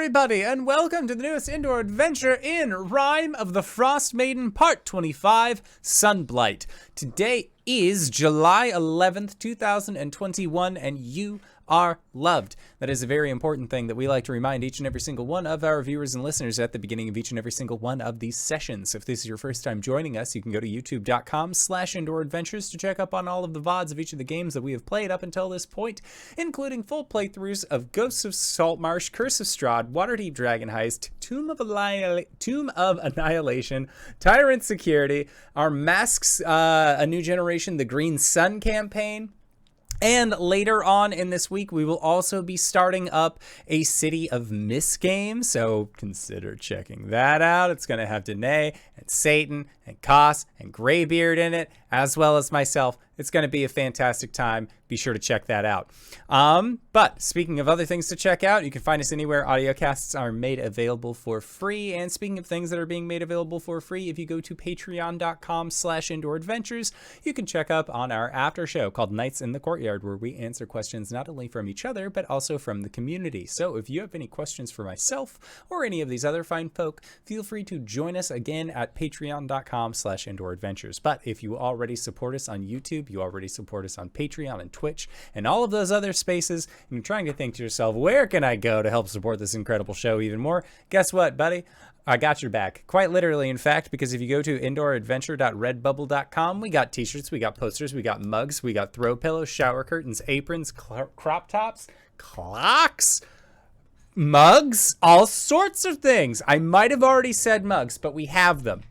everybody, and welcome to the newest indoor adventure in Rime of the Frostmaiden Part 25, Sunblight. Today is July 11th, 2021, and you are loved. That is a very important thing that we like to remind each and every single one of our viewers and listeners at the beginning of each and every single one of these sessions. If this is your first time joining us, you can go to youtube.com/indooradventures to check up on all of the VODs of each of the games that we have played up until this point, including full playthroughs of Ghosts of Saltmarsh, Curse of Strahd, Waterdeep Dragon Heist, Tomb of Annihilation, Tyrant Security, our Masks, A New Generation, the Green Sun campaign. And later on in this week, we will also be starting up a City of Mist game, so consider checking that out. It's going to have Danae and Satan and Koss and Greybeard in it, as well as myself. It's going to be a fantastic time. Be sure to check that out. But speaking of other things to check out, you can find us anywhere audiocasts are made available for free. And speaking of things that are being made available for free, if you go to patreon.com/indooradventures, you can check up on our after show called Nights in the Courtyard, where we answer questions not only from each other, but also from the community. So if you have any questions for myself or any of these other fine folk, feel free to join us again at patreon.com/indooradventures. But if you already support us on YouTube, you already support us on Patreon and Twitch and all of those other spaces, and you're trying to think to yourself, where can I go to help support this incredible show even more? Guess what, buddy? I got your back. Quite literally, in fact, because if you go to indooradventure.redbubble.com, we got t-shirts, we got posters, we got mugs, we got throw pillows, shower curtains, aprons, crop tops, clocks, mugs, all sorts of things. I might have already said mugs, but we have them.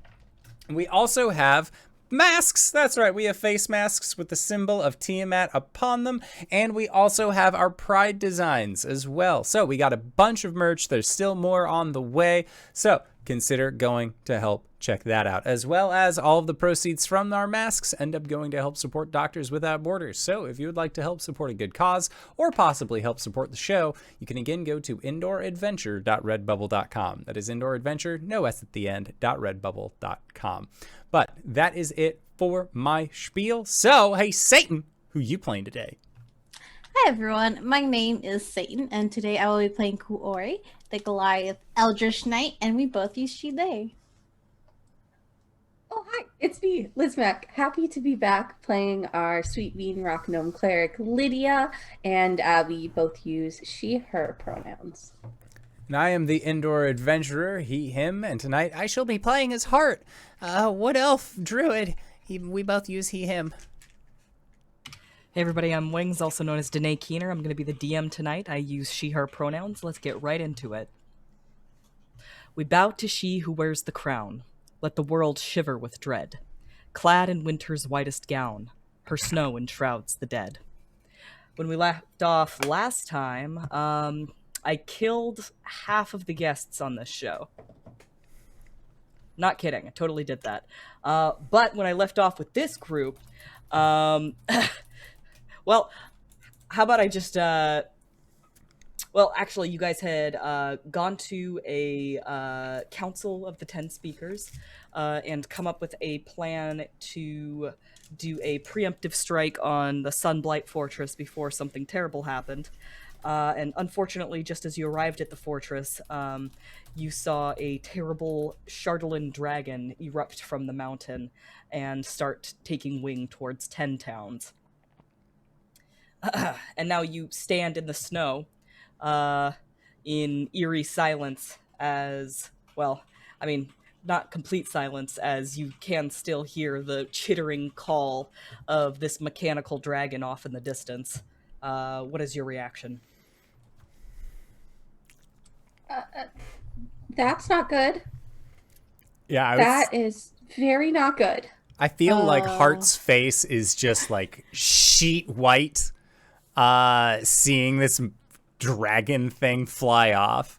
We also have masks. That's right. We have face masks with the symbol of Tiamat upon them. And we also have our pride designs as well. So we got a bunch of merch. There's still more on the way. So consider going to help check that out, as well as all of the proceeds from our masks end up going to help support Doctors Without Borders. So if you would like to help support a good cause or possibly help support the show, you can again go to indooradventure.redbubble.com. That is indooradventure, no S at the end, .redbubble.com. But that is it for my spiel. So, hey, Satan, who you playing today? Hi everyone, my name is Satan, and today I will be playing Kuori, the Goliath Eldritch Knight, and we both use she, they. Oh, hi, it's me, LizMac. Happy to be back playing our Sweet Bean Rock Gnome Cleric, Lydia, and we both use she, her pronouns. And I am the indoor adventurer, he, him, and tonight I shall be playing as Hart, wood elf druid. We both use he, him. Hey everybody, I'm Wings, also known as Danae Keener. I'm going to be the DM tonight. I use she, her pronouns. Let's get right into it. We bow to she who wears the crown. Let the world shiver with dread. Clad in winter's whitest gown, her snow enshrouds the dead. When we left off last time, I killed half of the guests on this show. Not kidding, I totally did that. But when I left off with this group, well, how about I just, well, actually, you guys had gone to a council of the 10 speakers and come up with a plan to do a preemptive strike on the Sunblight Fortress before something terrible happened. And unfortunately, just as you arrived at the fortress, you saw a terrible Chardalyn Dragon erupt from the mountain and start taking wing towards 10 towns. And now you stand in the snow in eerie silence as, well, I mean, not complete silence, as you can still hear the chittering call of this mechanical dragon off in the distance. What is your reaction? That's not good. Yeah, That is very not good. I feel like Hart's face is just like sheet white, seeing this dragon thing fly off,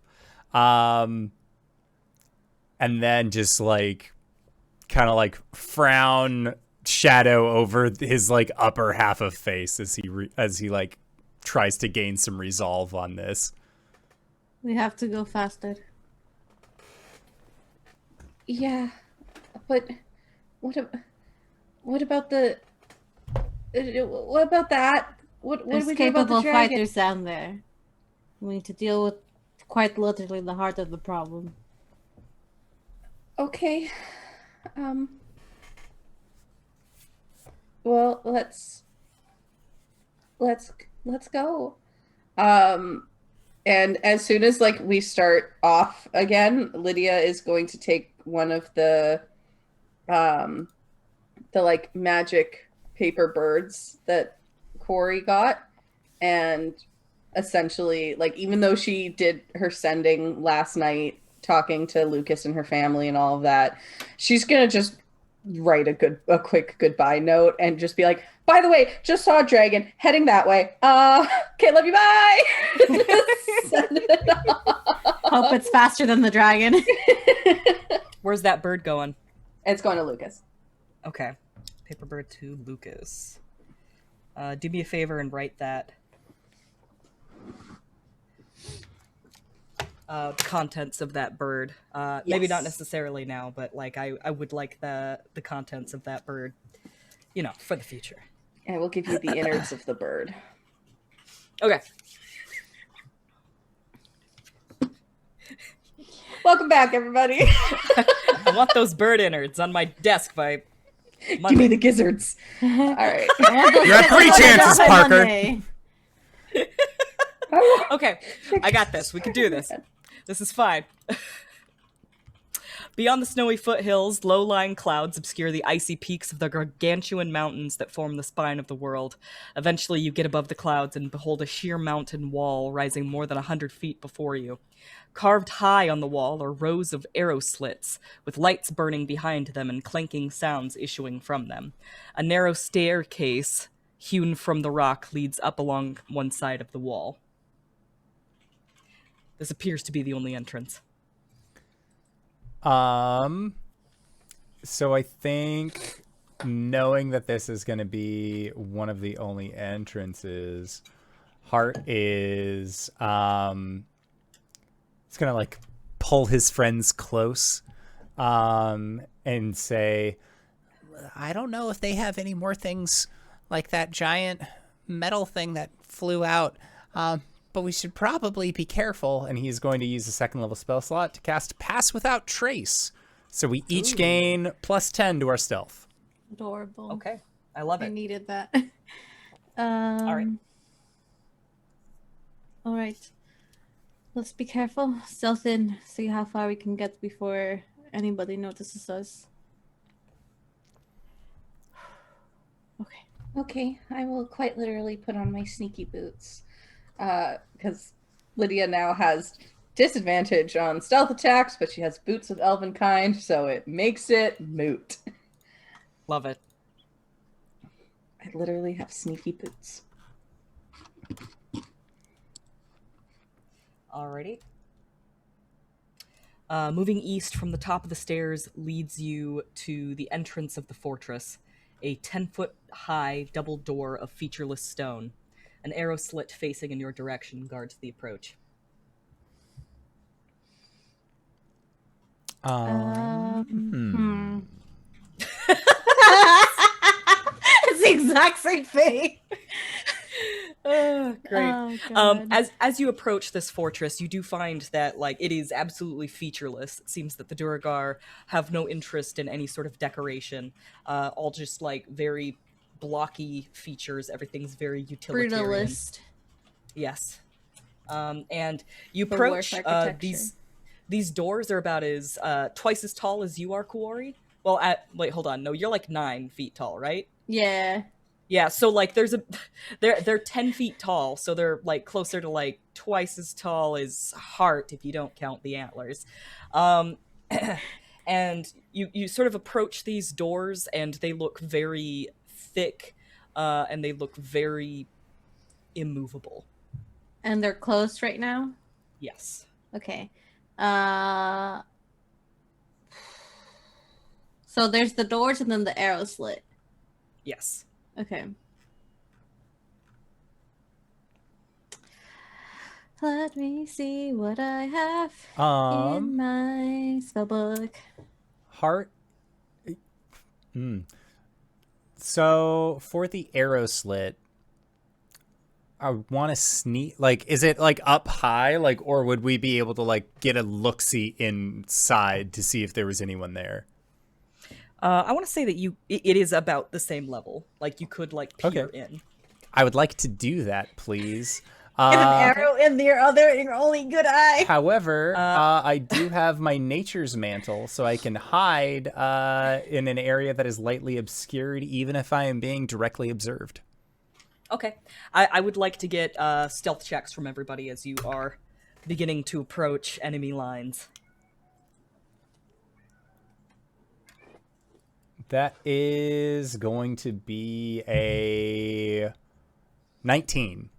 and then just like kind of like frown shadow over his like upper half of face as he like tries to gain some resolve on this. We have to go faster. Yeah, but what about the... What about that? What do we do about the capable dragon? fighters down there. We need to deal with quite literally the heart of the problem. Okay. Well, let's go. And as soon as like we start off again, Lydia is going to take one of the like magic paper birds that Kuori got, and essentially, like, even though she did her sending last night, talking to Lucas and her family and all of that, she's gonna just write a quick goodbye note and just be like, by the way, just saw a dragon heading that way. Okay, love you, bye. Send it off. Hope it's faster than the dragon. Where's that bird going? It's going to Lucas. Okay. Paper bird to Lucas. Do me a favor and write that. Contents of that bird. Maybe not necessarily now, but like I would like the contents of that bird, you know, for the future. I will give you the innards of the bird. Okay. Welcome back, everybody. I want those bird innards on my desk by Monday. Give me the gizzards. All right. You have 3 chances, Parker. Okay, I got this. We can do this. This is fine. Beyond the snowy foothills, low-lying clouds obscure the icy peaks of the gargantuan mountains that form the spine of the world. Eventually, you get above the clouds and behold a sheer mountain wall rising more than 100 feet before you. Carved high on the wall are rows of arrow slits, with lights burning behind them and clanking sounds issuing from them. A narrow staircase, hewn from the rock, leads up along one side of the wall. This appears to be the only entrance. So I think, knowing that this is going to be one of the only entrances, Hart is it's going to like pull his friends close and say, I don't know if they have any more things like that giant metal thing that flew out, but we should probably be careful. And he's going to use a 2nd level spell slot to cast Pass Without Trace. So we each gain +10 to our stealth. Adorable. Okay, I love I it. needed that. All right. All right. Let's be careful. Stealth in. See how far we can get before anybody notices us. Okay. Okay, I will quite literally put on my sneaky boots. Because Lydia now has disadvantage on stealth attacks, but she has boots of elven kind, so it makes it moot. Love it. I literally have sneaky boots. Alrighty. Moving east from the top of the stairs leads you to the entrance of the fortress, a 10-foot high double door of featureless stone. An arrow slit facing in your direction guards the approach. It's the exact same thing. Great. Oh, God. As you approach this fortress, you do find that like it is absolutely featureless. It seems that the Duergar have no interest in any sort of decoration. All just like very blocky features. Everything's very utilitarian. Brutalist. Yes. And you The approach worst architecture. these doors are about as twice as tall as you are, Kuori. Well, wait, hold on. No, you're like 9 feet tall, right? Yeah. Yeah, so like they're 10 feet tall, so they're like closer to like twice as tall as Hart if you don't count the antlers. And you sort of approach these doors and they look very thick and they look very immovable. And they're closed right now? Yes. Okay. So there's the doors and then the arrow slit. Yes. Okay. Let me see what I have in my spellbook. Hart. So for the arrow slit, I want to sneak. Like, is it like up high? Like, or would we be able to like get a look-see inside to see if there was anyone there? I want to say that it is about the same level. Like you could like peer in. I would like to do that, please. Get an arrow in your only good eye. However, I do have my nature's mantle, so I can hide in an area that is lightly obscured, even if I am being directly observed. Okay. I would like to get stealth checks from everybody as you are beginning to approach enemy lines. That is going to be a 19.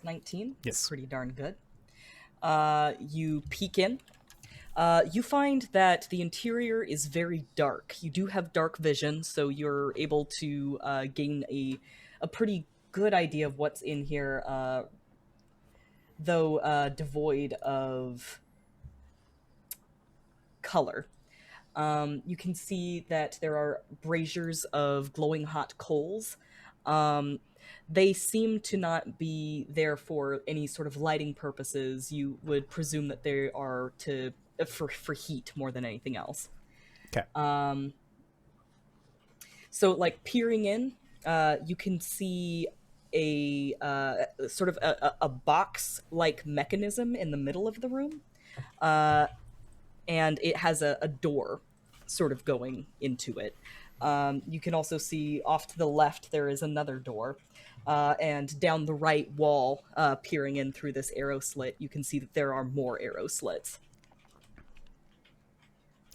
19? Yes. Pretty darn good. You peek in. You find that the interior is very dark. You do have dark vision, so you're able to gain a pretty good idea of what's in here, though devoid of color. You can see that there are braziers of glowing hot coals. They seem to not be there for any sort of lighting purposes. You would presume that they are for heat more than anything else. Okay. So, like, peering in, you can see a sort of a box-like mechanism in the middle of the room. And it has a door sort of going into it. You can also see off to the left there is another door. And down the right wall, peering in through this arrow slit, you can see that there are more arrow slits.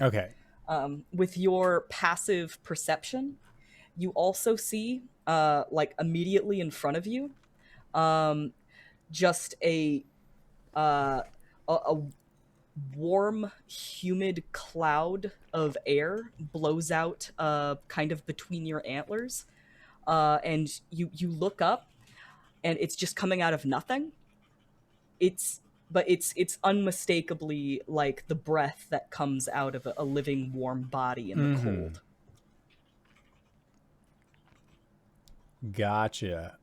Okay. With your passive perception, you also see, like, immediately in front of you, just a warm, humid cloud of air blows out kind of between your antlers. And you look up, and it's just coming out of nothing. It's unmistakably like the breath that comes out of a living, warm body in the cold. Gotcha.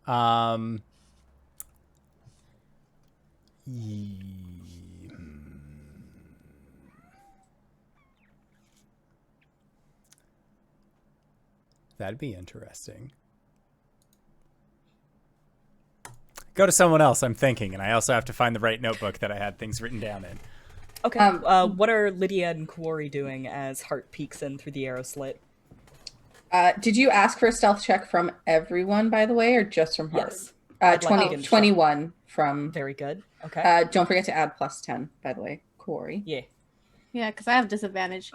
That'd be interesting. Go to someone else, I'm thinking, and I also have to find the right notebook that I had things written down in. Okay. What are Lydia and Kuori doing as Hart peeks in through the arrow slit? Did you ask for a stealth check from everyone, by the way, or just from Hart? Yes. 21 from... Very good. Okay. Don't forget to add plus 10, by the way, Kuori. Yeah. Yeah, because I have disadvantage.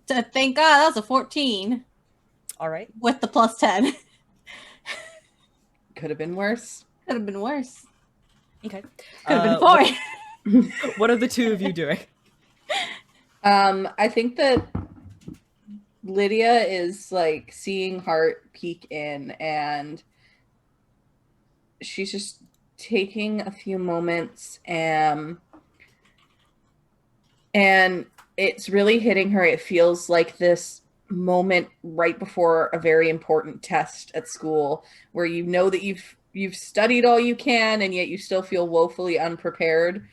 Thank God, that was a 14. All right. With the plus 10. Could have been worse. Could have been worse. Okay. Could have been 4. What are the two of you doing? I think that Lydia is like seeing Hart peek in, and she's just taking a few moments, and it's really hitting her. It feels like this moment right before a very important test at school where you know that you've studied all you can, and yet you still feel woefully unprepared.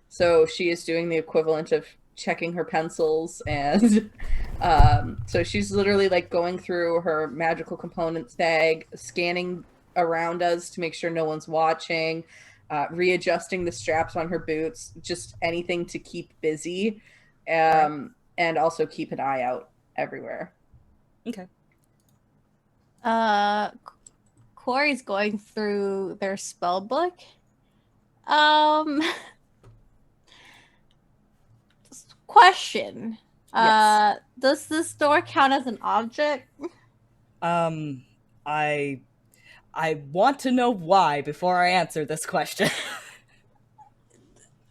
So she is doing the equivalent of checking her pencils, and so she's literally like going through her magical components bag, scanning around us to make sure no one's watching, readjusting the straps on her boots, just anything to keep busy, and also keep an eye out everywhere. Okay. Kuori's going through their spell book. Question. Yes. Does this door count as an object? I want to know why before I answer this question.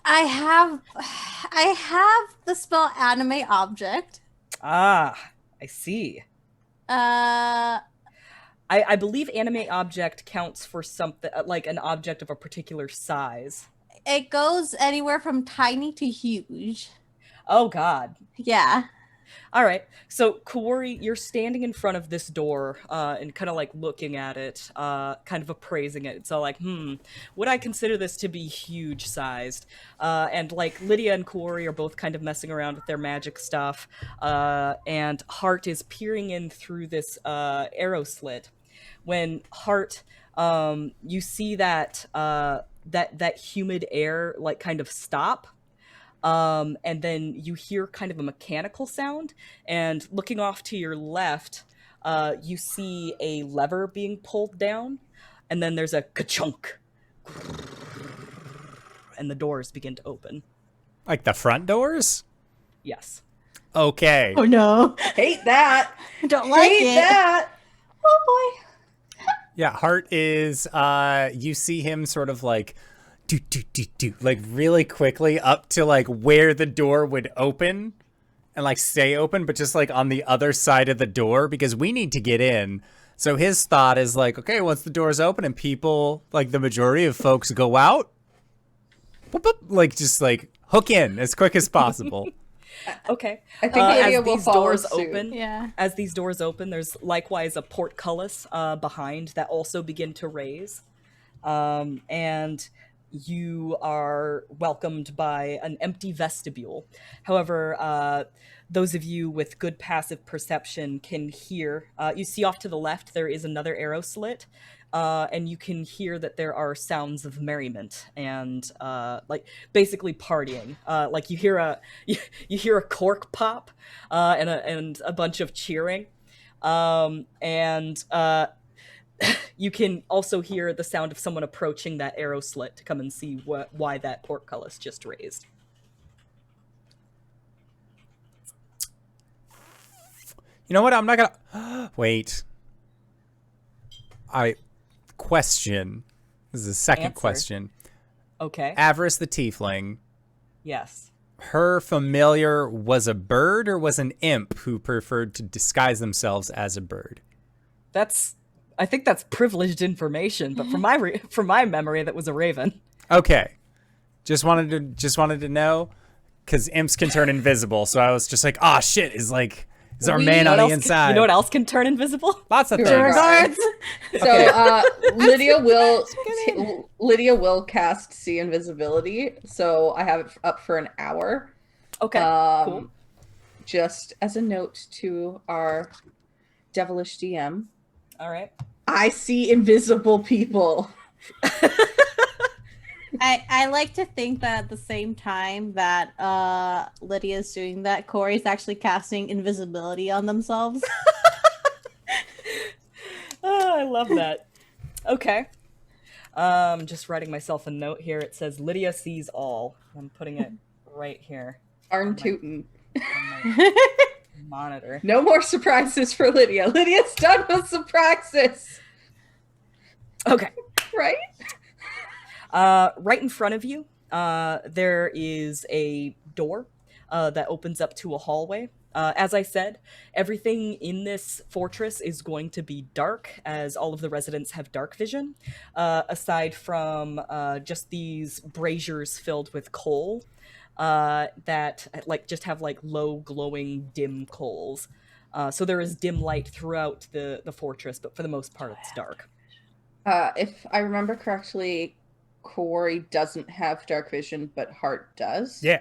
I have the spell animate object. Ah, I see. Uh, I believe animate object counts for something like an object of a particular size. it goes anywhere from tiny to huge. Oh God. Yeah. All right. So, Kuori, you're standing in front of this door and kind of like looking at it, kind of appraising it. So, like, would I consider this to be huge sized? And like Lydia and Kuori are both kind of messing around with their magic stuff. And Hart is peering in through this arrow slit. When Hart, you see that that humid air like kind of stop. And then you hear kind of a mechanical sound, and looking off to your left, you see a lever being pulled down, and then there's a ka-chunk, and the doors begin to open. Like the front doors? Yes. Okay. Oh no. Hate that. Don't like Hate it. that. Oh boy. Yeah, Hart is, you see him sort of like, do, like really quickly up to like where the door would open and like stay open, but just like on the other side of the door because we need to get in. So his thought is like, okay, once the door's open and people, like the majority of folks go out, boop, boop, like just like hook in as quick as possible. Okay. I think Lydia as will these follow doors suit. open, Yeah. as these doors open, there's likewise a portcullis behind that also begin to raise, and you are welcomed by an empty vestibule. However, those of you with good passive perception can hear. You see off to the left there is another arrow slit. And you can hear that there are sounds of merriment and like basically partying. Like you hear a cork pop and a bunch of cheering, and you can also hear the sound of someone approaching that arrow slit to come and see why that portcullis just raised. You know what? I'm not gonna wait. Question. This is a second Answer. question. Okay. Avarice the tiefling. Yes. Her familiar was a bird or was an imp who preferred to disguise themselves as a bird? I think that's privileged information, but from my memory, that was a raven. Okay. Just wanted to know because imps can turn invisible. So I was just like, oh shit, is our man on the inside. You know what else can turn invisible? Lots of things. Guards. So Lydia will cast see invisibility. So I have it up for an hour. Okay, cool. Just as a note to our devilish DM, All right. I see invisible people. I like to think that at the same time that Lydia's doing that, Kuori's actually casting invisibility on themselves. Oh, I love that. Okay. Just writing myself a note here. It says Lydia sees all. I'm putting it right here Arn Tootin. on my monitor. No more surprises for Lydia. Lydia's done with surprises. Okay. Right? Right in front of you, there is a door that opens up to a hallway. As I said, everything in this fortress is going to be dark, as all of the residents have dark vision, aside from just these braziers filled with coal that just have low glowing dim coals. So there is dim light throughout the fortress, but for the most part it's dark. If I remember correctly, Kuori doesn't have dark vision, but Hart does. Yeah.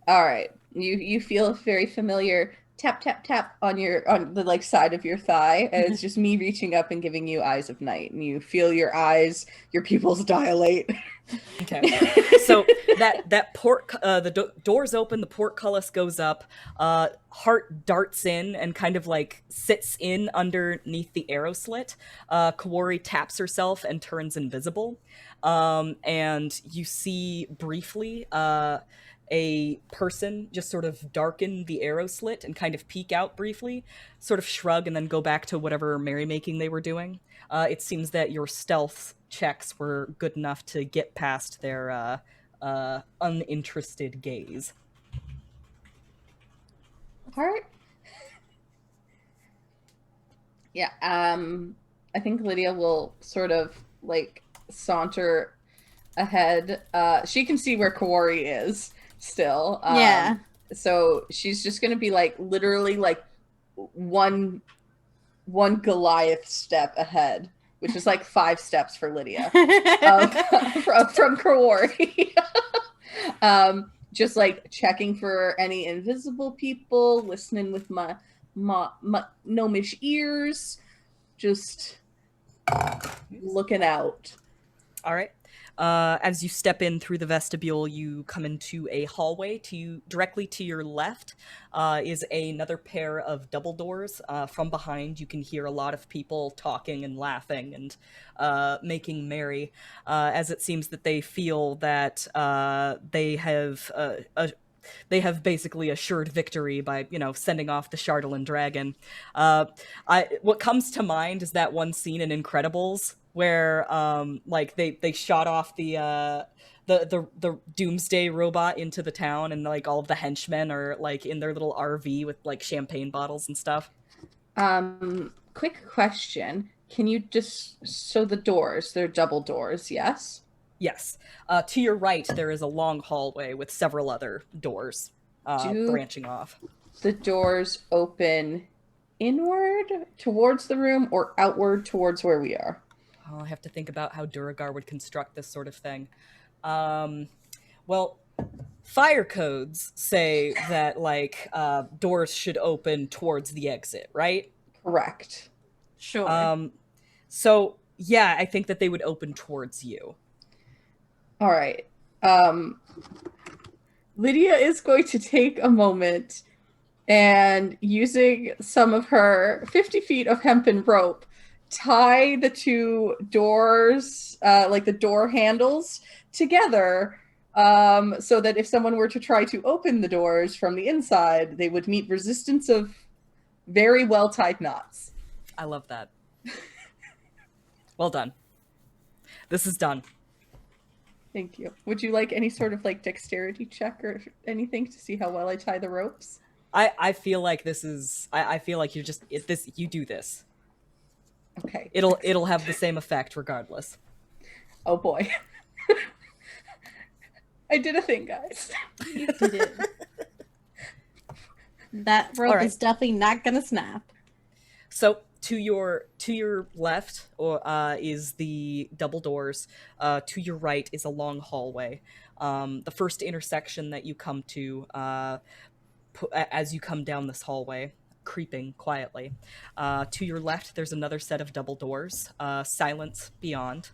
All right. You feel a very familiar tap tap tap on the side of your thigh, and it's just me reaching up and giving you eyes of night, and you feel your pupils dilate. Okay. So the doors open, the portcullis goes up, Hart darts in and kind of sits in underneath the arrow slit. Kuori taps herself and turns invisible. And you see briefly a person just sort of darken the arrow slit and kind of peek out briefly, sort of shrug, and then go back to whatever merrymaking they were doing. It seems that your stealth checks were good enough to get past their uninterested gaze. Hart? Yeah, I think Lydia will sort of saunter ahead. She can see where Kuori is still. Yeah. So she's just gonna be like literally like one Goliath step ahead, which is like 5 steps for Lydia from Kuori. Just like checking for any invisible people, listening with my gnomish ears, just looking out. All right. As you step in through the vestibule, you come into a hallway. Directly to your left is another pair of double doors. From behind, you can hear a lot of people talking and laughing and making merry, as it seems that they feel that they have basically assured victory by, sending off the Chardalyn Dragon. What comes to mind is that one scene in Incredibles where, like, they shot off the Doomsday robot into the town, and like all of the henchmen are like in their little RV with like champagne bottles and stuff. Quick question: can you so the doors? They're double doors, yes? Yes. To your right, there is a long hallway with several other doors branching off. The doors open inward towards the room or outward towards where we are? I have to think about how Duragar would construct this sort of thing. Well, fire codes say that like doors should open towards the exit, right? Correct. Sure. So yeah, I think that they would open towards you. All right. Lydia is going to take a moment and, using some of her 50 feet of hempen rope, tie the 2 doors, like the door handles, together so that if someone were to try to open the doors from the inside, they would meet resistance of very well-tied knots. I love that. Well done. This is done. Thank you. Would you like any sort of like dexterity check or anything to see how well I tie the ropes? I feel like this is. I feel like you do this. Okay. It'll have the same effect regardless. Oh boy. I did a thing, guys. You did it. That rope is definitely not gonna snap. So to your left is the double doors. To your right is a long hallway. The first intersection that you come to as you come down this hallway, creeping quietly. To your left, there's another set of double doors. Silence beyond.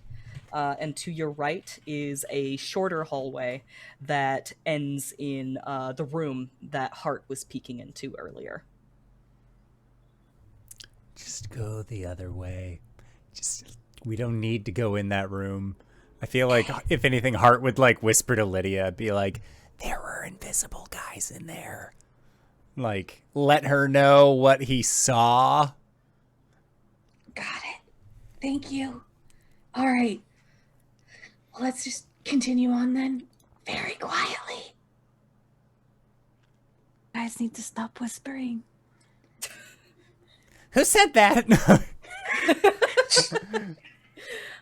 And to your right is a shorter hallway that ends in the room that Hart was peeking into earlier. Just go the other way. We don't need to go in that room. I feel like, if anything, Hart would like whisper to Lydia, be like, there were invisible guys in there. Like, let her know what he saw. Got it. Thank you. All right. Well, let's just continue on then. Very quietly. Guys need to stop whispering. Who said that?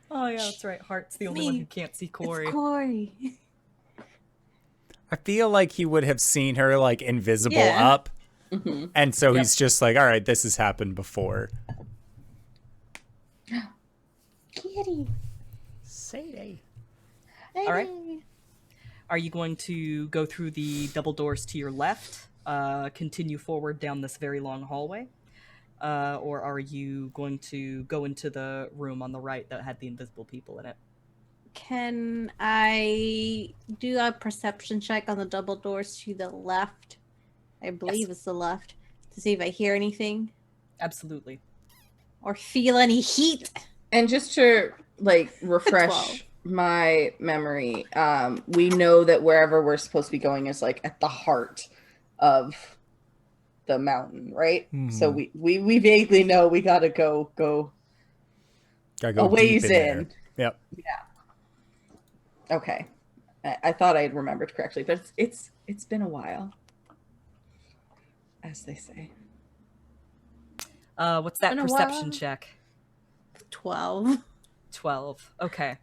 Oh yeah, that's right. Hart's the only one who can't see Kuori. It's Kuori. I feel like he would have seen her like invisible up. Mm-hmm. And so he's just like, all right, this has happened before. Kitty. Sadie. All right. Are you going to go through the double doors to your left, continue forward down this very long hallway? Or are you going to go into the room on the right that had the invisible people in it? Can I do a perception check on the double doors to the left? I believe it's the left. To see if I hear anything. Absolutely. Or feel any heat. And just to like refresh my memory, we know that wherever we're supposed to be going is like at the heart of the mountain, right? Mm-hmm. So we vaguely know we gotta go a ways in. Yep. Yeah. Okay. I thought I had remembered correctly, but it's been a while, as they say. What's that perception check? 12. 12. Okay.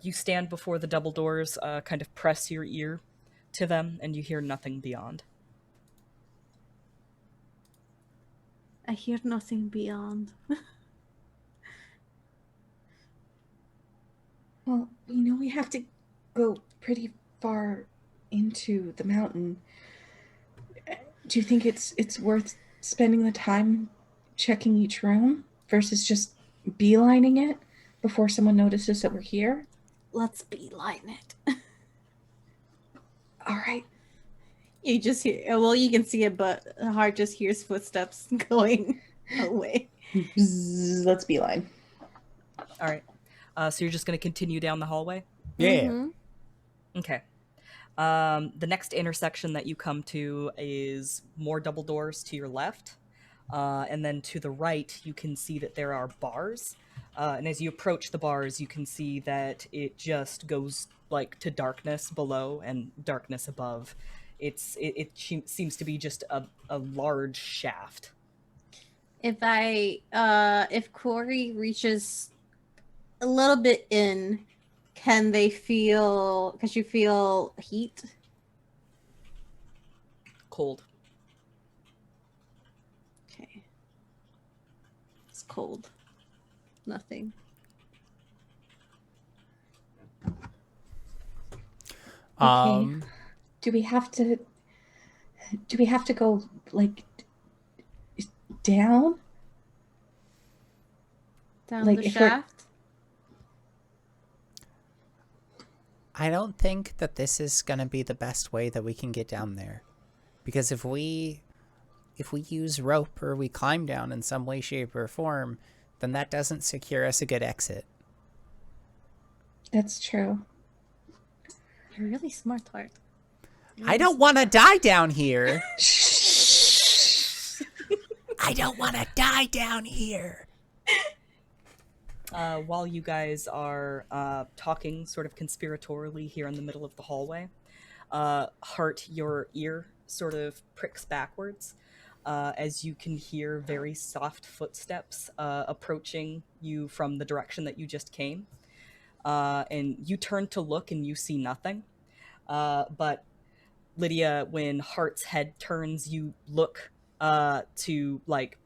You stand before the double doors, kind of press your ear to them, and you hear nothing beyond. I hear nothing beyond. Well, we have to go pretty far into the mountain. Do you think it's worth spending the time checking each room versus just beelining it before someone notices that we're here? Let's beeline it. All right. You just hear, well, you can see it, but Hart just hears footsteps going away. Bzz, let's beeline. All right. So you're just going to continue down the hallway? Yeah. Mhm. Okay. The next intersection that you come to is more double doors to your left. And then to the right, you can see that there are bars. And as you approach the bars, you can see that it just goes like to darkness below and darkness above. It seems to be just a large shaft. If Kuori reaches a little bit in, can they feel? Because you feel heat. Cold. Okay. It's cold. Nothing. Um, Do we have to go like down? Down Like, the if we're- shaft. I don't think that this is gonna be the best way that we can get down there, because if we use rope or we climb down in some way, shape, or form, then that doesn't secure us a good exit. That's true. You're really smart, Hart. I don't want to die down here. I don't want to die down here. While you guys are talking sort of conspiratorially here in the middle of the hallway, Hart, your ear sort of pricks backwards as you can hear very soft footsteps approaching you from the direction that you just came. And you turn to look and you see nothing. But Lydia, when Hart's head turns, you look to like,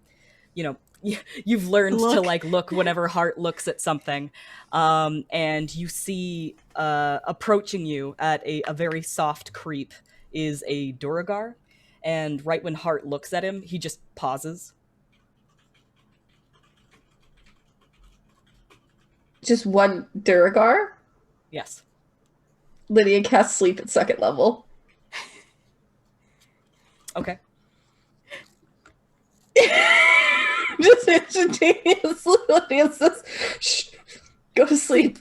you've learned to like look whenever Hart looks at something, and you see approaching you at a very soft creep is a Duragar, and right when Hart looks at him, he just pauses. Just one Duragar? Yes. Lydia casts sleep at 2nd level. Okay. Just instantaneously, Lydia says, "Shh, go to sleep.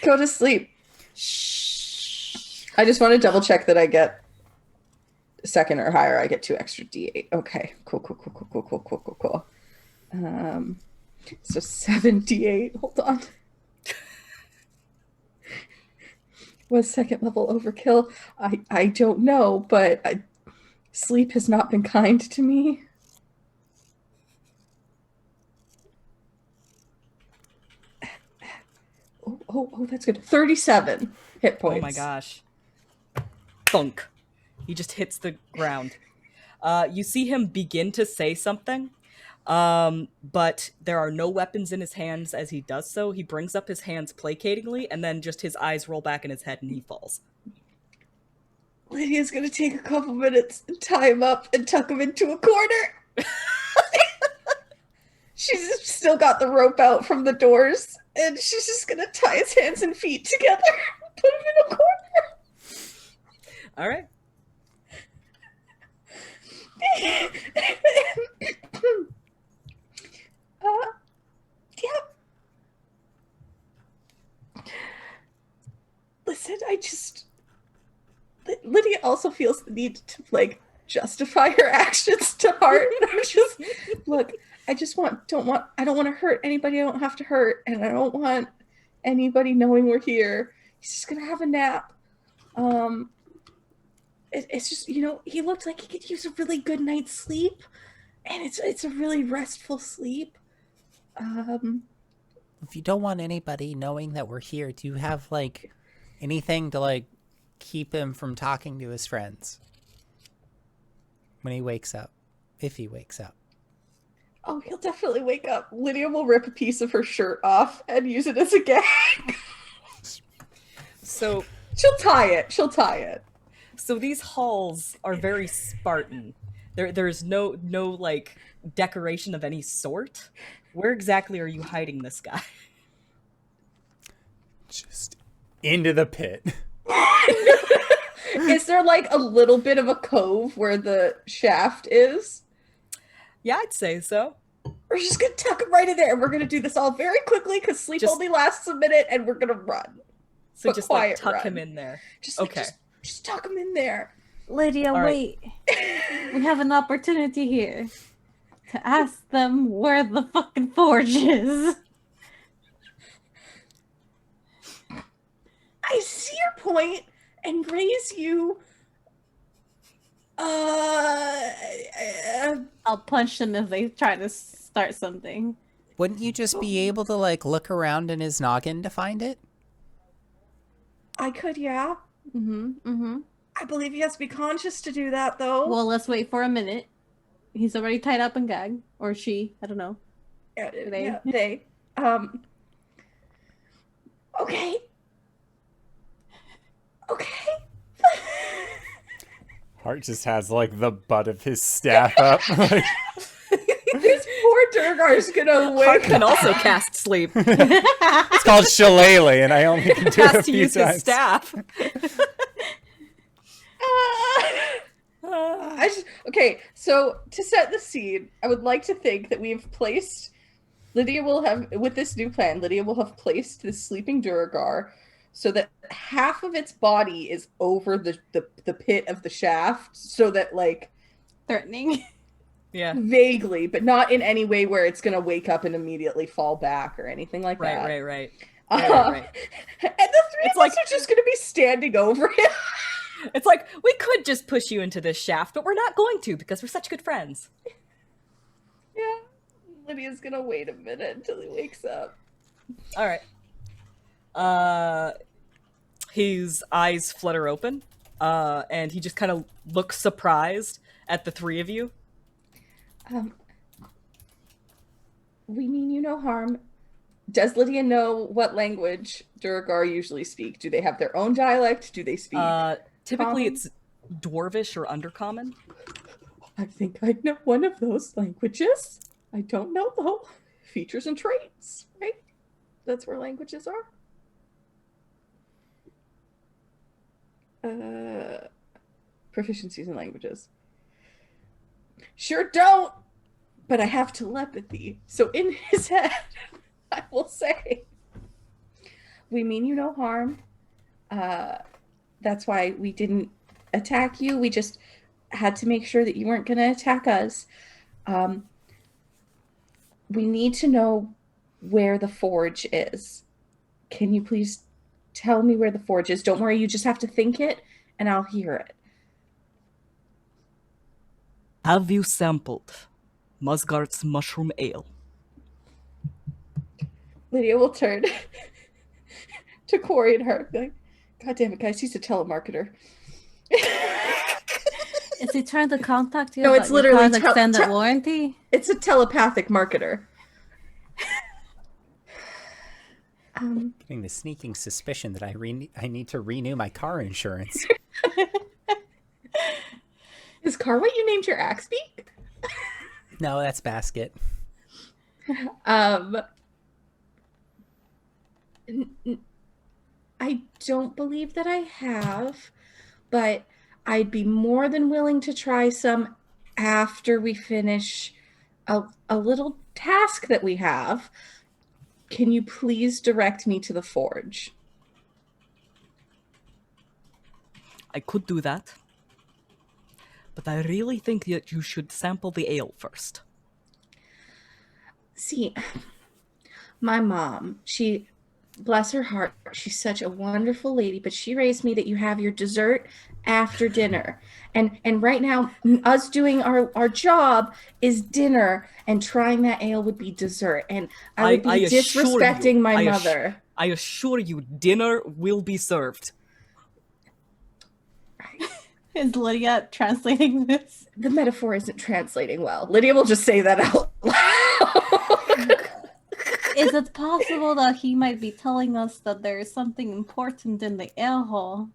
Go to sleep." Shh. I just want to double check that I get 2nd or higher. I get 2 extra D8. Okay, cool. So 7 D8. Hold on. Was 2nd level overkill? I don't know, but sleep has not been kind to me. Oh, that's good. 37 hit points. Oh my gosh. Thunk. He just hits the ground. You see him begin to say something, but there are no weapons in his hands as he does so. He brings up his hands placatingly, and then just his eyes roll back in his head and he falls. Lydia's gonna take a couple minutes and tie him up and tuck him into a corner. She's still got the rope out from the doors, and she's just gonna tie his hands and feet together and put him in a corner. All right. Yeah. Listen, Lydia also feels the need to, like, justify her actions to Hart. Look, I don't want to hurt anybody I don't have to hurt, and I don't want anybody knowing we're here. He's just gonna have a nap. It's just, he looked like he could use a really good night's sleep, and it's a really restful sleep. If you don't want anybody knowing that we're here, do you have like anything to like keep him from talking to his friends when he wakes up, if he wakes up. Oh, he'll definitely wake up. Lydia will rip a piece of her shirt off and use it as a gag. So She'll tie it. So these halls are very Spartan. There's no like decoration of any sort. Where exactly are you hiding this guy? Just into the pit. Is there like a little bit of a cove where the shaft is? Yeah, I'd say so. We're just gonna tuck him right in there, and we're gonna do this all very quickly because sleep Just- only lasts a minute, and we're gonna run. So But just like quiet tuck run. him in there. Okay. Just tuck him in there. Lydia, All right. wait. We have an opportunity here to ask them where the fucking forge is. I see your point and raise you. I'll punch them if they try to start something. Wouldn't you just be able to, like, look around in his noggin to find it? I could, yeah. Mm-hmm. I believe he has to be conscious to do that, though. Well, let's wait for a minute. He's already tied up and gagged. Or she. I don't know. They. Okay. Hart just has, like, the butt of his staff up. Like, This poor Durgar's gonna Hart wake can up. also cast sleep. it's called shillelagh, and I only can do it a Has to few use times. his staff. Okay, so to set the scene, I would like to think that we have placed with this new plan, Lydia will have placed this sleeping Duragar so that half of its body is over the pit of the shaft, so that, like, Threatening. Yeah. vaguely, but not in any way where it's gonna wake up and immediately fall back or anything like that. Right. And the three It's of us like- are just gonna be standing over him. It's like, we could just push you into this shaft, but we're not going to because we're such good friends. Yeah. Lydia's gonna wait a minute until he wakes up. All right. His eyes flutter open, and he just kind of looks surprised at the three of you. We mean you no harm. Does Lydia know what language Duragar usually speak? Do they have their own dialect? Do they speak? Typically, common? it's Dwarvish or Undercommon. I think I know one of those languages. I don't know, though. Features and traits, right? That's where languages are. Proficiencies in languages. Sure don't, but I have telepathy. So in his head, I will say, we mean you no harm. That's why we didn't attack you. We just had to make sure that you weren't going to attack us. We need to know where the forge is. Can you please tell me where the forge is? Don't worry, you just have to think it, and I'll hear it. Have you sampled Musgart's mushroom ale? Lydia will turn to Kuori and Hart. Like, God damn it, guys, he's a telemarketer. Is he trying to contact you? No, about it's your literally car's extended warranty? It's a telepathic marketer. Getting the sneaking suspicion that I need to renew my car insurance. Is car what you named your axe beak? No, that's Basket. I don't believe that I have, but I'd be more than willing to try some after we finish a little task that we have. Can you please direct me to the forge? I could do that. But I really think that you should sample the ale first. See, my mom, she, bless her heart, she's such a wonderful lady, but she raised me that you have your dessert after dinner. And right now, us doing our job is dinner, and trying that ale would be dessert. And I would be assure disrespecting you- my I mother. I assure you, dinner will be served. Is Lydia translating this? The metaphor isn't translating well. Lydia will just say that out loud. Is it possible that he might be telling us that there is something important in the air hole?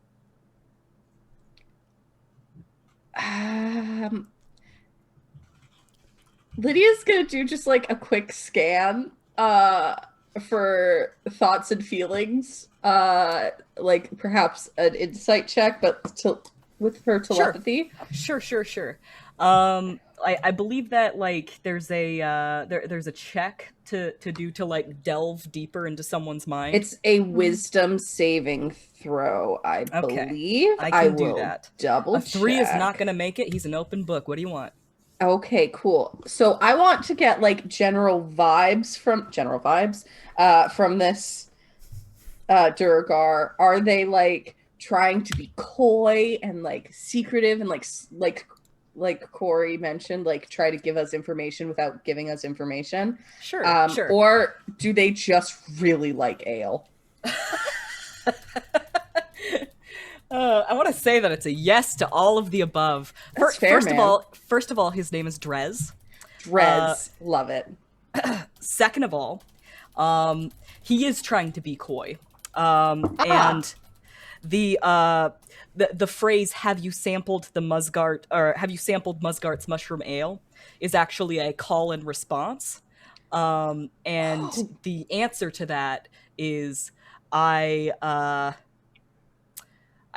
Lydia's gonna do just like a quick scan for thoughts and feelings. Like perhaps an insight check, but with her telepathy. Sure. I believe that like there's a check to do to like delve deeper into someone's mind. It's a wisdom saving throw, I believe. I can will do that. Double A 3 is check. not gonna make it. He's an open book. What do you want? Okay, cool. So I want to get like general vibes from this Durgar. Are they like trying to be coy and like secretive and like Kuori mentioned, like try to give us information without giving us information? Sure. Or do they just really like ale? I want to say that it's a yes to all of the above. That's fair, First of all, his name is Drez. Drez, love it. Second of all, he is trying to be coy. And the phrase "Have you sampled the Musgart?" or "Have you sampled Musgart's mushroom ale?" is actually a call and response. And the answer to that is I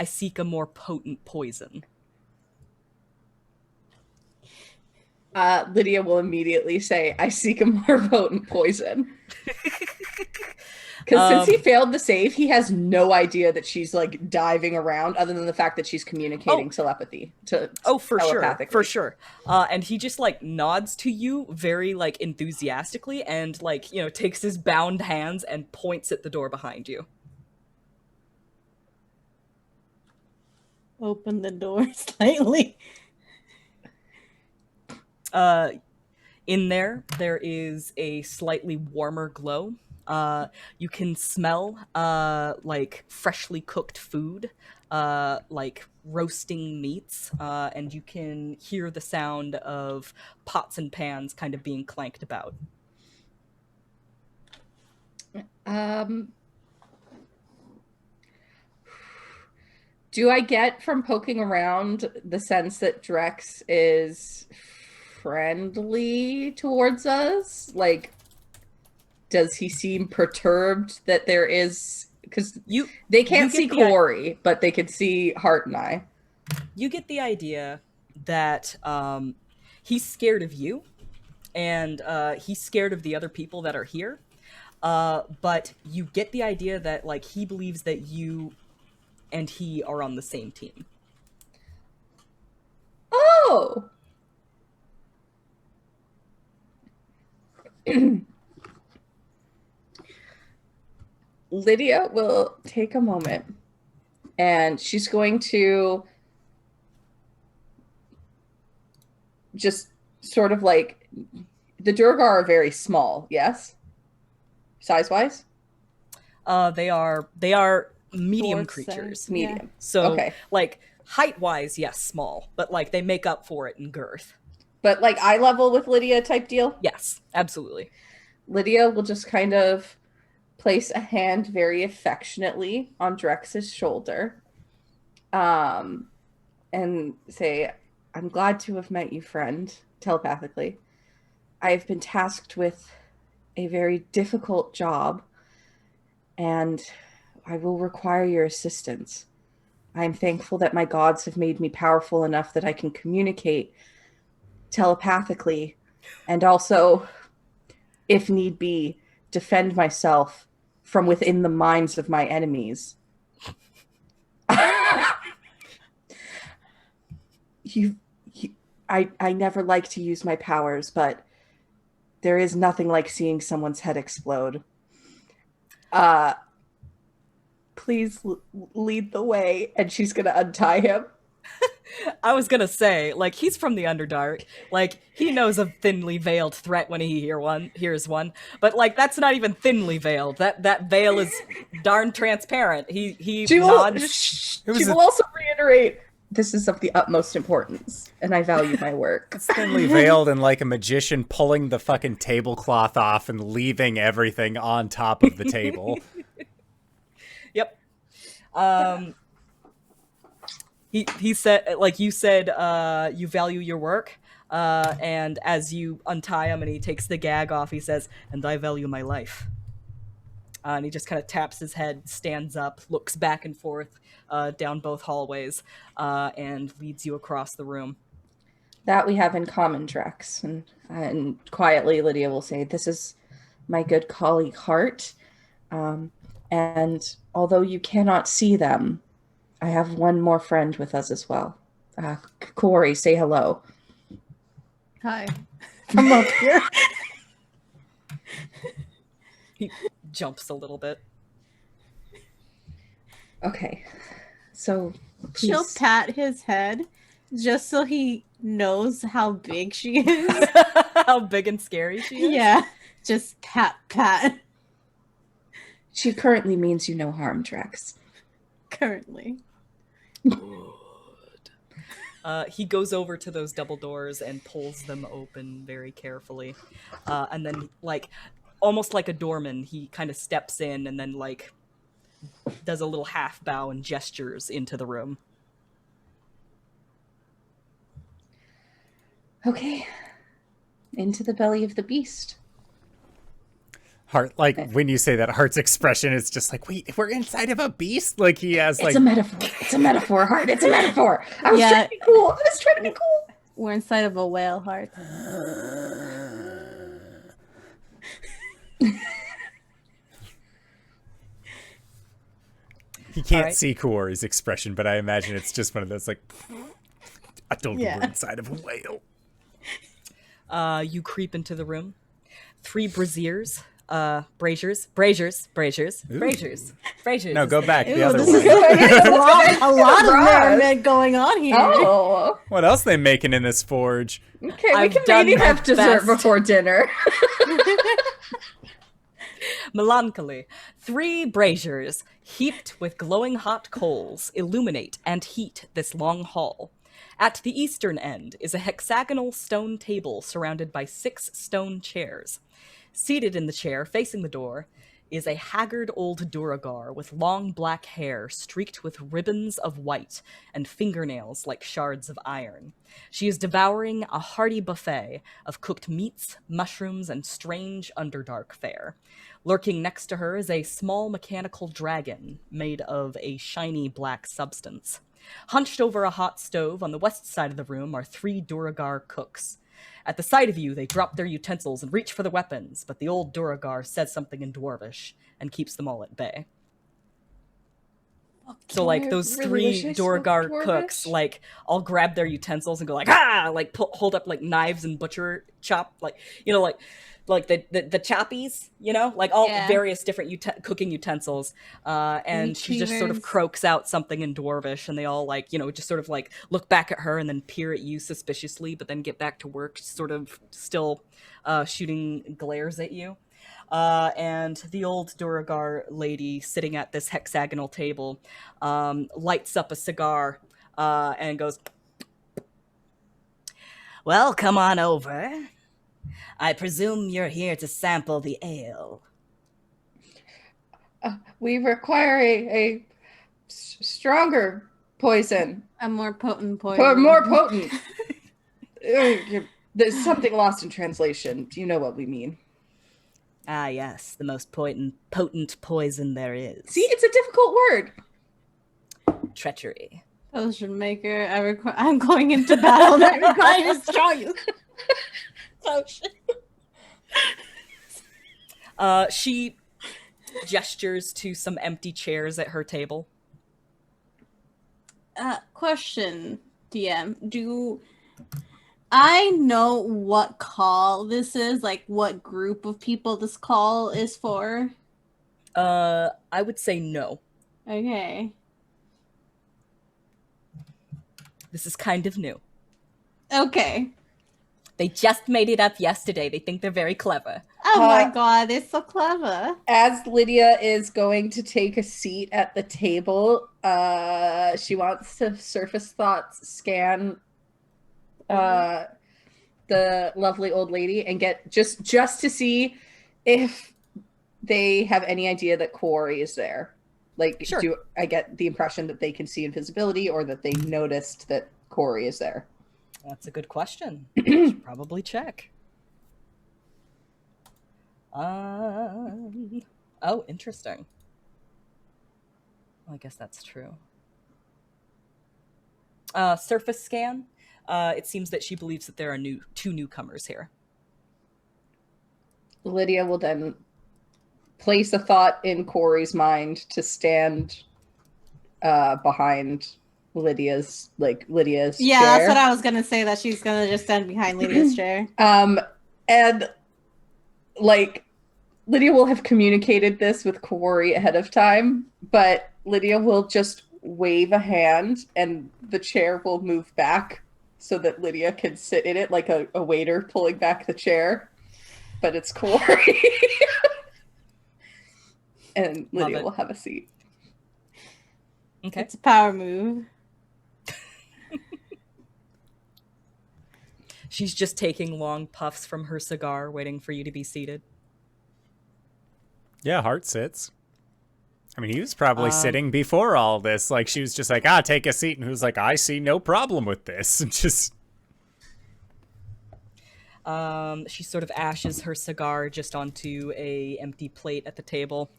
seek a more potent poison. Lydia will immediately say, I seek a more potent poison. Because since he failed the save, he has no idea that she's like diving around, other than the fact that she's communicating telepathy For sure. And he just like nods to you very like enthusiastically and like, you know, takes his bound hands and points at the door behind you. Open the door slightly. In there is a slightly warmer glow. You can smell like freshly cooked food, like roasting meats, and you can hear the sound of pots and pans kind of being clanked about. Do I get from poking around the sense that Drex is friendly towards us? Like, does he seem perturbed that there is... Because they can't see Kuori, but they could see Hart and I. You get the idea that he's scared of you, and he's scared of the other people that are here. But you get the idea that like he believes that you and he are on the same team. Oh! Lydia will take a moment and she's going to just sort of like, the Durgar are very small, yes? Size-wise? They are medium creatures. Medium. Yeah. So, okay. like, height-wise, yes, small. But, like, they make up for it in girth. But, like, eye level with Lydia type deal? Yes, absolutely. Lydia will just kind of place a hand very affectionately on Drex's shoulder. And say, I'm glad to have met you, friend, telepathically. I have been tasked with a very difficult job, and I will require your assistance. I am thankful that my gods have made me powerful enough that I can communicate telepathically and also, if need be, defend myself from within the minds of my enemies. I never like to use my powers, but there is nothing like seeing someone's head explode. Please lead the way. And she's going to untie him. I was gonna say, like, he's from the Underdark. Like, he knows a thinly veiled threat when he hears one. But, like, that's not even thinly veiled. That veil is darn transparent. He She nods. will also reiterate, this is of the utmost importance, and I value my work. It's thinly veiled and like a magician pulling the fucking tablecloth off and leaving everything on top of the table. Yep. He said, like you said, you value your work. And as you untie him and he takes the gag off, he says, "And I value my life." And he just kind of taps his head, stands up, looks back and forth down both hallways, and leads you across the room. That we have in common, Drex. And quietly, Lydia will say, "This is my good colleague, Hart. And although you cannot see them, I have one more friend with us as well. Kuori, say hello." Hi. From up here. He jumps a little bit. Okay. So She'll please. pat his head just so he knows how big she is. How big and scary she is. Yeah. Just pat, pat. She currently means you no harm, Drex. Currently. He goes over to those double doors and pulls them open very carefully. And then, like, almost like a doorman, he kind of steps in and then, like, does a little half bow and gestures into the room. Okay. Into the belly of the beast. Hart, like, when you say that, Hart's expression is just like, wait, we're inside of a beast? Like, he has, like... It's a metaphor. It's a metaphor, Hart. It's a metaphor. I was trying to be cool. I was trying to be cool. We're inside of a whale, Heart. He can't see Kuori's expression, but I imagine it's just one of those, like, I told you we're inside of a whale. You creep into the room. 3 braziers. Braziers. No, go back the Ew, other this way. is a lot of merriment going on here. Oh. What else they making in this forge? Okay, we I've can done maybe my have dessert best. before dinner. Melancholy. 3 braziers, heaped with glowing hot coals, illuminate and heat this long hall. At the eastern end is a hexagonal stone table surrounded by 6 stone chairs. Seated in the chair facing the door is a haggard old Duragar with long black hair streaked with ribbons of white and fingernails like shards of iron. She is devouring a hearty buffet of cooked meats, mushrooms, and strange underdark fare. Lurking next to her is a small mechanical dragon made of a shiny black substance. Hunched over a hot stove on the west side of the room are 3 Duragar cooks. At the sight of you, they drop their utensils and reach for the weapons, but the old Duragar says something in Dwarvish and keeps them all at bay. So, like, those really 3 Duragar cooks, like, all grab their utensils and go like, ah! Like, hold up, like, knives and butcher chop, like, you know, like the choppies, you know, like all various different cooking utensils, and she just sort of croaks out something in Dwarvish, and they all, like, you know, just sort of like look back at her and then peer at you suspiciously, but then get back to work, sort of still shooting glares at you. And the old Duragar lady sitting at this hexagonal table lights up a cigar and goes, "Well, come on over. I presume you're here to sample the ale." We require a stronger poison. A more potent poison. More potent. There's something lost in translation. Do you know what we mean? Ah, yes, the most potent poison there is. See, it's a difficult word. Treachery. Potion maker. I'm going into battle that requires strong potion. She gestures to some empty chairs at her table. Question, DM. Do I know what call this is? Like, what group of people this call is for? I would say no. Okay. This is kind of new. Okay. They just made it up yesterday. They think they're very clever. Oh my god, they're so clever. As Lydia is going to take a seat at the table, she wants to surface thoughts scan the lovely old lady and get just to see if they have any idea that Kuori is there. Like, Sure. do I get the impression that they can see invisibility or that they noticed that Kuori is there? That's a good question. Should probably check. Oh, interesting. Well, I guess that's true. Surface scan. It seems that she believes that there are two newcomers here. Lydia will then place a thought in Corey's mind to stand behind Lydia's Yeah, chair. that's what I was gonna say, that she's gonna just stand behind Lydia's chair. And like Lydia will have communicated this with Kuori ahead of time, but Lydia will just wave a hand and the chair will move back so that Lydia can sit in it like a waiter pulling back the chair. But it's Kuori. And Lydia will have a seat. Okay. It's a power move. She's just taking long puffs from her cigar, waiting for you to be seated. Yeah, Hart sits. I mean, he was probably sitting before all this. Like, she was just like, take a seat. And he was like, I see no problem with this. And just... She sort of ashes her cigar just onto a empty plate at the table.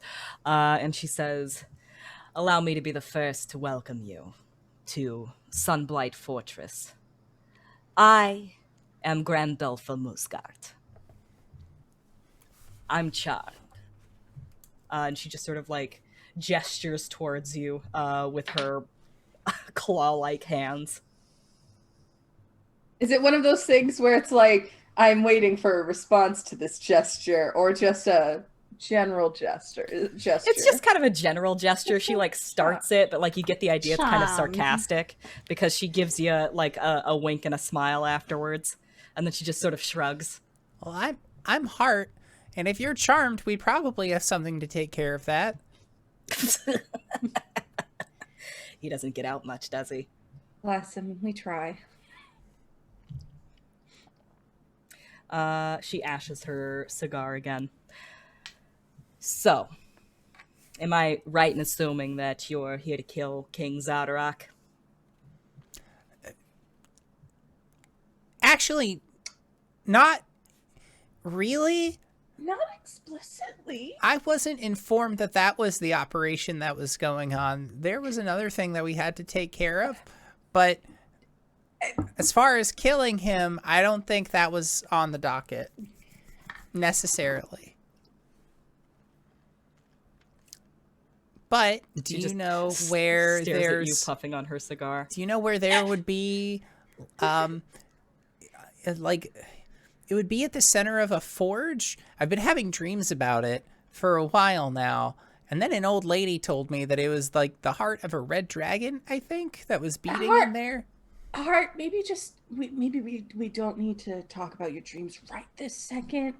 And she says, allow me to be the first to welcome you to Sunblight Fortress. I am Grandolpha Musgart. I'm charmed. And she just sort of like gestures towards you with her claw-like hands. Is it one of those things where it's like, I'm waiting for a response to this gesture, or just a general gesture? It's just kind of a general gesture. She like starts it, but like you get the idea it's kind of sarcastic because she gives you like a wink and a smile afterwards, and then she just sort of shrugs. Well, I'm Hart, and if you're charmed, we probably have something to take care of that. He doesn't get out much, does he? Bless him, we try. She ashes her cigar again. So, am I right in assuming that you're here to kill King Zadarak? Actually, not really. Not explicitly. I wasn't informed that that was the operation that was going on. There was another thing that we had to take care of, but as far as killing him, I don't think that was on the docket necessarily. But do you know where there's at you puffing on her cigar? Do you know where there would be like it would be at the center of a forge? I've been having dreams about it for a while now. And then an old lady told me that it was like the heart of a red dragon, I think, that was beating in there. Hart, maybe we don't need to talk about your dreams right this second.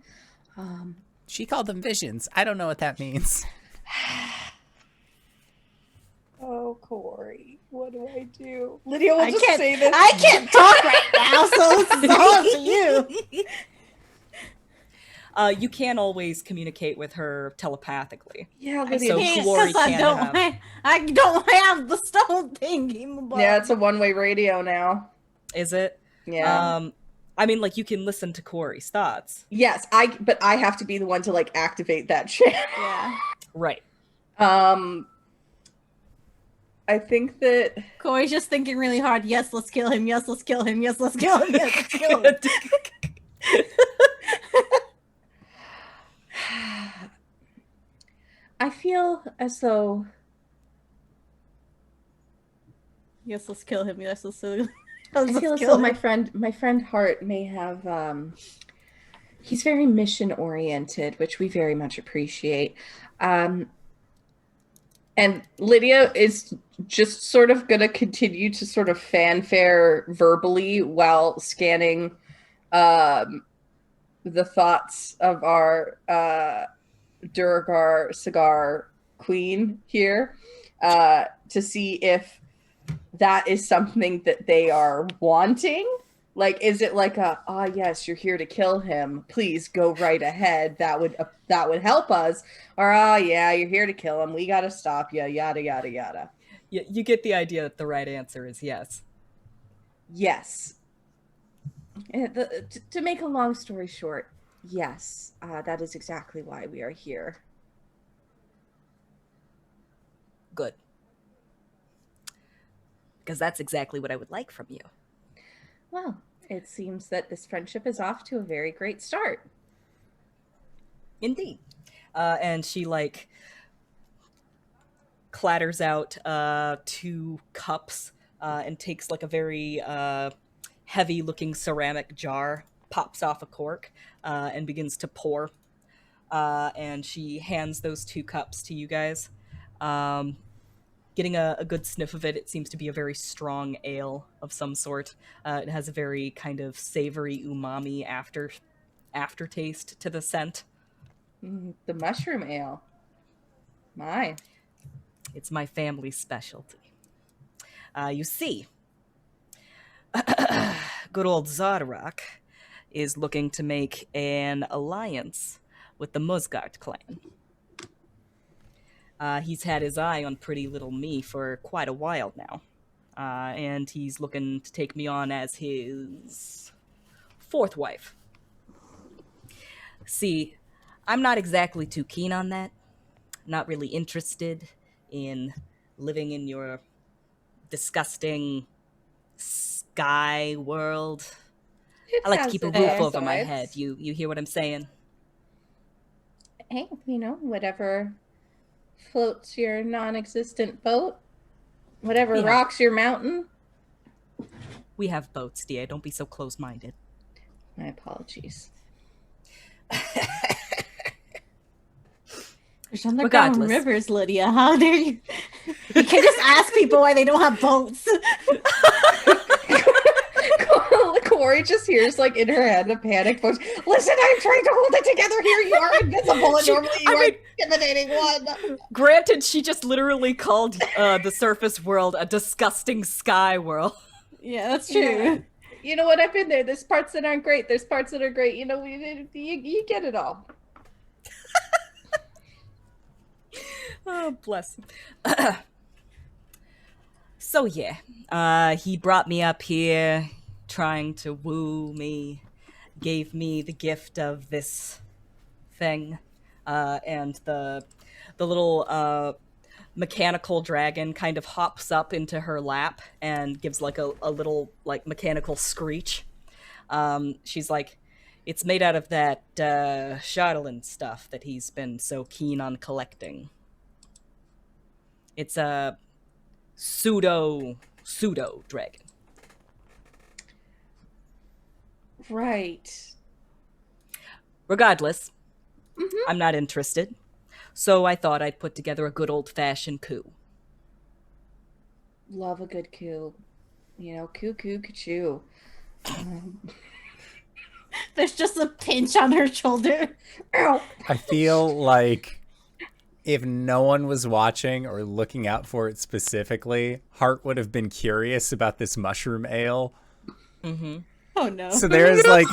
She called them visions. I don't know what that means. Oh, Kuori, what do I do? Lydia will just say this. I can't talk right now, so this is all up to you. You can always communicate with her telepathically. Yeah, Lydia. So Kuori I don't have the stone thing in the book. Yeah, it's a one-way radio now. Is it? Yeah. I mean, like, you can listen to Kuori's thoughts. Yes, but I have to be the one to like activate that shit. Yeah. Right. I think that Corey's just thinking really hard. Yes, let's kill him. Yes, let's kill him. Yes, let's kill him. Yes, let's kill him. I feel as though Yes, let's kill him. Yes, let's kill him. I feel as though my friend Hart may have he's very mission oriented, which we very much appreciate. And Lydia is just sort of going to continue to sort of fanfare verbally while scanning the thoughts of our Duragar cigar queen here to see if that is something that they are wanting. Like, is it like a, yes, you're here to kill him, please go right ahead, that would help us, or yeah, you're here to kill him, we gotta stop you, yada yada yada. You get the idea that the right answer is yes. Yes. To make a long story short, yes, that is exactly why we are here. Good. Because that's exactly what I would like from you. Well, it seems that this friendship is off to a very great start. Indeed. And she, like, clatters out 2 cups and takes, like, a very heavy-looking ceramic jar, pops off a cork, and begins to pour. And she hands those 2 cups to you guys. Getting a good sniff of it, it seems to be a very strong ale of some sort. It has a very kind of savory umami aftertaste to the scent. The mushroom ale. My. It's my family's specialty. You see, good old Zardorak is looking to make an alliance with the Musgard clan. He's had his eye on pretty little me for quite a while now. And he's looking to take me on as his 4th wife. See, I'm not exactly too keen on that. Not really interested in living in your disgusting sky world. I like to keep a roof over my head. You hear what I'm saying? Hey, whatever floats your non-existent boat, whatever rocks your mountain. We have boats, dear. Don't be so close-minded. My apologies. There's underground rivers, Lydia. How dare you? You can't just ask people why they don't have boats. Kuori just hears, like, in her head, a panic voice. Listen, I'm trying to hold it together here. You are invisible, and normally you are intimidating one. Granted, she just literally called the surface world a disgusting sky world. Yeah, that's true. Yeah. You know what? I've been there. There's parts that aren't great. There's parts that are great. You get it all. Oh, bless. So, yeah. He brought me up here, trying to woo me, gave me the gift of this thing, and the little mechanical dragon kind of hops up into her lap and gives like a little like mechanical screech. She's like, it's made out of that Chardalyn stuff that he's been so keen on collecting. It's a pseudo dragon. Right. Regardless, I'm not interested. So I thought I'd put together a good old-fashioned coup. Love a good coup. Coo, ka-choo. There's just a pinch on her shoulder. Ow. I feel like if no one was watching or looking out for it specifically, Hart would have been curious about this mushroom ale. Mm-hmm. Oh no. So there's like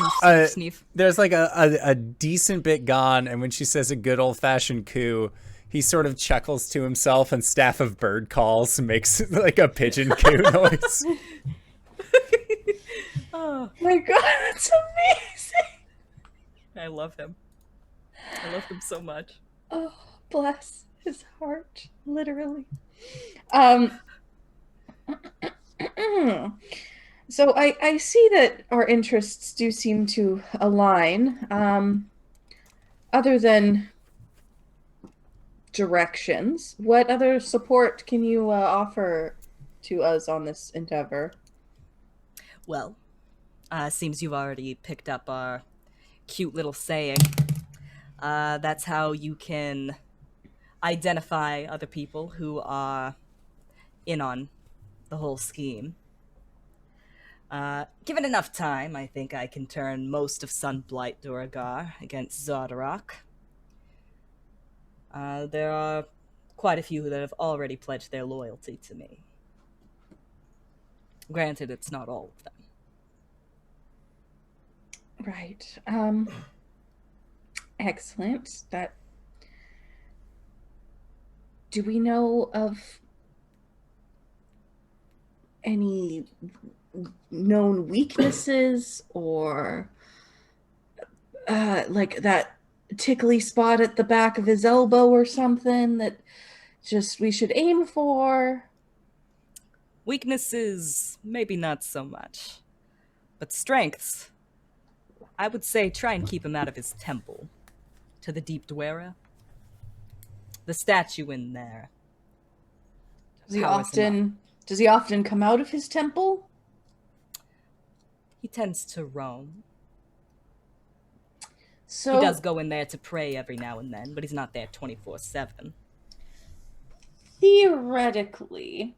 a decent bit gone, and when she says a good old-fashioned coup, he sort of chuckles to himself and Staff of Bird calls and makes like a pigeon coo noise. Oh my god, that's amazing. I love him. I love him so much. Oh, bless his heart, literally. So I see that our interests do seem to align. Other than directions, what other support can you offer to us on this endeavor? Well, seems you've already picked up our cute little saying. That's how you can identify other people who are in on the whole scheme. Given enough time, I think I can turn most of Sunblight Duragar against Zardarok. There are quite a few that have already pledged their loyalty to me. Granted, it's not all of them. Right. Excellent. That. Do we know of any known weaknesses or like that tickly spot at the back of his elbow or something that just we should aim for? Weaknesses, maybe not so much. But strengths, I would say try and keep him out of his temple. To the Deep Dwera. The statue in there. Does he often come out of his temple? He tends to roam. So He does go in there to pray every now and then, but he's not there 24/7. theoretically,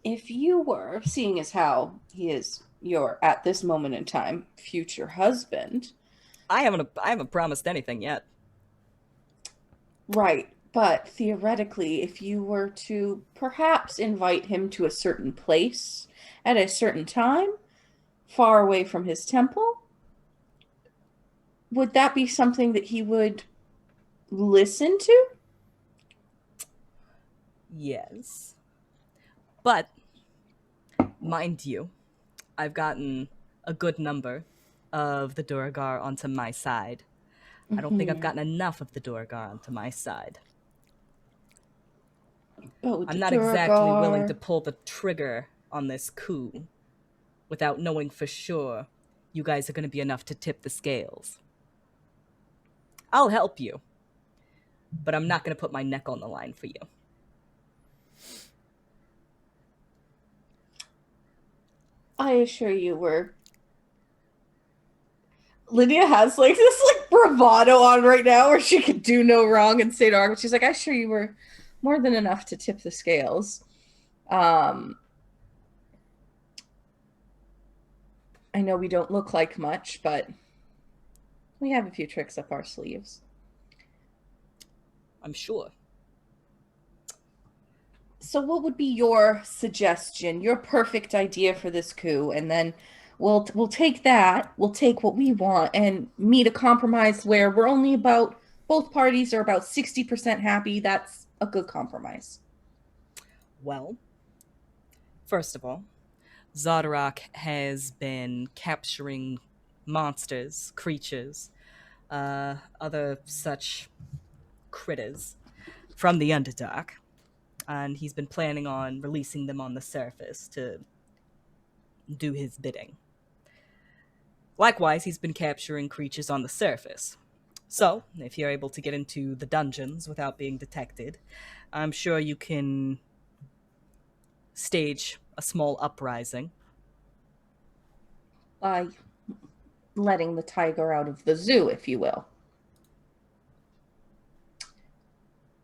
if you were, seeing as how he is your, at this moment in time, future husband. I haven't promised anything yet. Right. But theoretically, if you were to perhaps invite him to a certain place at a certain time, far away from his temple, would that be something that he would listen to? Yes. But, mind you, I've gotten a good number of the Duragar onto my side. I don't think I've gotten enough of the Duragar onto my side. Oh, I'm not exactly willing to pull the trigger on this coup without knowing for sure you guys are going to be enough to tip the scales. I'll help you, but I'm not going to put my neck on the line for you. I assure you we're... Lydia has like this like bravado on right now where she could do no wrong and say no wrong. But she's like, I assure you we're more than enough to tip the scales. I know we don't look like much, but we have a few tricks up our sleeves. I'm sure. So what would be your suggestion, your perfect idea for this coup? And then we'll take that, we'll take what we want and meet a compromise where we're only about, both parties are about 60% happy. That's a good compromise. Well, first of all, Zardarok has been capturing monsters, creatures, other such critters from the Underdark, and he's been planning on releasing them on the surface to do his bidding. Likewise, he's been capturing creatures on the surface. So, if you're able to get into the dungeons without being detected, I'm sure you can stage a small uprising. By letting the tiger out of the zoo, if you will.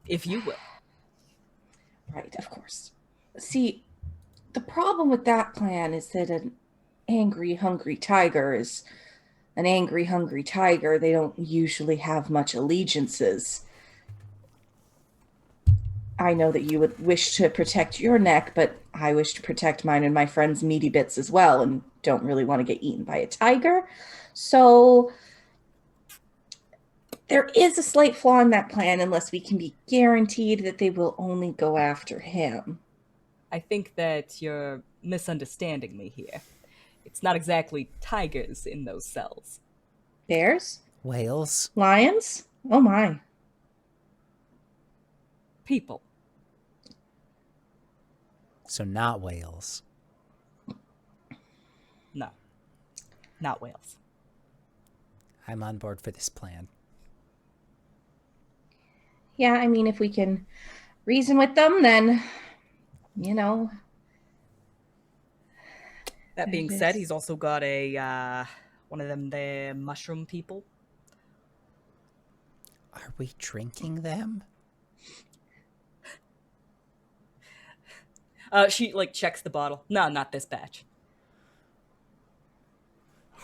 If you will. Right, of course. See, the problem with that plan is that an angry, hungry tiger is an angry, hungry tiger. They don't usually have much allegiances. I know that you would wish to protect your neck, but I wish to protect mine and my friends' meaty bits as well, and don't really want to get eaten by a tiger. So there is a slight flaw in that plan unless we can be guaranteed that they will only go after him. I think that you're misunderstanding me here. It's not exactly tigers in those cells. Bears? Whales? Lions? Oh my. People. So not whales. No. Not whales. I'm on board for this plan. Yeah, I mean, if we can reason with them, then, you know. That being said, he's also got a, one of them there mushroom people. Are we drinking them? She, like, checks the bottle. No, not this batch.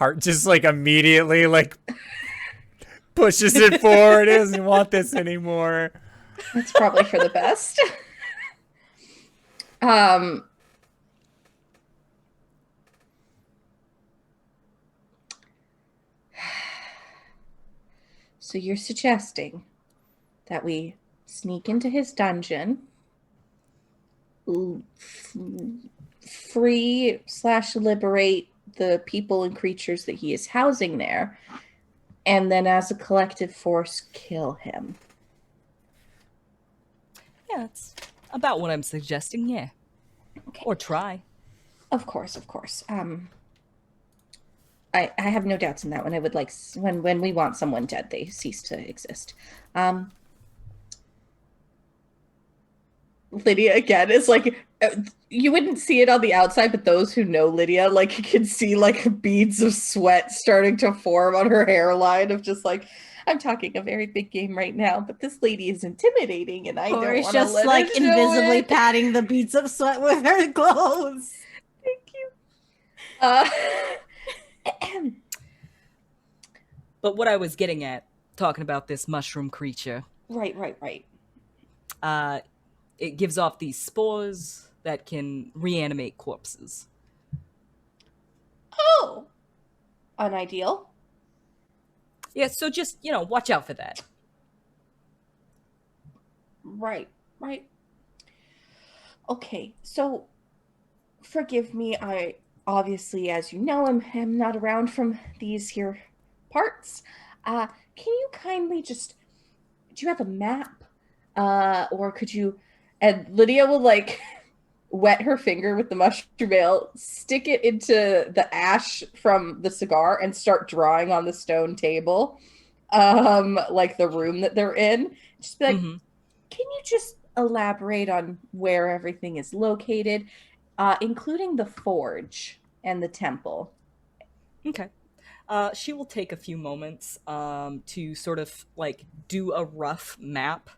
Hart just like immediately like pushes it forward. He doesn't want this anymore. That's probably for the best. So you're suggesting that we sneak into his dungeon, free/liberate the people and creatures that he is housing there, and then as a collective force, kill him. Yeah, that's about what I'm suggesting, yeah. Okay. Or try. Of course. I have no doubts in that. When I would like when we want someone dead, they cease to exist. Lydia again is like, you wouldn't see it on the outside, but those who know Lydia, like, you can see like beads of sweat starting to form on her hairline of just like, I'm talking a very big game right now, but this lady is intimidating, and I don't want to just let like her know invisibly it. patting the beads of sweat with her clothes. Thank you. But what I was getting at, talking about this mushroom creature, Right. it gives off these spores that can reanimate corpses. Oh, unideal. Yeah, so just, watch out for that. Right. Okay, so forgive me. I obviously, as you know, am not around from these here parts. Can you kindly do you have a map? Or could you, and Lydia will like wet her finger with the mushroom ale, stick it into the ash from the cigar, and start drawing on the stone table, like the room that they're in. Just be like, Can you just elaborate on where everything is located, including the forge and the temple? Okay. She will take a few moments to sort of like do a rough map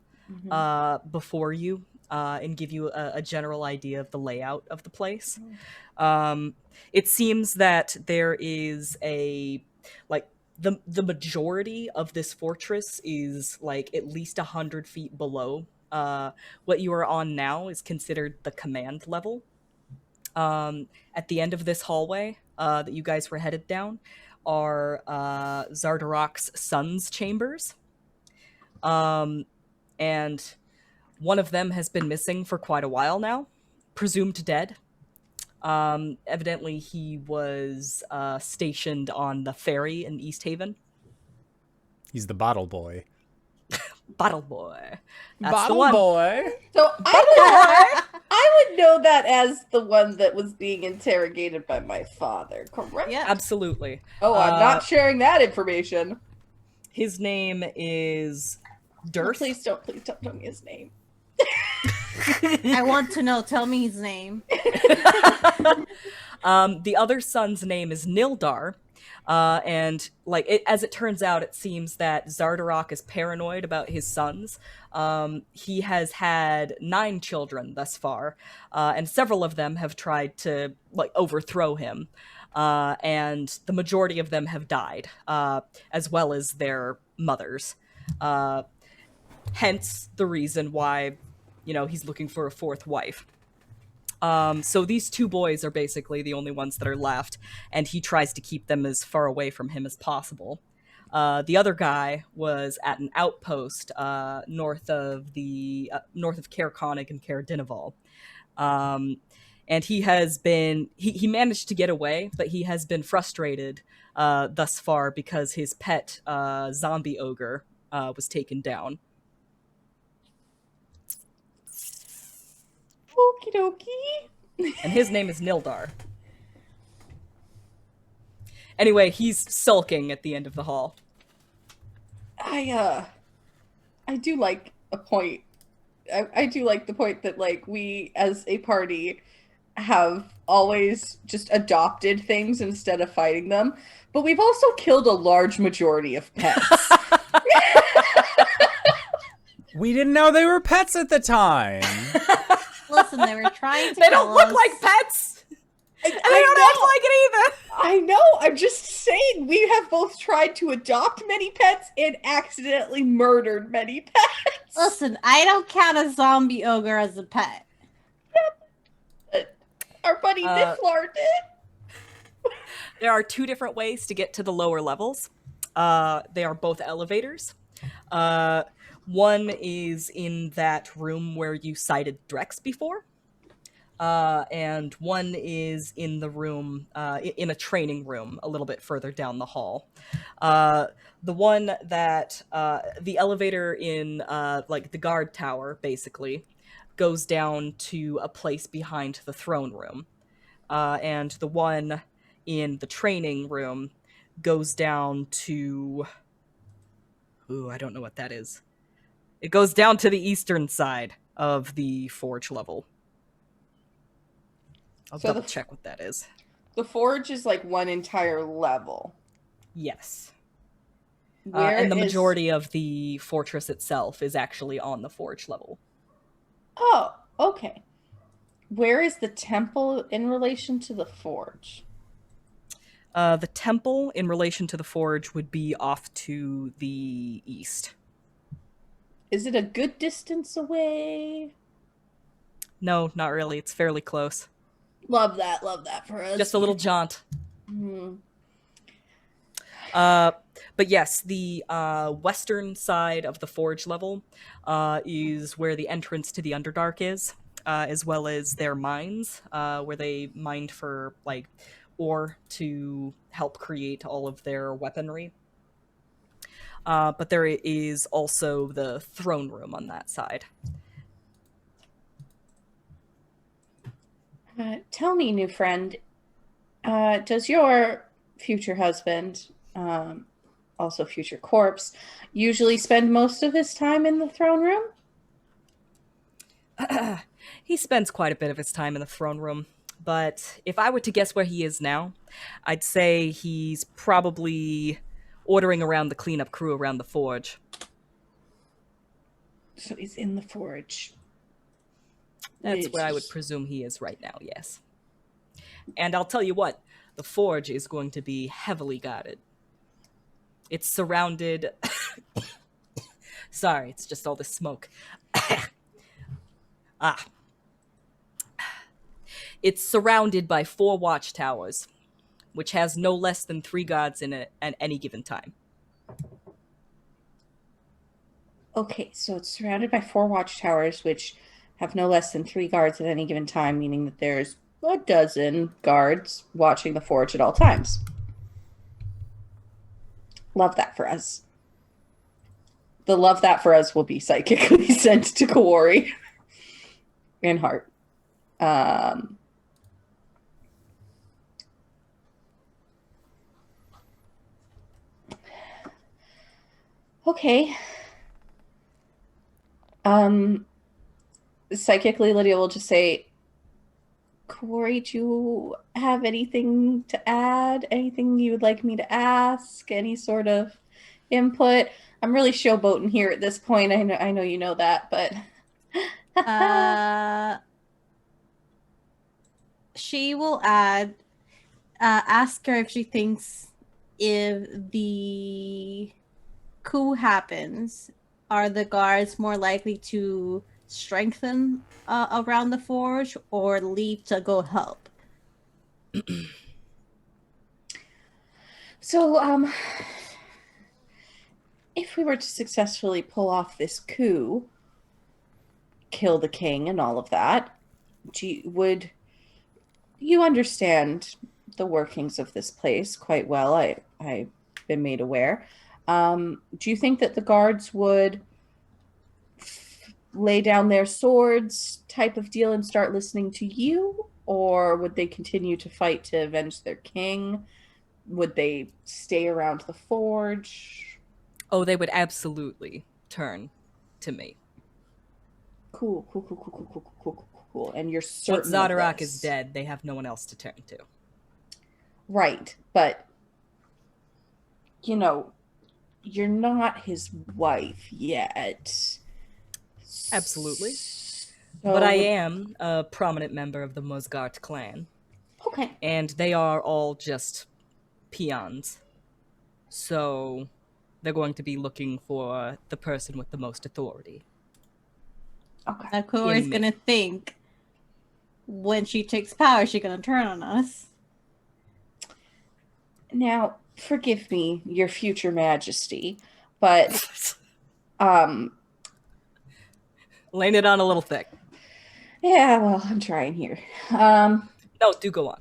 before you and give you a general idea of the layout of the place. It seems that there is the majority of this fortress is like at least 100 feet below. What you are on now is considered the command level. At the end of this hallway that you guys were headed down are Zardarok's son's chambers. And one of them has been missing for quite a while now, presumed dead. Evidently, he was stationed on the ferry in East Haven. He's the bottle boy. Bottle boy. That's Bottle the one. boy. So I would know that as the one that was being interrogated by my father, correct? Yeah. Absolutely. Oh, I'm not sharing that information. His name is Dearth. Please don't tell me his name. I want to know. Tell me his name. The other son's name is Nildar. And as it turns out, it seems that Zardarok is paranoid about his sons. He has had 9 children thus far, and several of them have tried to overthrow him. And the majority of them have died, as well as their mothers. Hence the reason why, he's looking for a 4th wife. So these 2 boys are basically the only ones that are left, and he tries to keep them as far away from him as possible. The other guy was at an outpost north of Caer Konig and Caer Dineval. And he has been he managed to get away, but he has been frustrated thus far because his pet zombie ogre was taken down. Okie dokie. And his name is Nildar. Anyway, he's sulking at the end of the hall. I do like a point. I do like the point that we as a party have always just adopted things instead of fighting them, but we've also killed a large majority of pets. We didn't know they were pets at the time. Listen, they were trying to They kill don't look us. like pets! I And they don't act like it either! I know. I'm just saying we have both tried to adopt many pets and accidentally murdered many pets. Listen, I don't count a zombie ogre as a pet. Our buddy Niflar did. There are 2 different ways to get to the lower levels. They are both elevators. One is in that room where you cited Drex before. And one is in the room, in a training room a little bit further down the hall. The one that, the elevator in, like, the guard tower, basically, goes down to a place behind the throne room. And the one in the training room goes down to... Ooh, I don't know what that is. It goes down to the eastern side of the forge level. I'll double check what that is. The forge is like one entire level. Yes. Where and the majority of the fortress itself is actually on the forge level. Oh, okay. Where is the temple in relation to the forge? The temple in relation to the forge would be off to the east. Is it a good distance away? No, not really. It's fairly close. Love that for us. Just a little jaunt. Mm. But yes, the western side of the forge level is where the entrance to the Underdark is, as well as their mines, where they mined for like ore to help create all of their weaponry. But there is also the throne room on that side. Tell me, new friend, does your future husband, also future corpse, usually spend most of his time in the throne room? He spends quite a bit of his time in the throne room, but if I were to guess where he is now, I'd say he's probably ordering around the cleanup crew around the forge. So he's in the forge. That's where I would presume he is right now, yes. And I'll tell you what, the forge is going to be heavily guarded. It's surrounded... Sorry, it's just all this smoke. It's surrounded by 4 watchtowers, which has no less than 3 guards in it at any given time. Okay, so it's surrounded by 4 watchtowers, which have no less than 3 guards at any given time, meaning that there's a dozen guards watching the forge at all times. Love that for us. The love that for us will be psychically sent to Kuori and Hart. Okay. Psychically, Lydia will just say, Kuori, do you have anything to add? Anything you would like me to ask? Any sort of input? I'm really showboating here at this point. I know you know that, but she will ask her if she thinks if the coup happens, are the guards more likely to strengthen around the forge or leave to go help? So, if we were to successfully pull off this coup, kill the king and all of that, would you understand the workings of this place quite well? I've been made aware. Do you think that the guards would lay down their swords type of deal and start listening to you? Or would they continue to fight to avenge their king? Would they stay around the forge? Oh, they would absolutely turn to me. Cool. And you're certain Once Zadarak is dead, they have no one else to turn to. Right, but, you know, you're not his wife yet. Absolutely. So But I am a prominent member of the Mosgart clan. Okay. And they are all just peons. So they're going to be looking for the person with the most authority. Okay. Now, Kuori's In gonna think when she takes power, she's gonna turn on us. Now, forgive me, your future majesty, but um Laying it on a little thick. yeah, well, I'm trying here. No, do go on.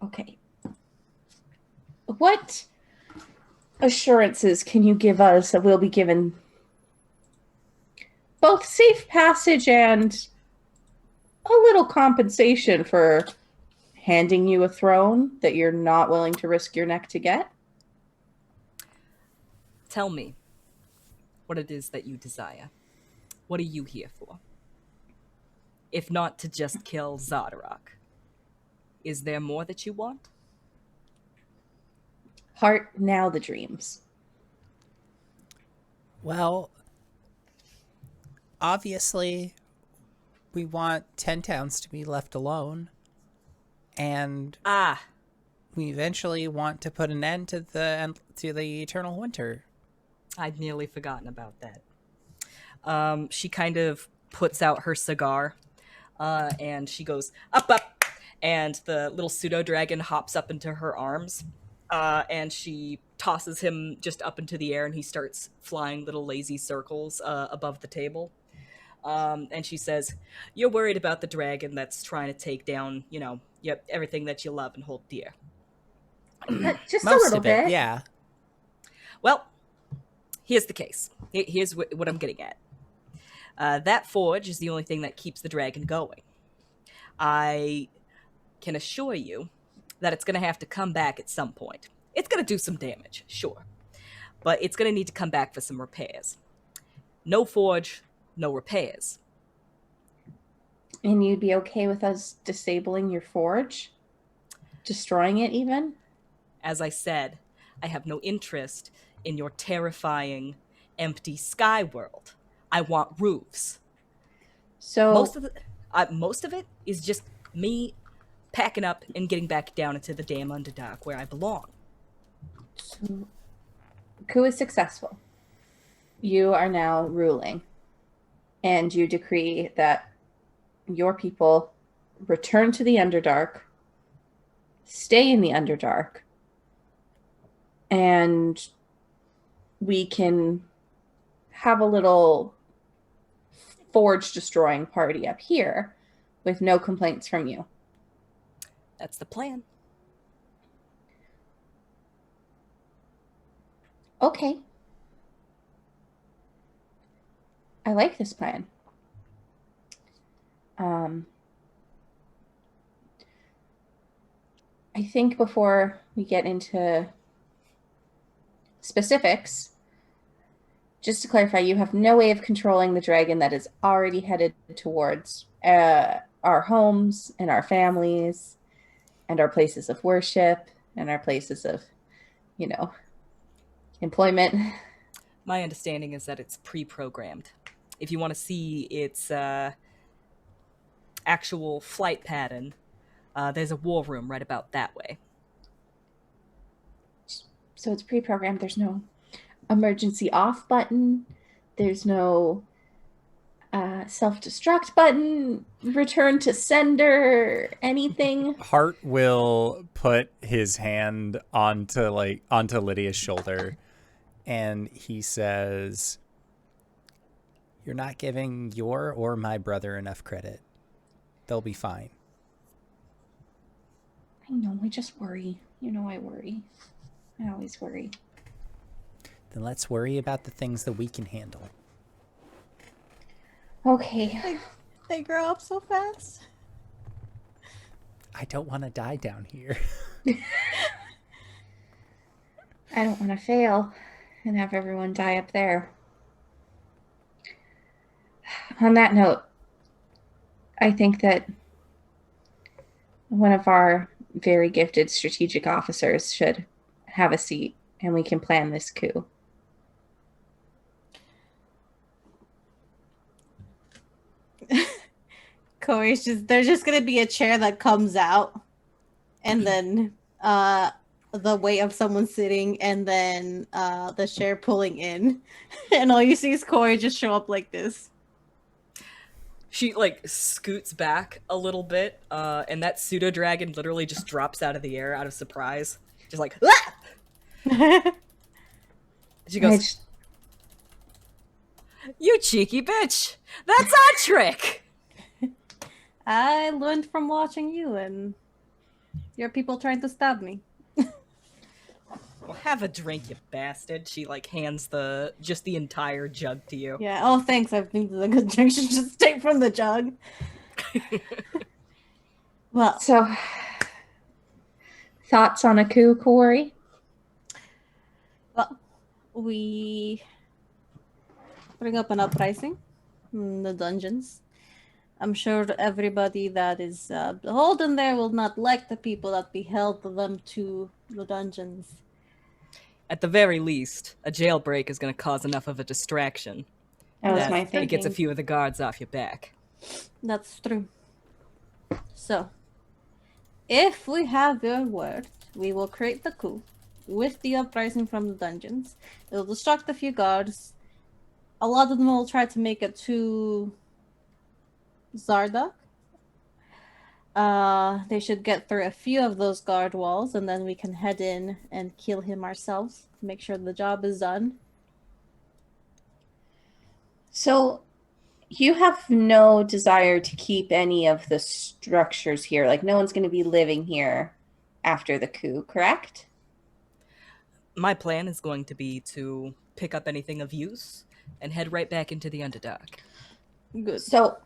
Okay. What assurances can you give us that we'll be given both safe passage and a little compensation for handing you a throne that you're not willing to risk your neck to get? Tell me what it is that you desire. What are you here for? If not to just kill Zardarok. Is there more that you want? Hart, now the dreams. Well, obviously, we want 10 towns to be left alone. And we eventually want to put an end to the eternal winter. I'd nearly forgotten about that. She kind of puts out her cigar, and she goes, up, up! And the little pseudo-dragon hops up into her arms, and she tosses him just up into the air, and he starts flying little lazy circles above the table. And she says, you're worried about the dragon that's trying to take down, everything that you love and hold dear. Just a Most little of it, bit. yeah. Well, here's the case. Here's what I'm getting at. That forge is the only thing that keeps the dragon going. I can assure you that it's going to have to come back at some point. It's going to do some damage, sure. But it's going to need to come back for some repairs. No forge, no repairs. And you'd be okay with us disabling your forge? Destroying it even? As I said, I have no interest in your terrifying, empty sky world. I want roofs. So Most of it is just me packing up and getting back down into the damn Underdark where I belong. So, coup is successful. You are now ruling. And you decree that your people return to the Underdark, stay in the Underdark, and we can have a little forge destroying party up here with no complaints from you. That's the plan. Okay. I like this plan. I think before we get into specifics, just to clarify, you have no way of controlling the dragon that is already headed towards our homes and our families and our places of worship and our places of, employment. My understanding is that it's pre-programmed. If you want to see its actual flight pattern, there's a war room right about that way. So it's pre-programmed. There's no emergency off button. There's no self-destruct button, return to sender, anything. Hart will put his hand onto Lydia's shoulder, and he says, "You're not giving your or my brother enough credit. They'll be fine." I know, I just worry. I worry. I always worry. Then let's worry about the things that we can handle. Okay. They grow up so fast. I don't want to die down here. I don't want to fail and have everyone die up there. On that note, I think that one of our very gifted strategic officers should have a seat and we can plan this coup. Kuori's there's just gonna be a chair that comes out and then the weight of someone sitting, and then the chair pulling in, and all you see is Kuori just show up like this. She like scoots back a little bit, and that pseudo dragon literally just drops out of the air out of surprise, just like. Ah! She goes, "You cheeky bitch! That's our trick." I learned from watching you and your people trying to stab me. Well, have a drink, you bastard. She like hands the entire jug to you. Yeah. Oh, thanks. I've been to the good drink. Just take from the jug. Well, So, thoughts on a coup, Kuori? well, we bring up an uprising in the dungeons. I'm sure everybody that is beholden there will not like the people that beheld them to the dungeons. At the very least, a jailbreak is going to cause enough of a distraction That was that my it thinking. gets a few of the guards off your back. That's true. So, if we have your word, we will create the coup with the uprising from the dungeons. It will distract a few guards. A lot of them will try to make it to Zardak. They should get through a few of those guard walls, and then we can head in and kill him ourselves to make sure the job is done. So, you have no desire to keep any of the structures here. Like, no one's going to be living here after the coup, correct? My plan is going to be to pick up anything of use and head right back into the Underdark. Good. So,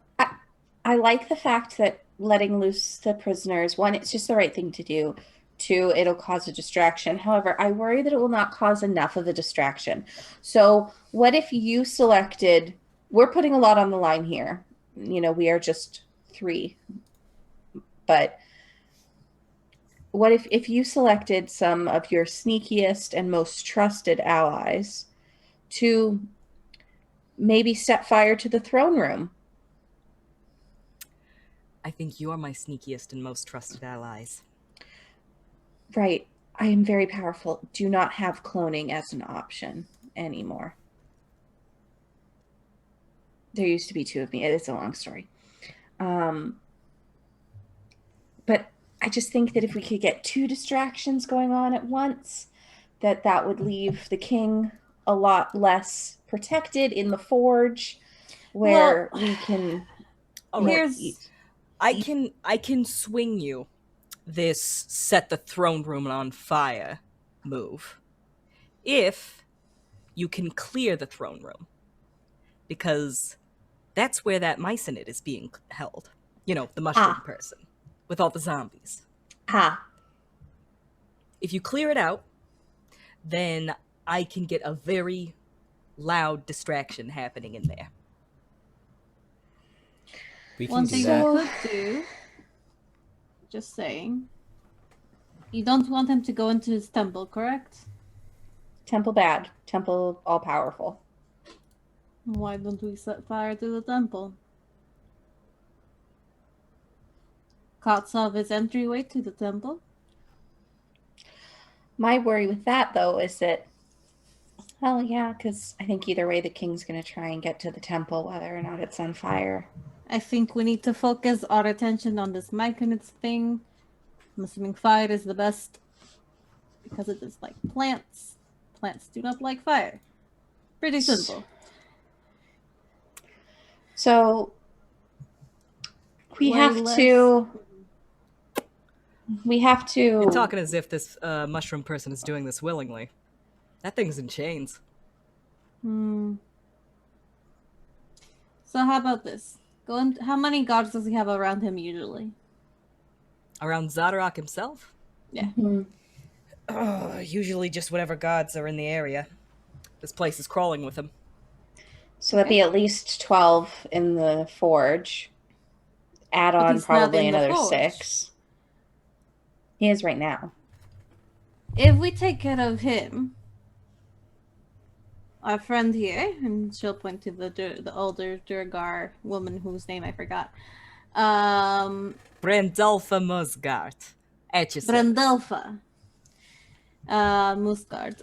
I like the fact that letting loose the prisoners, one, it's just the right thing to do. Two, it'll cause a distraction. However, I worry that it will not cause enough of a distraction. So, what if you selected... We're putting a lot on the line here. You know, we are just 3. But what if you selected some of your sneakiest and most trusted allies to maybe set fire to the throne room? I think you're my sneakiest and most trusted allies. Right. I am very powerful. Do not have cloning as an option anymore. There used to be 2 of me. It's a long story. But I just think that if we could get 2 distractions going on at once, that would leave the king a lot less protected in the forge, where we can... All right. Here's... I can swing you this set the throne room on fire move if you can clear the throne room, because that's where that mice in it is being held. You know, the mushroom person with all the zombies. If you clear it out, then I can get a very loud distraction happening in there. We can One do thing that. we could do, just saying, you don't want him to go into his temple, correct? Temple bad. Temple all powerful. Why don't we set fire to the temple? Cuts off his entryway to the temple. My worry with that, though, is that, well, yeah, because I think either way the king's going to try and get to the temple, whether or not it's on fire. I think we need to focus our attention on this magnets thing. I'm assuming fire is the best because it is like plants. Plants do not like fire. Pretty simple. So we Way have less- to. You're talking as if this mushroom person is doing this willingly. That thing's in chains. So how about this? How many guards does he have around him usually? Around Zadarok himself? Yeah. Usually just whatever gods are in the area. This place is crawling with them. So that'd be at least 12 in the forge. Add But on he's not probably in the another forge. 6. He is right now. If we take care of him, our friend here, and she'll point to the older Durgar woman whose name I forgot. Brandalfa Mosgart. At your service. Brandelfa. Moose guard.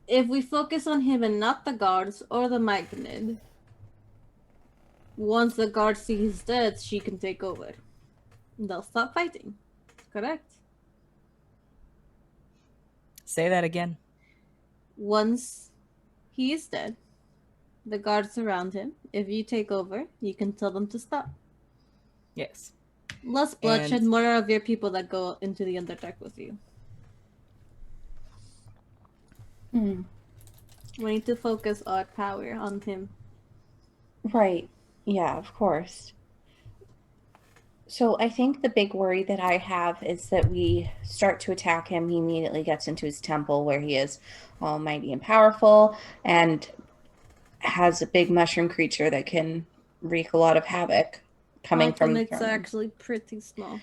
If we focus on him and not the guards or the Magnet, once the guards see he's dead, she can take over. They'll stop fighting. Correct? Say that again. Once he is dead, the guards surround him. If you take over, you can tell them to stop. Yes. Less bloodshed, And- more of your people that go into the Underdark with you. Hmm. We need to focus our power on him. Right. Yeah, of course. So I think the big worry that I have is that we start to attack him. He immediately gets into his temple where he is almighty and powerful and has a big mushroom creature that can wreak a lot of havoc coming from It's actually pretty small.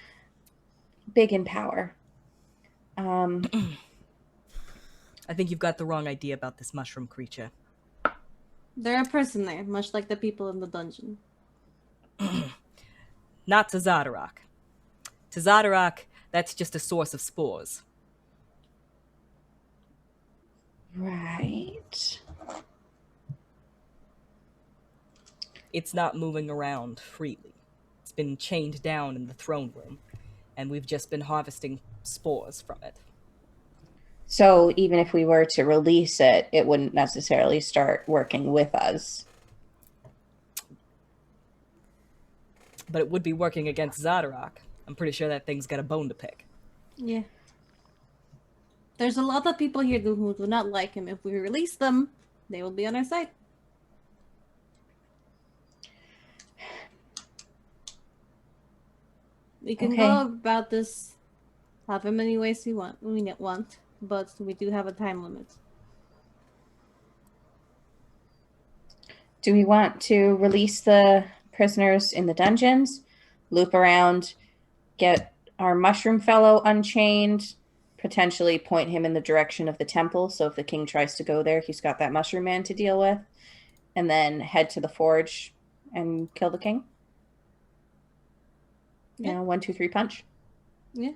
big in power. I think you've got the wrong idea about this mushroom creature. They're a person there, much like the people in the dungeon. Not to Zadarok. To Zadarok, that's just a source of spores. Right. It's not moving around freely. It's been chained down in the throne room, and we've just been harvesting spores from it. So even if we were to release it, it wouldn't necessarily start working with us. But it would be working against Zadarok. I'm pretty sure that thing's got a bone to pick. Yeah. There's a lot of people here who do not like him. If we release them, they will be on our side. We can Okay. go about this however many ways we want, but we do have a time limit. Do we want to release the prisoners in the dungeons, loop around, get our mushroom fellow unchained, potentially point him in the direction of the temple, so if the king tries to go there, he's got that mushroom man to deal with, and then head to the forge and kill the king? Yeah. You know, 1, 2, 3 punch. Yeah.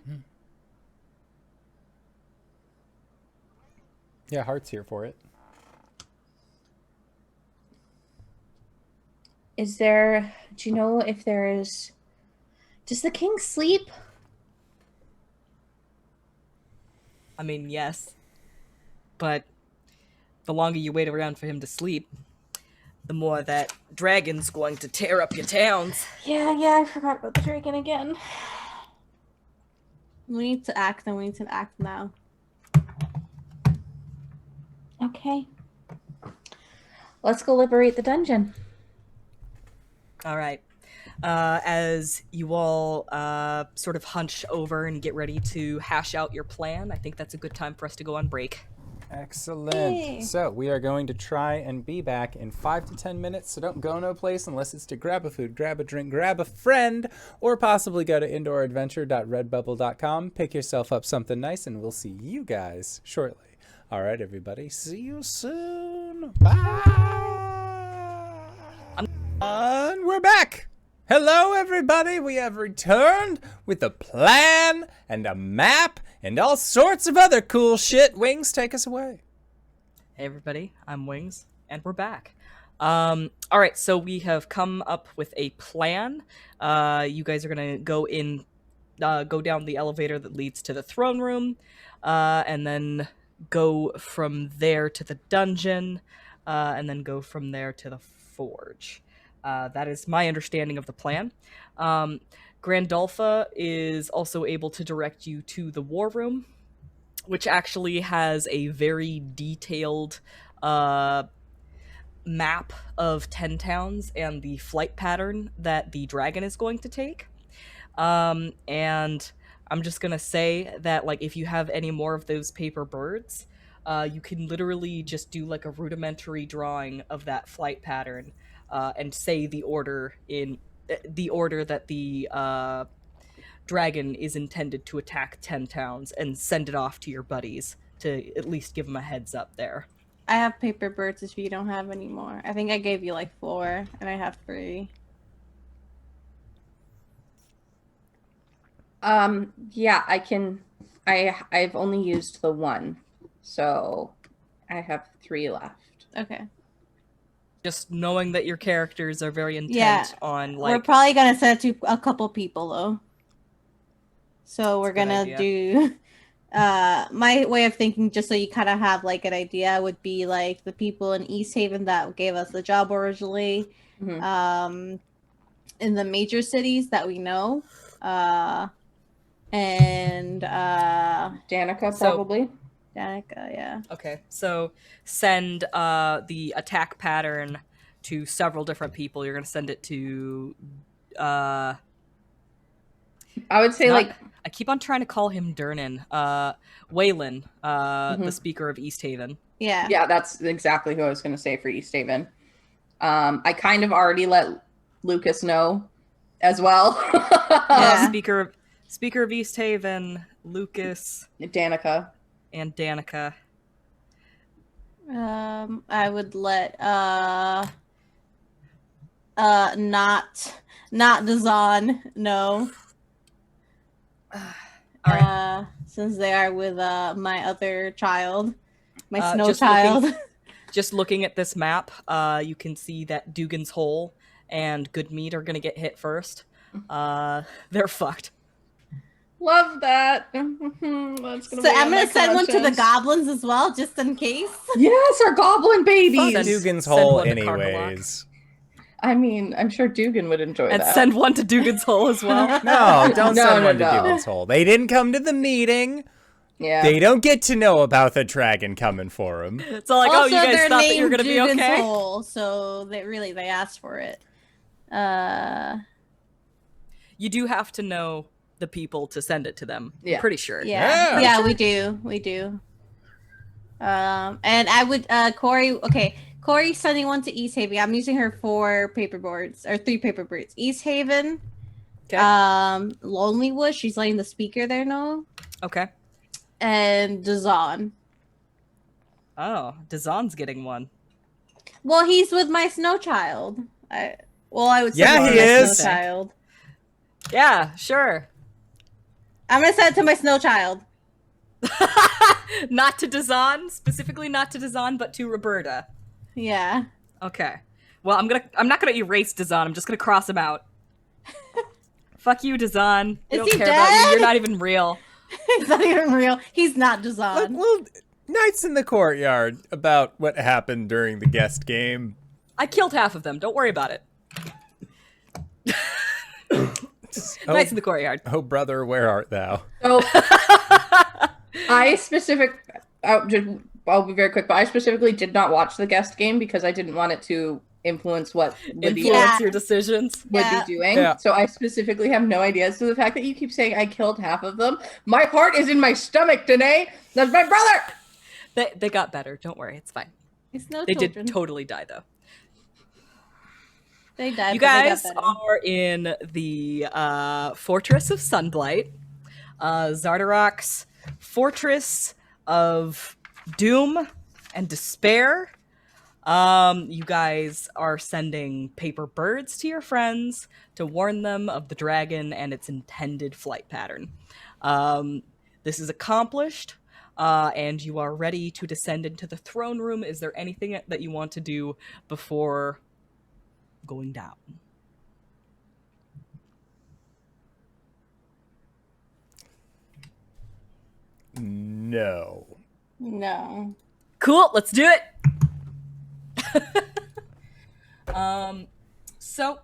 Yeah, Hart's here for it. Is there, do you know if there is, does the king sleep? I mean, yes. But the longer you wait around for him to sleep, the more that dragon's going to tear up your towns. Yeah, I forgot about the dragon again. We need to act, and we need to act now. Okay. Let's go liberate the dungeon. All right. As you all sort of hunch over and get ready to hash out your plan, I think that's a good time for us to go on break. Excellent. Yay. So we are going to try and be back in 5 to 10 minutes. So don't go no place unless it's to grab a food, grab a drink, grab a friend, or possibly go to indooradventure.redbubble.com, pick yourself up something nice, and we'll see you guys shortly. All right, everybody. See you soon. Bye. And we're back. Hello, everybody. We have returned with a plan and a map and all sorts of other cool shit. Wings, take us away. Hey everybody, I'm Wings, and we're back. All right, so we have come up with a plan. You guys are gonna go down the elevator that leads to the throne room, and then go from there to the dungeon, and then go from there to the forge. That is my understanding of the plan. Grandolpha is also able to direct you to the war room, which actually has a very detailed map of 10 towns and the flight pattern that the dragon is going to take. And I'm just gonna say that, like, if you have any more of those paper birds, you can literally just do like a rudimentary drawing of that flight pattern, and say the order that the dragon is intended to attack 10 towns, and send it off to your buddies to at least give them a heads up there. I have paper birds if you don't have any more. I think I gave you like 4, and I have 3. Yeah, I can. I've only used the one, so I have 3 left. Okay. Just knowing that your characters are very intent Yeah, on we're like. probably gonna send it to a couple people though. So we're That's a good gonna idea. do. My way of thinking, just so you kind of have like an idea, would be like the people in East Haven that gave us the job originally. Mhm. In the major cities that we know, and Danica, So- probably. Danica, yeah. Okay, so send the attack pattern to several different people. You're gonna send it to. I would say, Not- like, I keep on trying to call him Durnan. Waylon, the Mhm. speaker of East Haven. Yeah. yeah, that's exactly who I was going to say for East Haven. I kind of already let Lucas know as well. Yeah. Speaker of East Haven, Lucas Danica. and Danica. I would let not Dazan know. All right. Since they are with my other child, my snow just child. Just looking at this map, you can see that Dugan's Hole and Goodmead are gonna get hit first. They're fucked. Love that. That's So gonna I'm gonna send one to the goblins as well, just in case. Yes, our goblin babies. Fuck Send- Dugan's send Hole one to anyways. I mean, I'm sure Dugan would enjoy And that. send one to Dugan's Hole as well. No, don't No, send no, one to no. Dugan's Hole. They didn't come to the meeting. Yeah. They don't get to know about the dragon coming for them. It's all like, also, oh, you guys they're thought that you were named gonna be Dugan's okay. Hole, so they asked for it. You do have to know the people to send it to them. Yeah. I'm pretty sure. Yeah, Yeah. we do. And I would Kuori. Okay, Kuori's sending one to East Haven. I'm using her 4 paperboards or 3 paperboards. East Haven. Okay. Lonelywood. She's letting the speaker there know. Okay. And Dazan. Oh, Dazan's getting one. Well, he's with my snow child. I would say Yeah, more he my is. Snow child. Yeah, sure. I'm gonna send it to my snow child. Not to Dazan, specifically not to Dazan, but to Roberta. Yeah. Okay. Well, I'm not gonna erase Dazan. I'm just gonna cross him out. Fuck you, Dazan. We Is don't he care about you. dead? You're not even real. He's not even real. He's not Look, Dazan. well, Knights in the Courtyard about what happened during the guest game. I killed half of them. Don't worry about it. Oh, Knights in the Courtyard. oh, brother, where art thou? So I'll be very quick, but I specifically did not watch the guest game because I didn't want it to influence what Lydia Influence Yeah. your decisions. would Yeah. be doing. Yeah. So I specifically have no idea. So the fact that you keep saying I killed half of them, my heart is in my stomach, Danae. That's my brother. They got better. Don't worry. It's fine. It's no They children. did totally die, though. They died. You but they got guys better. are in the Fortress of Sunblight, Zardarok's Fortress of Doom and Despair. You guys are sending paper birds to your friends to warn them of the dragon and its intended flight pattern. This is accomplished, and you are ready to descend into the throne room. Is there anything that you want to do before going down? No. No. Cool, let's do it. So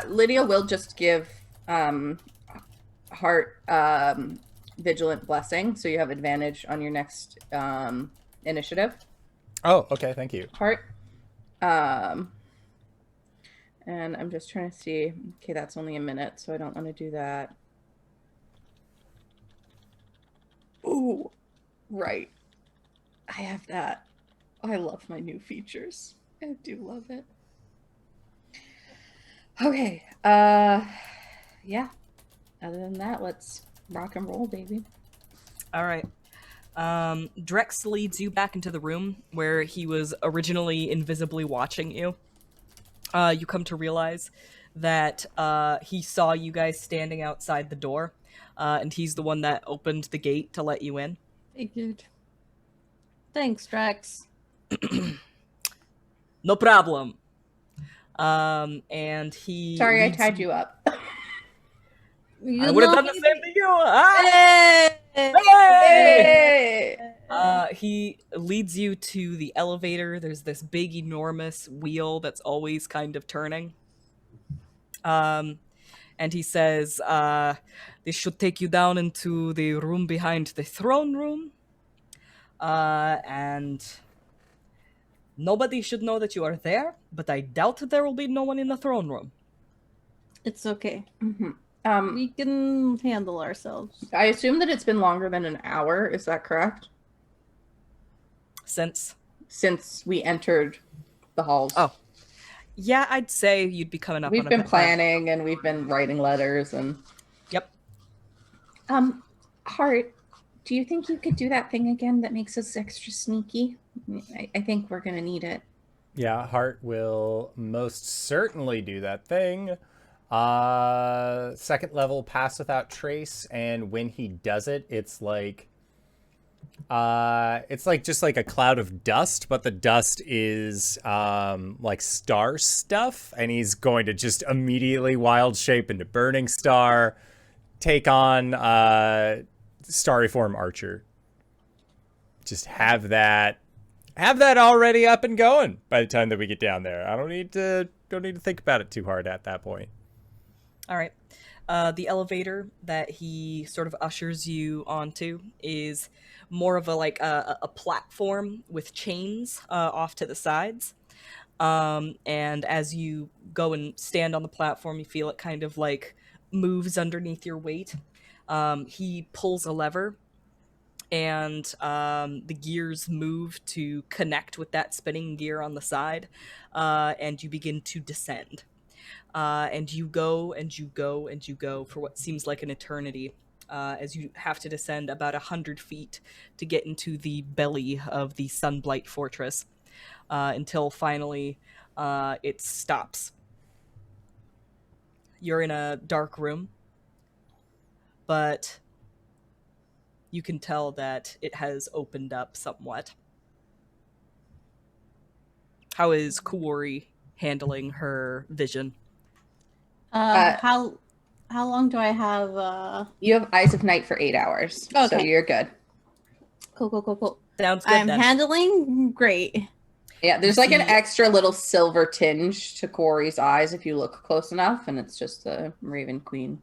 Lydia will just give Hart vigilant blessing, so you have advantage on your next initiative. Oh, okay, thank you. Hart. And I'm just trying to see. Okay, that's only a minute, so I don't want to do that. Ooh, right. I have that. I love my new features. I do love it. Okay. Yeah. Other than that, let's rock and roll, baby. all right. Drex leads you back into the room where he was originally invisibly watching you. You come to realize that he saw you guys standing outside the door, and he's the one that opened the gate to let you in. Figured. Thanks, Drax. No problem. And he. Sorry, I leads tied you up. I would have done the same to you. Ah! Hey! Hey! Hey! He leads you to the elevator. There's this big, enormous wheel that's always kind of turning. And he says, this should take you down into the room behind the throne room. And nobody should know that you are there, but I doubt there will be no one in the throne room. It's okay. Mm-hmm. We can handle ourselves. I assume that it's been longer than an hour. Is that correct? Since we entered the halls. Oh. Yeah, I'd say you'd be coming up We've on a been bit. planning and we've been writing letters and... Yep. Hart, do you think you could do that thing again that makes us extra sneaky? I think we're going to need it. Yeah, Hart will most certainly do that thing. Second level, pass without trace, and when he does it, it's like just like a cloud of dust, but the dust is like star stuff, and he's going to just immediately wild shape into Burning Star, take on Starry Form Archer. Just have that already up and going by the time that we get down there. I don't need to think about it too hard at that point. All right. The elevator that he sort of ushers you onto is more of a platform with chains off to the sides. And as you go and stand on the platform, you feel it kind of like moves underneath your weight. He pulls a lever, and the gears move to connect with that spinning gear on the side, and you begin to descend. And you go and you go and you go for what seems like an eternity, as you have to descend about 100 feet to get into the belly of the Sunblight Fortress, until finally it stops. You're in a dark room, but you can tell that it has opened up somewhat. How is Kuori handling her vision? How long do I have? You have Eyes of Night for 8 hours, so Okay. you're good. Cool. Sounds good. I'm then. handling great. Yeah, there's like an See- extra little silver tinge to Corey's eyes if you look close enough, and it's just the Raven Queen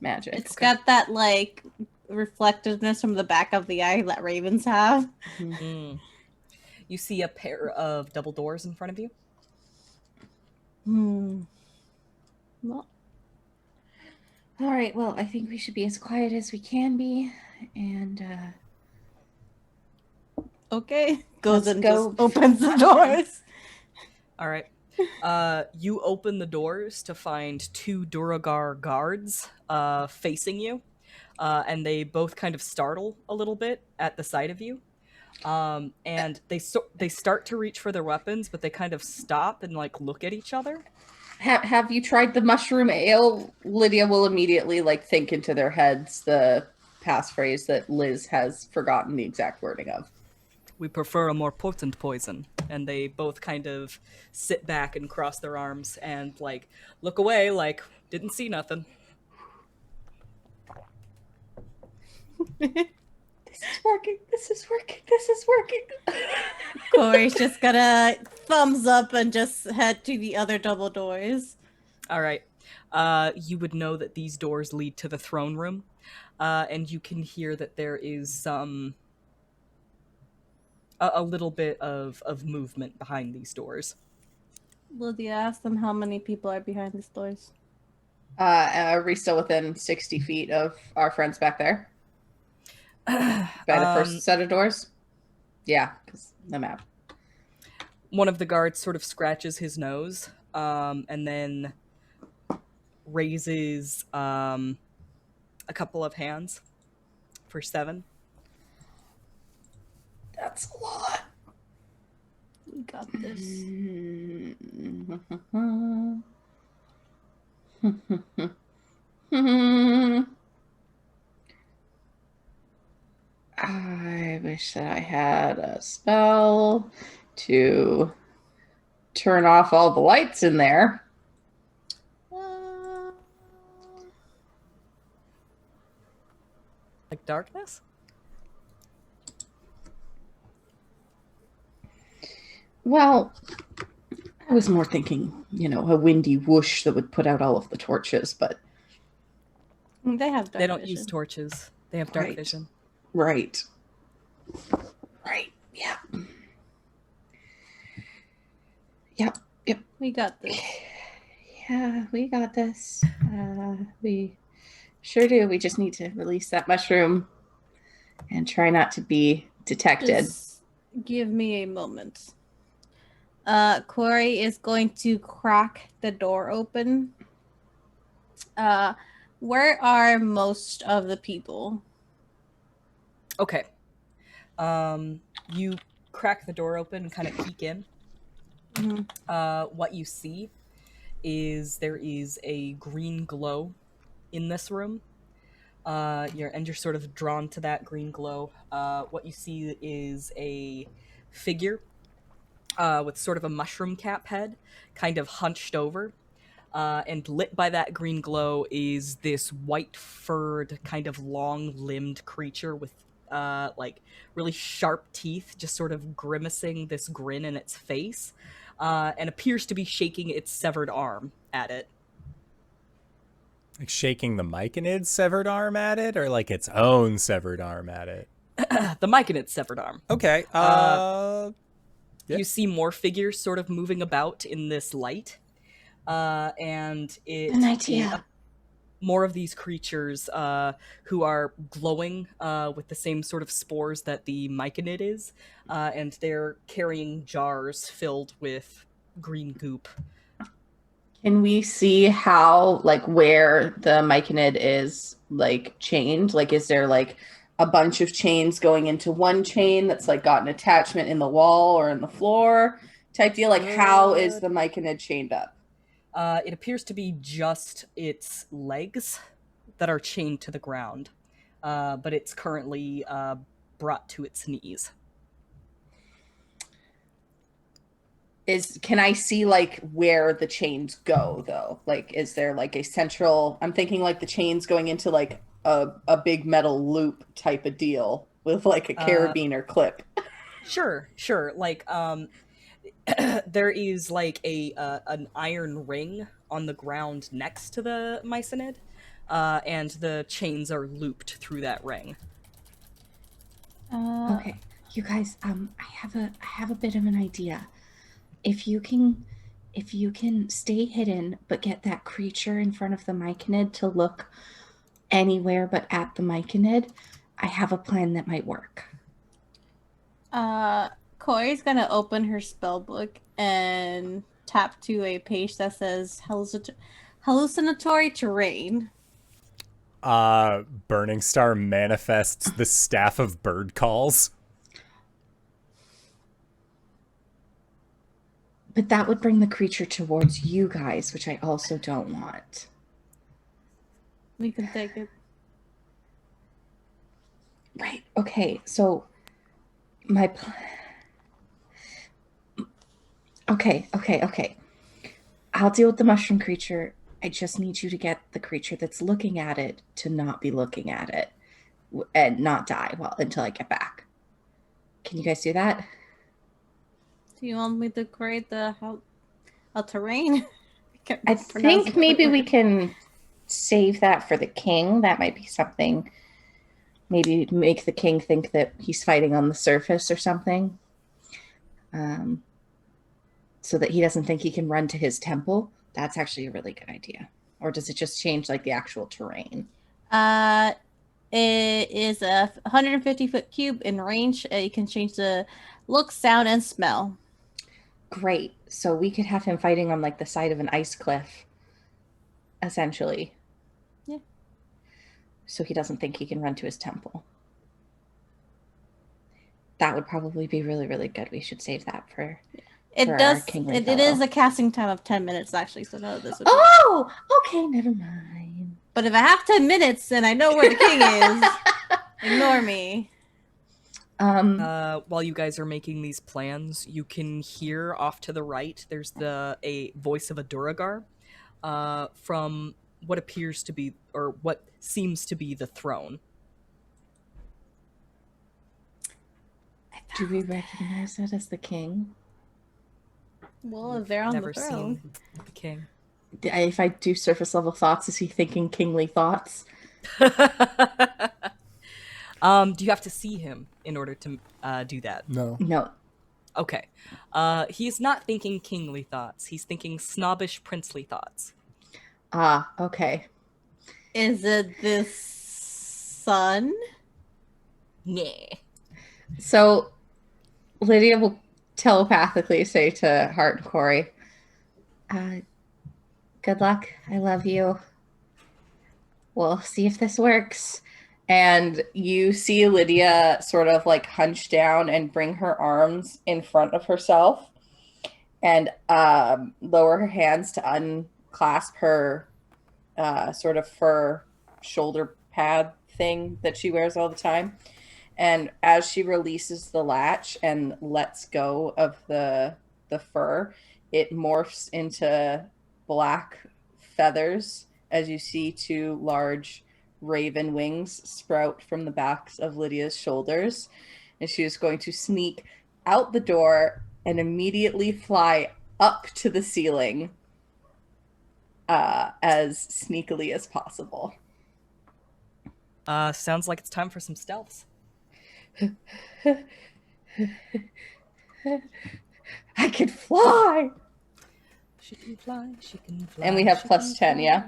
magic. It's got that like reflectiveness from the back of the eye that ravens have. Mm. You see a pair of double doors in front of you. Well, All right, well, I think we should be as quiet as we can be, and okay. Goes Let's and go. just opens the doors. All right. You open the doors to find two Duragar guards facing you, and they both kind of startle a little bit at the sight of you. And they start to reach for their weapons, but they kind of stop and like look at each other. have you tried the mushroom ale? Lydia will immediately like think into their heads the passphrase that Liz has forgotten the exact wording of. We prefer a more potent poison. And they both kind of sit back and cross their arms and like look away like didn't see nothing. This is working. This is working. This is working. Corey's just gonna thumbs up and just head to the other double doors. All right. You would know that these doors lead to the throne room, and you can hear that there is some a little bit of movement behind these doors. Lydia asked them how many people are behind these doors. Are we still within 60 feet of our friends back there? By the first set of doors? Yeah, because the map. One of the guards sort of scratches his nose, and then raises a couple of hands for 7. That's a lot. We got this. wish that I had a spell to turn off all the lights in there. Like darkness? Well, I was more thinking, a windy whoosh that would put out all of the torches, but... They have dark They don't vision. use torches. They have dark Right. vision. Right. Yeah. Yep. We got this. Yeah, we got this. We sure do. We just need to release that mushroom and try not to be detected. Just give me a moment. Kuori is going to crack the door open. Where are most of the people? Okay. You crack the door open and kind of peek in. Mm-hmm. What you see is there is a green glow in this room. You're sort of drawn to that green glow. What you see is a figure with sort of a mushroom cap head, kind of hunched over. And lit by that green glow is this white-furred, kind of long-limbed creature with really sharp teeth, just sort of grimacing this grin in its face, and appears to be shaking its severed arm at it. Like shaking the Myconid's severed arm at it, or like its own severed arm at it? The Myconid's severed arm. Okay. Yep. Yep. You see more figures sort of moving about in this light. And An idea. More of these creatures who are glowing with the same sort of spores that the Myconid is, and they're carrying jars filled with green goop. Can we see how, where the Myconid is, chained? Is there, a bunch of chains going into one chain that's, got an attachment in the wall or in the floor type deal? How is the Myconid chained up? It appears to be just its legs that are chained to the ground, but it's currently brought to its knees. Can I see where the chains go though? Is there a central? I'm thinking the chains going into a big metal loop type of deal with a carabiner clip. Sure. There is an iron ring on the ground next to the Myconid, and the chains are looped through that ring. Okay, you guys, I have a bit of an idea. If you can stay hidden but get that creature in front of the Myconid to look anywhere but at the Myconid, I have a plan that might work. Kuori's gonna open her spell book and tap to a page that says hallucinatory terrain. Burning Star manifests the staff of bird calls. But that would bring the creature towards you guys, which I also don't want. We can take it. Right. Okay. So my plan. Okay. I'll deal with the mushroom creature. I just need you to get the creature that's looking at it to not be looking at it and not die until I get back. Can you guys do that? Do you want me to create a terrain? I think maybe we can save that for the king. That might be something. Maybe make the king think that he's fighting on the surface or something. So that he doesn't think he can run to his temple. That's actually a really good idea. Or does it just change the actual terrain? It is a 150-foot cube in range. You can change the look, sound, and smell. Great. So we could have him fighting on the side of an ice cliff, essentially. Yeah. So he doesn't think he can run to his temple. That would probably be really, really good. We should save that for. It for does. our king It fellow. is a casting time of 10 minutes actually. So none of this would. Oh, okay. Never mind. But if I have 10 minutes and I know where the king is, ignore me. While you guys are making these plans, you can hear off to the right. There's a voice of a Duragar, from what appears to be, or what seems to be, the throne. Do we recognize that as the king? Well, if they're on Never the throne. seen the king. If I do surface level thoughts, is he thinking kingly thoughts? Do you have to see him in order to do that? No. No. Okay. He's not thinking kingly thoughts. He's thinking snobbish princely thoughts. Ah, okay. Is it this son? Nah. So Lydia will telepathically say to Hart and Kuori, good luck. I love you. We'll see if this works. And you see Lydia sort of like hunch down and bring her arms in front of herself and lower her hands to unclasp her sort of fur shoulder pad thing that she wears all the time. And as she releases the latch and lets go of the fur, it morphs into black feathers as you see two large raven wings sprout from the backs of Lydia's shoulders. And she is going to sneak out the door and immediately fly up to the ceiling as sneakily as possible. Sounds like it's time for some stealths. I can fly! She can fly, she can fly. And we have plus 10, yeah?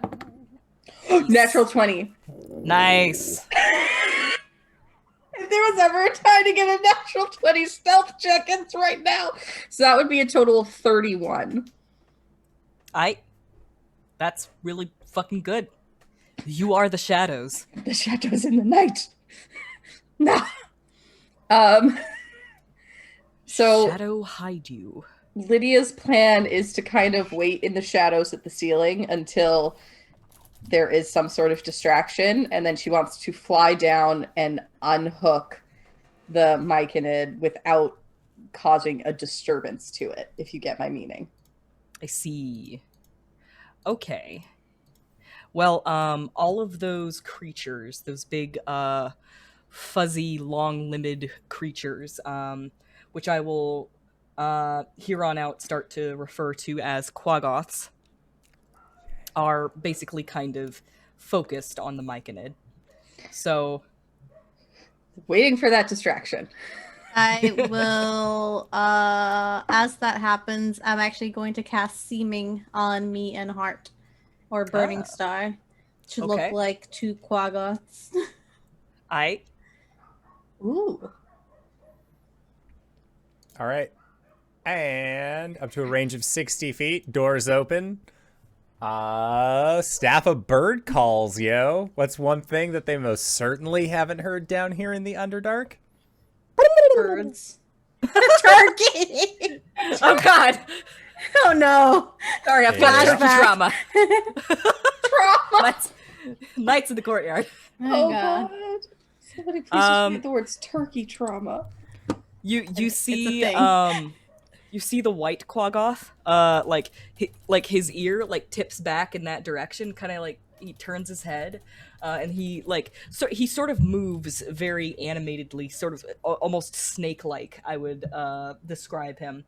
Natural 20. Nice. If there was ever a time to get a natural 20 stealth check, it's right now. So that would be a total of 31. That's really fucking good. You are the shadows. The shadows in the night. No. So Shadow hide you. Lydia's plan is to kind of wait in the shadows at the ceiling until there is some sort of distraction, and then she wants to fly down and unhook the myconid without causing a disturbance to it, if you get my meaning. I see. Okay. Well, all of those creatures, those big, fuzzy, long-limbed creatures, which I will, here on out start to refer to as quaggoths, are basically kind of focused on the myconid. So, Waiting for that distraction. I will, as that happens, I'm actually going to cast Seeming on me and Hart, or Burning Star, to Okay. look like two quaggoths. Ooh. All right. And up to a range of 60 feet, doors open. Staff of bird calls, yo. What's one thing that they most certainly haven't heard down here in the Underdark? Birds. Turkey! oh god! Oh no! Sorry, I've got turkey trauma. Nights in the courtyard. Oh, God. Somebody please just read the words turkey trauma. You see thing. you see the white quaggoth, like his ear like tips back in that direction, kind of like he turns his head, and he sort of moves very animatedly, sort of almost snake-like, I would describe him.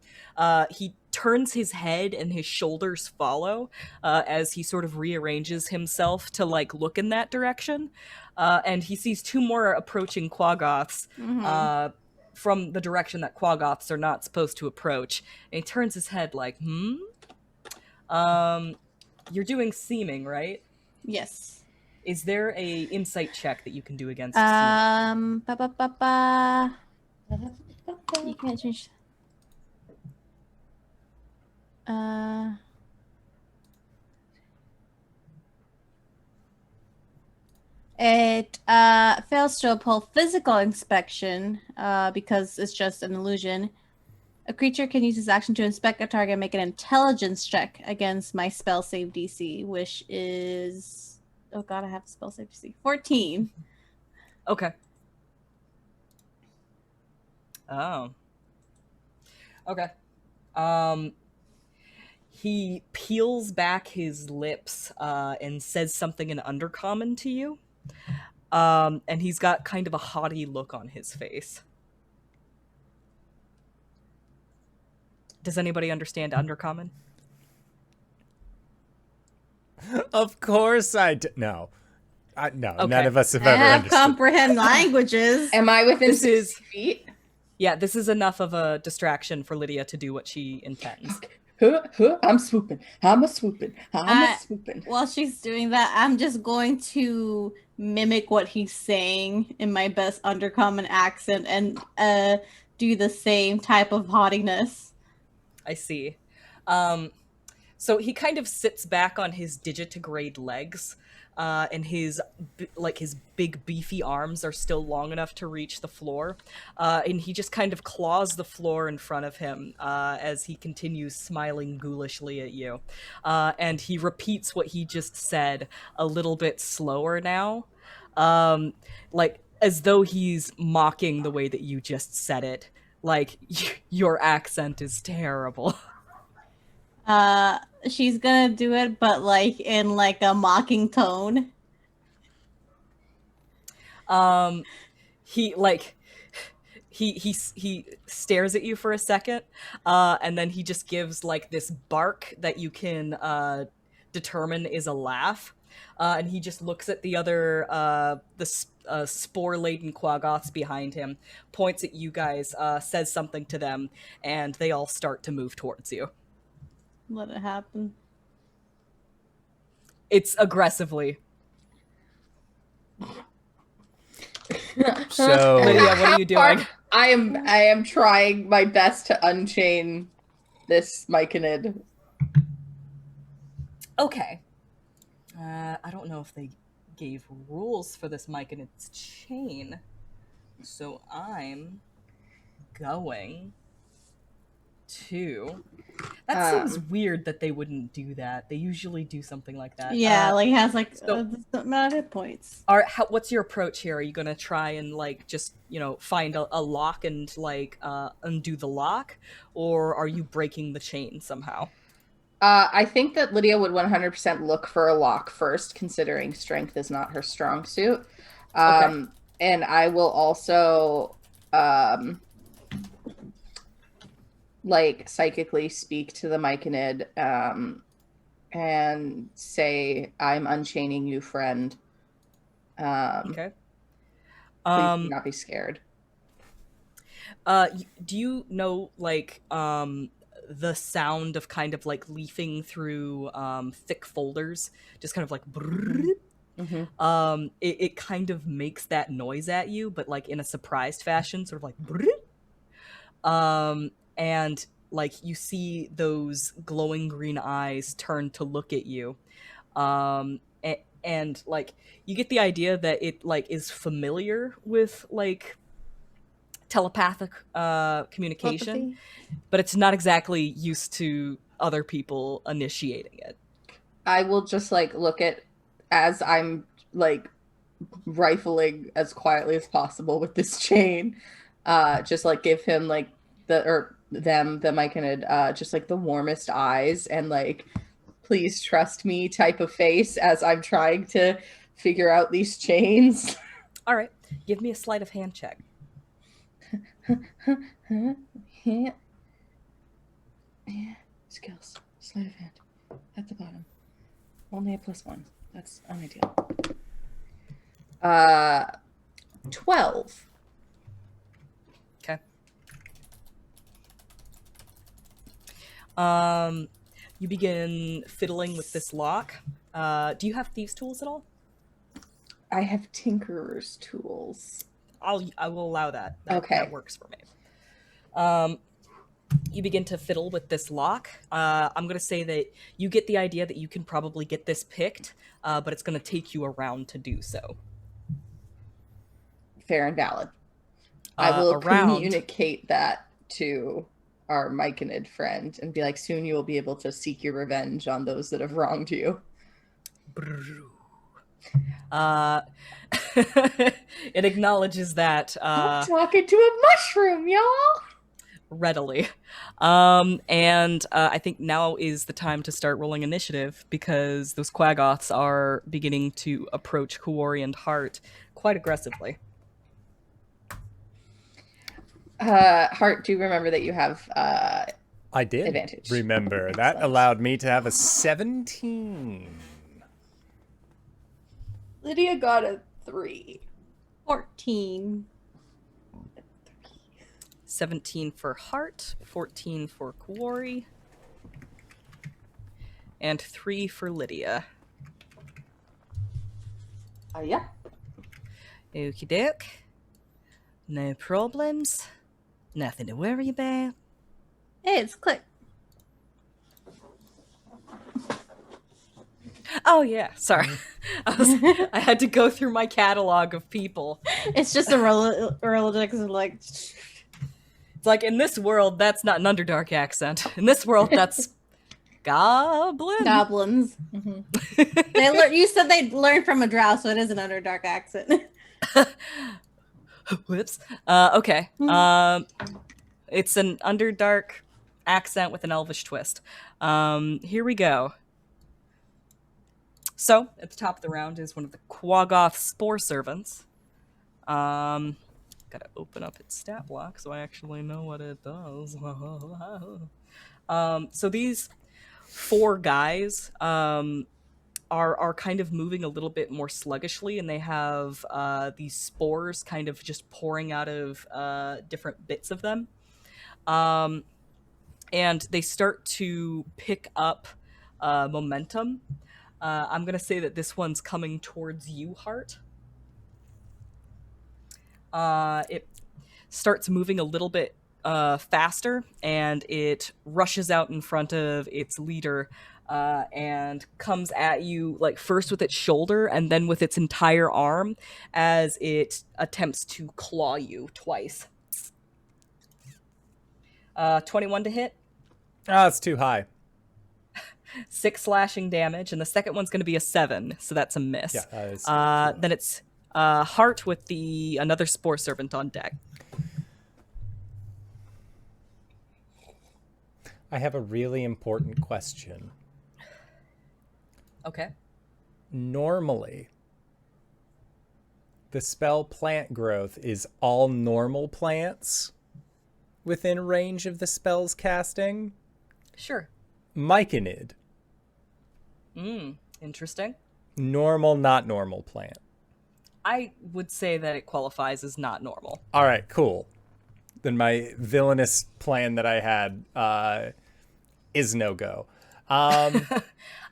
He turns his head and his shoulders follow as he sort of rearranges himself to like look in that direction, and he sees two more approaching quaggoths. From the direction that quaggoths are not supposed to approach, and he turns his head like, you're doing seeming, right? Yes. Is there a insight check that you can do against You can't change. It fails to uphold physical inspection because it's just an illusion. A creature can use its action to inspect a target and make an intelligence check against my spell save DC, which is... Oh god, I have spell save DC. 14. Okay. Oh. Okay. He peels back his lips and says something in Undercommon to you. And he's got kind of a haughty look on his face. Does anybody understand Undercommon? Of course I do. No. No, Okay. none of us have I ever have understood. comprehend languages. Am I within This 60 is- feet? Yeah, this is enough of a distraction for Lydia to do what she intends. I'm swooping. I'm a swooping. I'm a swooping. While she's doing that, I'm just going to mimic what he's saying in my best Undercommon accent and do the same type of haughtiness. I see. So he kind of sits back on his digitigrade legs, and his big beefy arms are still long enough to reach the floor, and he just kind of claws the floor in front of him as he continues smiling ghoulishly at you, and he repeats what he just said a little bit slower now, like as though he's mocking the way that you just said it. Like, your accent is terrible. She's gonna do it, but like in like a mocking tone. He like he stares at you for a second, and then he just gives like this bark that you can determine is a laugh, and he just looks at the other spore-laden quaggoths behind him, points at you guys, says something to them, and they all start to move towards you. Let it happen. It's aggressively. So, Lydia, what are you doing? I am trying my best to unchain this myconid. Okay. I don't know if they gave rules for this mic and its chain, so I'm going to... That seems weird that they wouldn't do that. They usually do something like that. Yeah, like it has like so- the amount of hit points. What's your approach here? Are you gonna try and like just find a lock and like undo the lock, or are you breaking the chain somehow? I think that Lydia would 100% look for a lock first, considering strength is not her strong suit. Okay. And I will also like psychically speak to the myconid and say, "I'm unchaining you, friend. Okay. Please do not be scared." Do you know like the sound of kind of like leafing through thick folders, just kind of like brrrr? Mm-hmm. It kind of makes that noise at you, but like in a surprised fashion, sort of like brrrr. And like you see those glowing green eyes turn to look at you, and like you get the idea that it like is familiar with like telepathic communication, but it's not exactly used to other people initiating it. I will just like look at, as I'm like rifling as quietly as possible with this chain, just like give him like the myconid, just like the warmest eyes and like, please trust me type of face as I'm trying to figure out these chains. All right, give me a sleight of hand check. Skills, sleight of hand, at the bottom. Only a +1. That's unideal. 12. Okay. You begin fiddling with this lock. Do you have thieves' tools at all? I have tinkerer's tools. I will allow that. Okay. That works for me. You begin to fiddle with this lock. I'm going to say that you get the idea that you can probably get this picked, but it's going to take you around to do so. Fair and valid. I will around- communicate that to our myconid friend and be like, soon you will be able to seek your revenge on those that have wronged you. It acknowledges that I'm talking to a mushroom, y'all. readily. And I think now is the time to start rolling initiative because those Quaggoths are beginning to approach Kuori and Hart quite aggressively. Hart, do remember that you have I did advantage. remember. That Excellent. allowed me to have a 17. Lydia got a 3. 14. 17 for Hart, 14 for Kuori, and 3 for Lydia. Yeah. Okie doke. No problems. Nothing to worry about. Hey, it's Click. Oh yeah, sorry. I had to go through my catalog of people. It's just a religious, like, It's like in this world, that's not an Underdark accent. In this world, that's Goblin. goblins. You said they learned from a drow, so it is an Underdark accent. Whoops. Okay. It's an Underdark accent with an Elvish twist. Here we go. So, at the top of the round is one of the Quaggoth Spore Servants. Gotta open up its stat block so I actually know what it does. So these 4 guys are kind of moving a little bit more sluggishly, and they have these spores kind of just pouring out of different bits of them. And they start to pick up momentum. I'm going to say that this one's coming towards you, Hart. It starts moving a little bit faster, and it rushes out in front of its leader and comes at you, like, first with its shoulder and then with its entire arm as it attempts to claw you twice. 21 to hit. Oh, it's too high. 6 slashing damage, and the second one's going to be a 7, so that's a miss. Yeah, that is Then it's Hart with another Spore Servant on deck. I have a really important question. Okay. Normally, the spell Plant Growth is all normal plants within range of the spell's casting. Sure. Myconid. Interesting. Normal, not normal plant. I would say that it qualifies as not normal. All right, cool. Then my villainous plan that I had is no go. I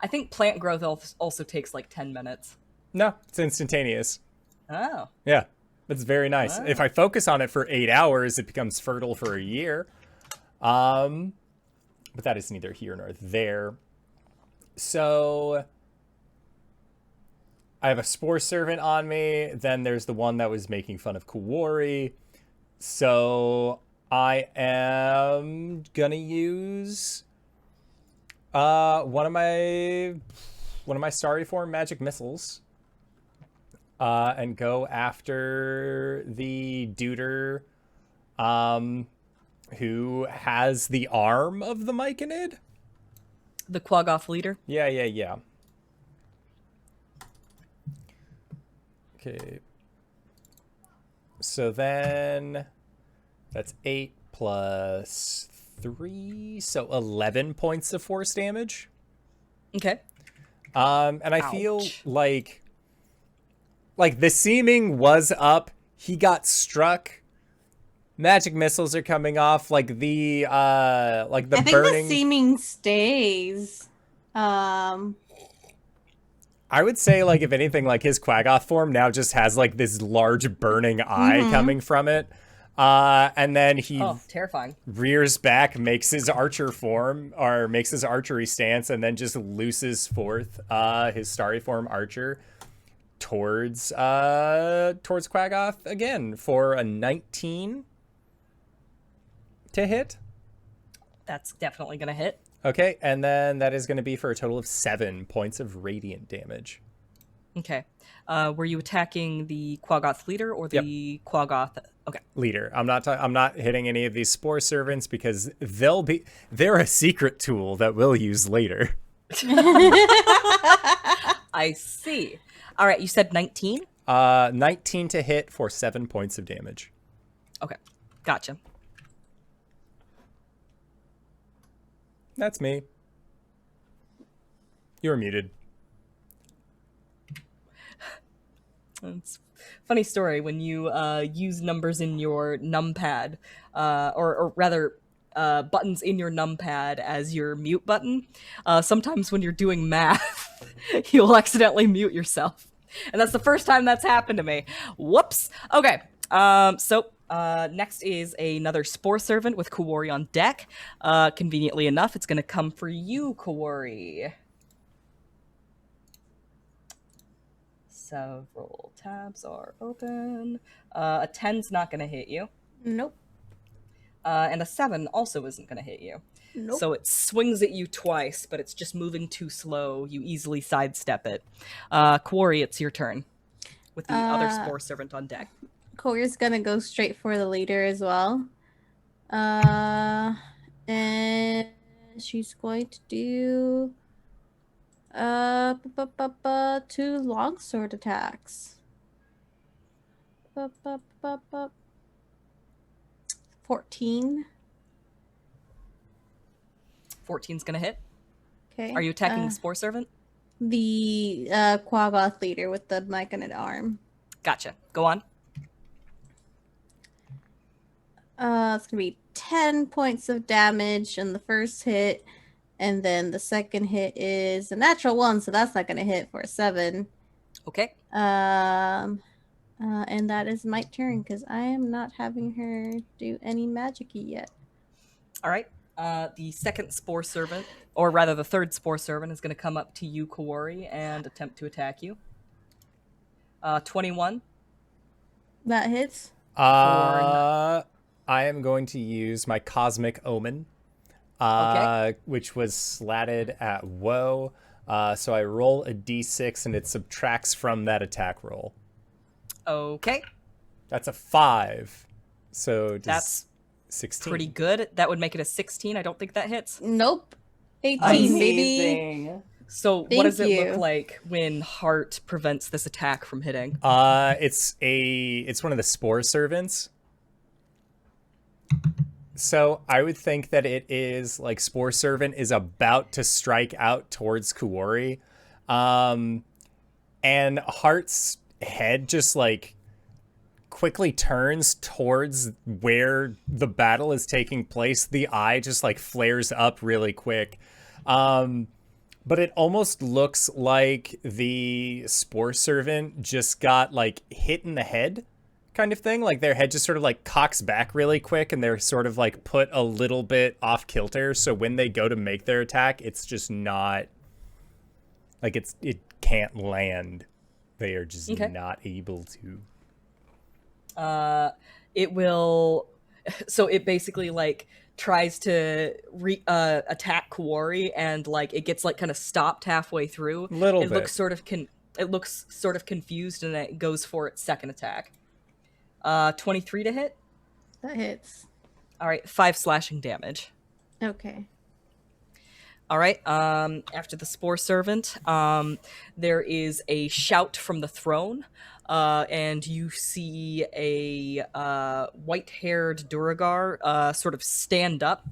think plant growth also takes like 10 minutes. No, it's instantaneous. Oh. Yeah, that's very nice. Wow. If I focus on it for 8 hours, it becomes fertile for a year. But that is neither here nor there. So I have a Spore Servant on me. Then there's the one that was making fun of Kuori. So I am gonna use one of my Starry Form magic missiles and go after the duder who has the arm of the Myconid. The Quaggoth leader? Yeah. Okay. So then that's 8 plus 3, so 11 points of force damage. Okay. And I feel Ouch. like the seeming was up. He got struck. Magic missiles are coming off. Like the I think burning. the seeming stays. I would say, like, if anything, like, his Quaggoth form now just has, like, this large burning eye coming from it. And then he terrifying. rears back, makes his archer form, or makes his archery stance, and then just looses forth his starry form archer towards Quaggoth again for a 19 to hit. That's definitely going to hit. Okay, and then that is going to be for a total of 7 points of radiant damage. Okay. Were you attacking the Quaggoth leader or the Quaggoth? Okay. Leader. I'm not hitting any of these spore servants because they're a secret tool that we'll use later. I see. All right. You said 19? 19 to hit for 7 points of damage. Okay. Gotcha. That's me. You're muted. It's a funny story when you use numbers in your numpad, or rather, buttons in your numpad as your mute button. Sometimes when you're doing math, you'll accidentally mute yourself. And that's the first time that's happened to me. Whoops. Okay. Next is another Spore Servant with Kuori on deck. Conveniently enough, it's going to come for you, Kuori. Several tabs are open. A 10's not going to hit you. Nope. And a 7 also isn't going to hit you. Nope. So it swings at you twice, but it's just moving too slow. You easily sidestep it. Kuori, it's your turn. With the other Spore Servant on deck. Core's gonna go straight for the leader as well. And she's going to do 2 longsword attacks. 14. 14's gonna hit. Okay. Are you attacking the Spore Servant? The Quaggoth leader with the myconid arm. Gotcha. Go on. It's gonna be 10 points of damage on the first hit, and then the second hit is a natural 1, so that's not gonna hit for a 7. Okay. And that is my turn because I am not having her do any magic-y yet. All right. The second Spore Servant, or rather the third Spore Servant, is going to come up to you, Kuori, and attempt to attack you. 21. That hits. I am going to use my Cosmic Omen, which was slatted at woe. So I roll a d6 and it subtracts from that attack roll. Okay. That's a 5. So that's 16. Pretty good. That would make it a 16. I don't think that hits. Nope. 18, baby. Amazing. So what does it look like when Hart prevents this attack from hitting? It's one of the Spore Servants. So I would think that it is like Spore Servant is about to strike out towards Kuori. And Hart's head just like quickly turns towards where the battle is taking place. The eye just like flares up really quick. But it almost looks like the Spore Servant just got like hit in the head kind of thing. Like their head just sort of like cocks back really quick and they're sort of like put a little bit off kilter. So when they go to make their attack, it's just not like it can't land. They are just not able to. It will. So it basically like tries to attack Kuori and like it gets like kind of stopped halfway through. Little it bit. looks sort of confused and it goes for its second attack. 23 to hit. That hits. All right, 5 slashing damage. Okay. All right. After the Spore Servant, there is a shout from the throne, and you see a white-haired Duragar sort of stand up.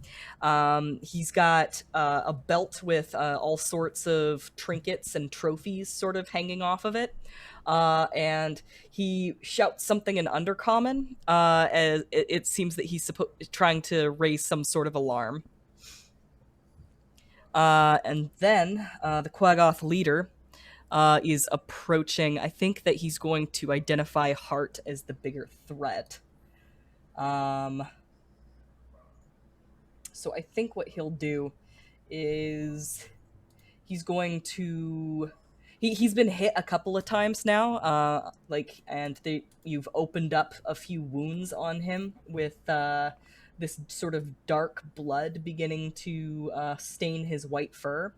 He's got a belt with all sorts of trinkets and trophies sort of hanging off of it. And he shouts something in Undercommon, as it seems that he's trying to raise some sort of alarm. And then the Quaggoth leader is approaching. I think that he's going to identify Hart as the bigger threat. So I think what he'll do is he's going to... He's been hit a couple of times now, you've opened up a few wounds on him with this sort of dark blood beginning to stain his white fur.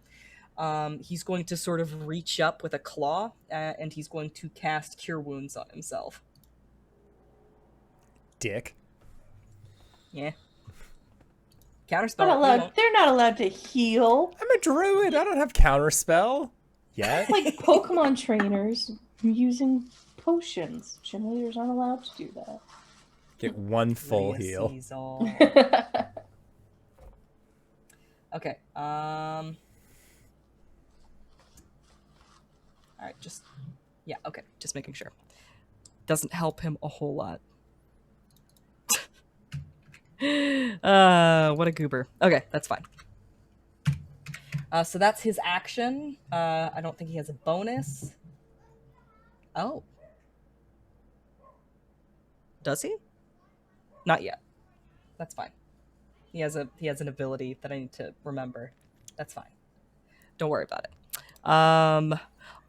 He's going to sort of reach up with a claw, and he's going to cast Cure Wounds on himself. Dick. Yeah. Not Counterspell. You allowed, won't. they're not allowed to heal. I'm a druid. I don't have counterspell yet. Like Pokemon trainers using potions. Gym leaders aren't allowed to do that. Get one full Lydia heal. sees all. Okay. All right. Yeah. Okay. Just making sure. Doesn't help him a whole lot. What a goober. Okay, that's fine. So that's his action. I don't think he has a bonus. Oh. Does he? Not yet. That's fine. He has an ability that I need to remember. That's fine. Don't worry about it.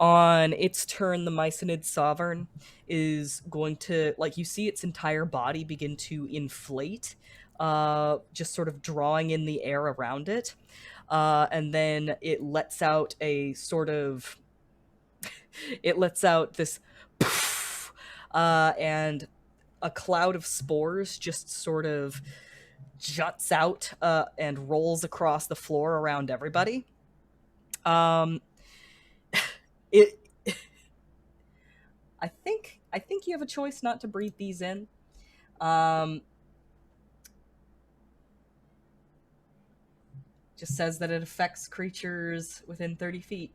On its turn, the Myconid Sovereign is going to, like, you see its entire body begin to inflate, just sort of drawing in the air around it. And then it lets out a sort of... it lets out this... poof, and a cloud of spores just sort of juts out and rolls across the floor around everybody. It I think you have a choice not to breathe these in. Just says that it affects creatures within 30 feet.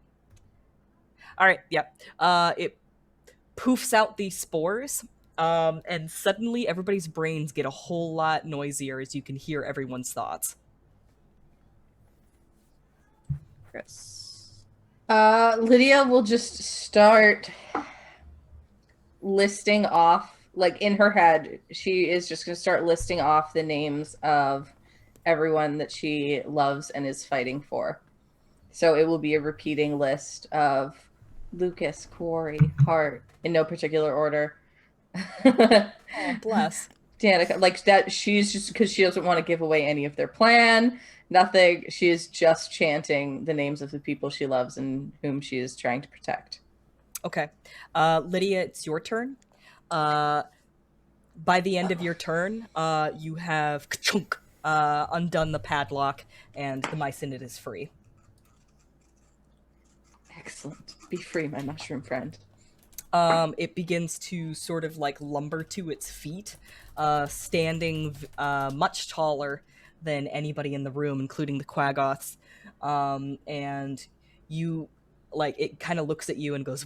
All right, yeah. It poofs out these spores, and suddenly everybody's brains get a whole lot noisier as you can hear everyone's thoughts. Chris. Lydia will just start listing off, like in her head, she is just going to start listing off the names of everyone that she loves and is fighting for. So it will be a repeating list of Lucas, Kuori, Hart, in no particular order. Oh, bless. Danica, like that, she's just, because she doesn't want to give away any of their plan, nothing. She is just chanting the names of the people she loves and whom she is trying to protect. Okay. Lydia, it's your turn. By the end of your turn, you have undone the padlock, and the Myconid is free. Excellent. Be free, my mushroom friend. It begins to sort of like lumber to its feet, standing much taller than anybody in the room, including the Quaggoths. And you, like, it kind of looks at you and goes,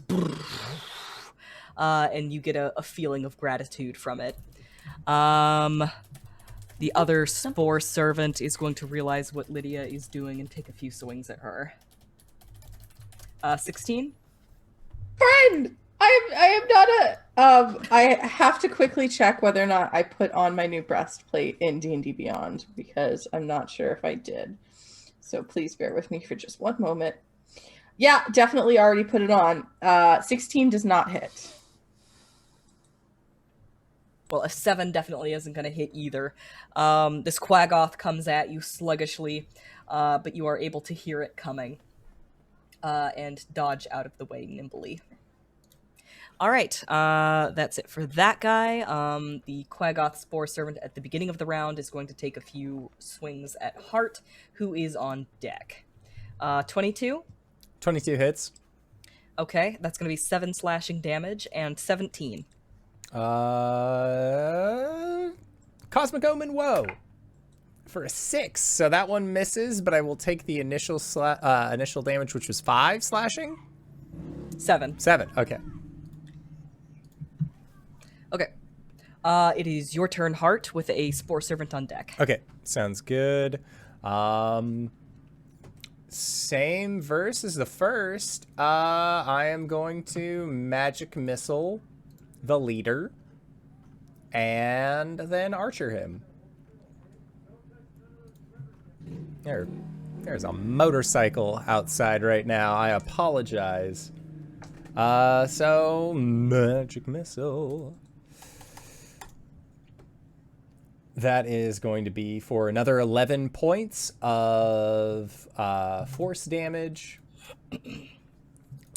and you get a feeling of gratitude from it. The other spore servant is going to realize what Lydia is doing and take a few swings at her. 16? Friend! I am not a... I have to quickly check whether or not I put on my new breastplate in D&D Beyond, because I'm not sure if I did. So please bear with me for just one moment. Yeah, definitely already put it on. 16 does not hit. Well, a 7 definitely isn't going to hit either. This Quaggoth comes at you sluggishly, but you are able to hear it coming and dodge out of the way nimbly. All right, that's it for that guy. The Quaggoth Spore Servant at the beginning of the round is going to take a few swings at Hart, who is on deck. 22? 22 hits. Okay, that's going to be 7 slashing damage, and 17. Cosmic Omen, whoa. For a 6, so that one misses, but I will take the initial damage, which was 5 slashing? 7. 7, okay. Okay. It is your turn, Hart, with a Spore Servant on deck. Okay, sounds good. Same verse as the first. I am going to Magic Missile the leader and then Archer him. There's a motorcycle outside right now. I apologize. So Magic Missile. That is going to be for another 11 points of force damage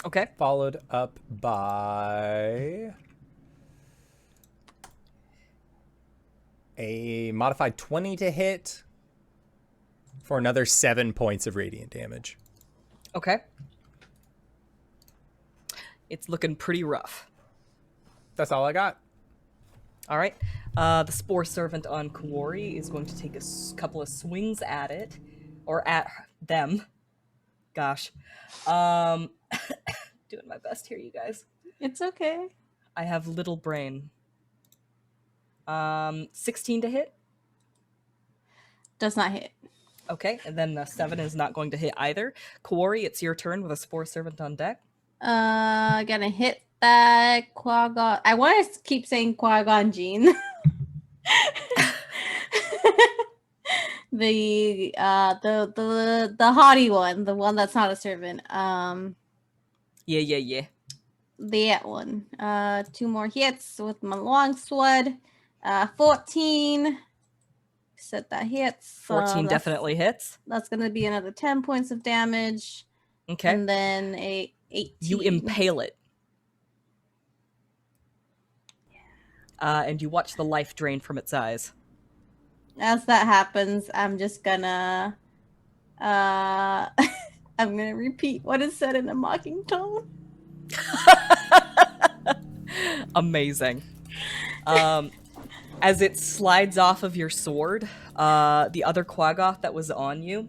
Okay. Followed up by a modified 20 to hit for another 7 points of radiant damage. Okay. It's looking pretty rough. That's all I got. All right. The Spore Servant on Kuori is going to take a couple of swings at it, or at them. Gosh. Doing my best here, you guys. It's okay. I have little brain. 16 to hit. Does not hit. Okay, and then the 7 is not going to hit either. Kuori, it's your turn with a Spore Servant on deck. Gonna hit that Qui-Gon. I want to keep saying Qui-Gon Jinn. the haughty one, the one that's not a servant. Yeah. That one. 2 more hits with my longsword. 14. Said that hits. 14 definitely hits. That's gonna be another 10 points of damage. Okay. And then a 18. You impale it. And you watch the life drain from its eyes. As that happens, I'm just gonna I'm gonna repeat what is said in a mocking tone. Amazing. As it slides off of your sword, the other Quaggoth that was on you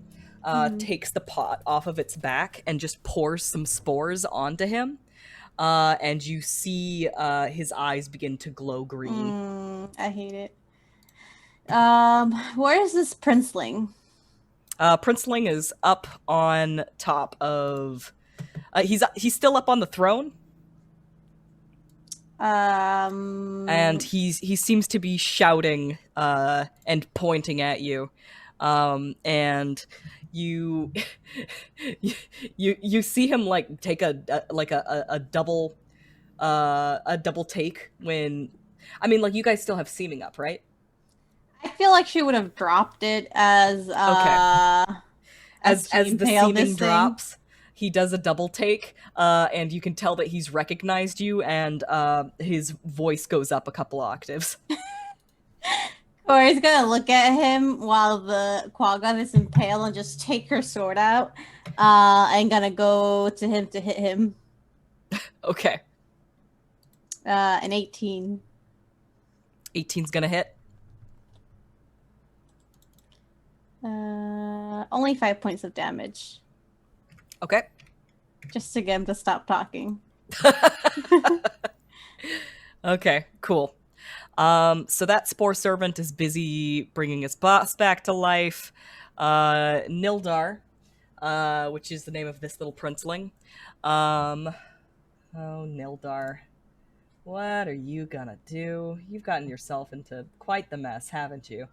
takes the pot off of its back and just pours some spores onto him. And you see his eyes begin to glow green. I hate it. Where is this princeling? Princeling is up on top of... he's still up on the throne. And he seems to be shouting and pointing at you. And you you see him like take a double take when, I mean, like, you guys still have seeming up, right? I feel like she would have dropped it as as she the impaled seeming this thing. drops. He does a double take, and you can tell that he's recognized you, and his voice goes up a couple octaves. Corey's gonna look at him while the Quagga is impaled and just take her sword out, and gonna go to him to hit him. Okay. An 18. 18's gonna hit. Only 5 points of damage. Okay. Just to get him to stop talking. Okay, cool. So that Spore Servant is busy bringing his boss back to life. Nildar, which is the name of this little princeling. Oh, Nildar. What are you gonna do? You've gotten yourself into quite the mess, haven't you?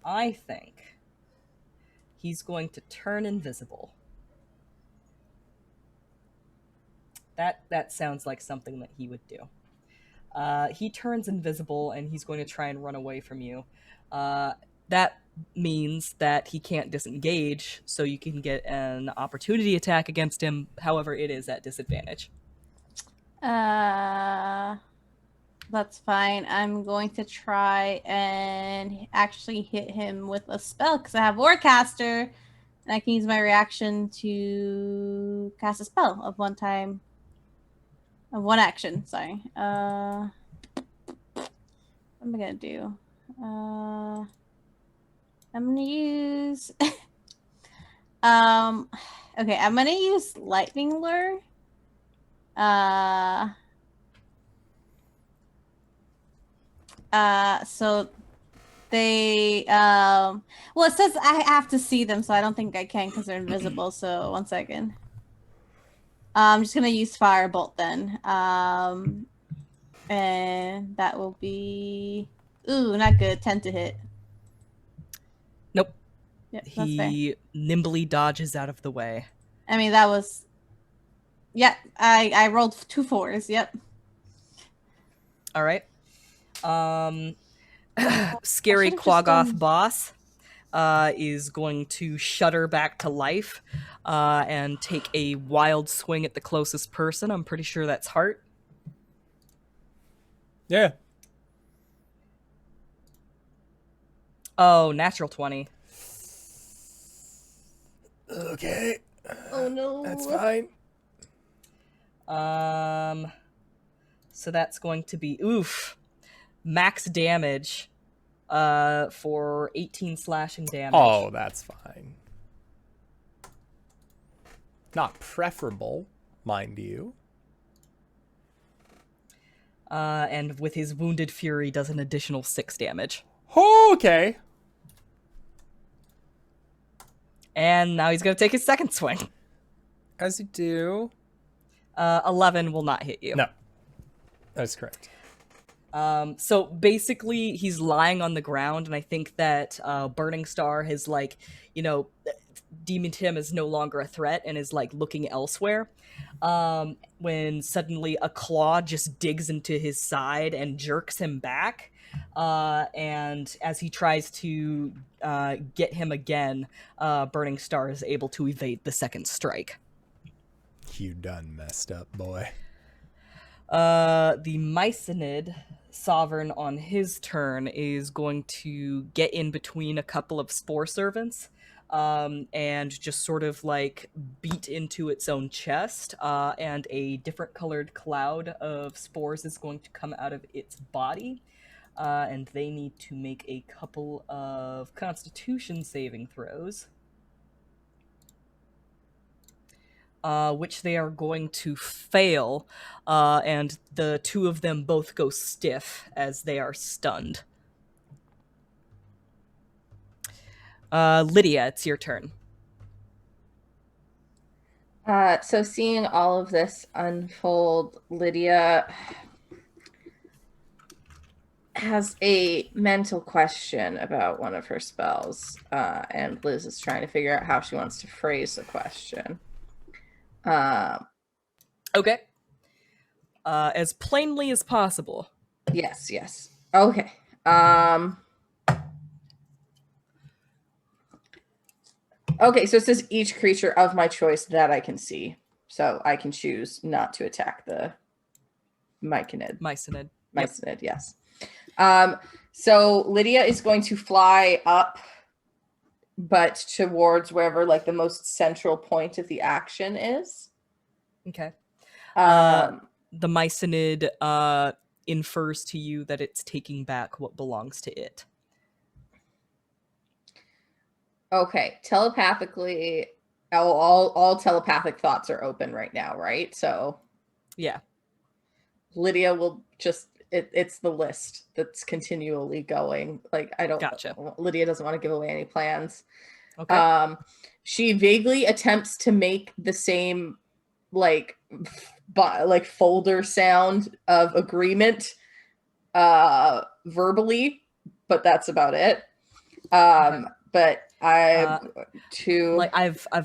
I think he's going to turn invisible. That sounds like something that he would do. He turns invisible, and he's going to try and run away from you. That means that he can't disengage, so you can get an opportunity attack against him. However, it is at disadvantage. That's fine. I'm going to try and actually hit him with a spell because I have Warcaster, and I can use my reaction to cast a spell of one action. Sorry. What am I gonna do? I'm gonna use. Okay, I'm gonna use Lightning Lure. So they well, it says I have to see them, so I don't think I can because they're invisible. So 1 second. I'm just gonna use Firebolt then. And that will be not good. 10 to hit. Nope. Yep, that's fair. He nimbly dodges out of the way. I mean, that was. Yeah, I rolled 2 4s. Yep. All right. Scary Quaggoth boss. is going to shudder back to life and take a wild swing at the closest person. I'm pretty sure that's Hart. Yeah. Oh, natural 20. Okay. Oh no. That's fine. So that's going to be max damage for 18 slashing damage. Oh, that's fine. Not preferable, mind you. And with his wounded fury does an additional 6 damage. Okay. And now he's going to take his second swing. As you do. 11 will not hit you. No. That's correct. So basically, he's lying on the ground, and I think that Burning Star has, like, deemed him as no longer a threat and is, like, looking elsewhere. When suddenly a claw just digs into his side and jerks him back. And as he tries to get him again, Burning Star is able to evade the second strike. You done messed up, boy. The Myconid Sovereign on his turn is going to get in between a couple of Spore Servants and just sort of like beat into its own chest, and a different colored cloud of spores is going to come out of its body, and they need to make a couple of Constitution saving throws. Which they are going to fail, and the two of them both go stiff as they are stunned. Lydia, it's your turn. So seeing all of this unfold, Lydia has a mental question about one of her spells, and Liz is trying to figure out how she wants to phrase the question. Okay. As plainly as possible. Yes. Okay. Okay, so it says each creature of my choice that I can see. So I can choose not to attack the Myconid. Myconid. Myconid, yes. So Lydia is going to fly up, but towards wherever like the most central point of the action is. Okay. The Myconid infers to you that it's taking back what belongs to it. Okay, telepathically, all telepathic thoughts are open right now, right? So, yeah, Lydia will just it's the list that's continually going. Like I don't. Gotcha. Lydia doesn't want to give away any plans. Okay. She vaguely attempts to make the same like folder sound of agreement, verbally, but that's about it. Okay. But I've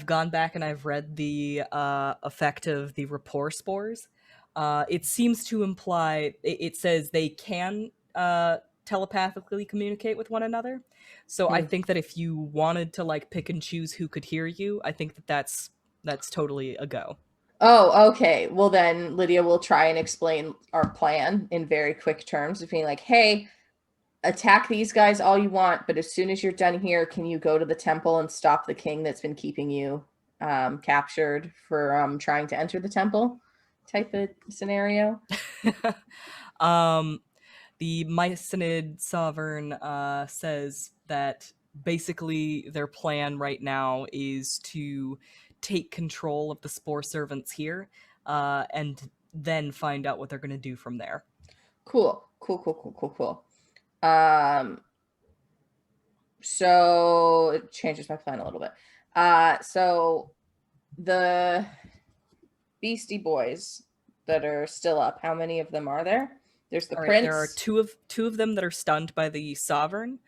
gone back and I've read the effect of the rapport spores. It seems to imply it says they can telepathically communicate with one another. So I think that if you wanted to like pick and choose who could hear you, I think that's totally a go. Oh, okay. Well, then Lydia will try and explain our plan in very quick terms of being like, hey, attack these guys all you want, but as soon as you're done here, can you go to the temple and stop the king that's been keeping you captured for trying to enter the temple type of scenario? The Myconid Sovereign says that basically their plan right now is to take control of the Spore Servants here and then find out what they're going to do from there. Cool. So it changes my plan a little bit. So the Beastie Boys that are still up, how many of them are there? There's the prince. There are two of them that are stunned by the Sovereign.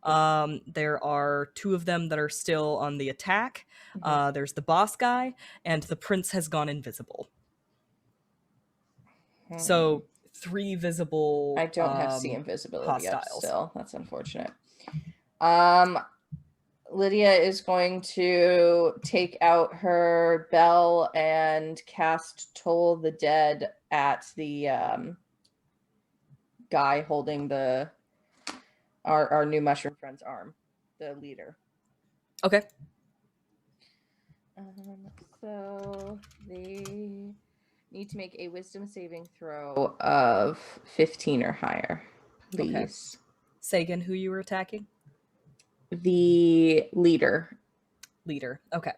There are two of them that are still on the attack. There's the boss guy, and the prince has gone invisible. So 3 visible. I don't have see invisibility hostiles. up still. That's unfortunate. Lydia is going to take out her bell and cast Toll the Dead at the guy holding our new mushroom friend's arm, the leader. Okay. So they need to make a wisdom saving throw of 15 or higher, please. Okay. Say again who you were attacking? The leader. Leader. Okay.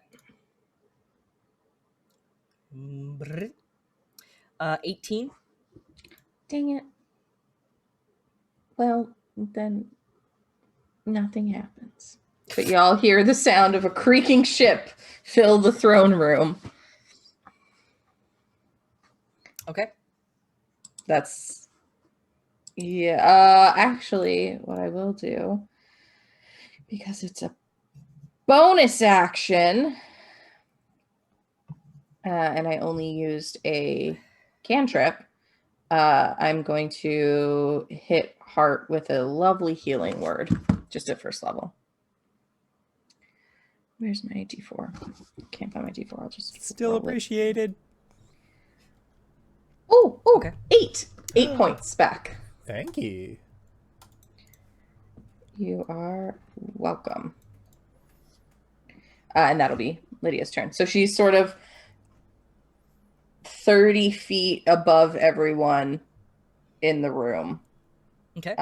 18. Dang it. Well, then nothing happens. But y'all hear the sound of a creaking ship fill the throne room. Okay. That's... Yeah, actually, what I will do, because it's a bonus action, and I only used a cantrip, I'm going to hit Hart with a lovely healing word, just at first level. Where's my D4? Can't find my D4. I'll just Still appreciated. Oh, Okay. 8. 8 points back. Thank you. You are welcome. And that'll be Lydia's turn. So she's sort of 30 feet above everyone in the room. Okay.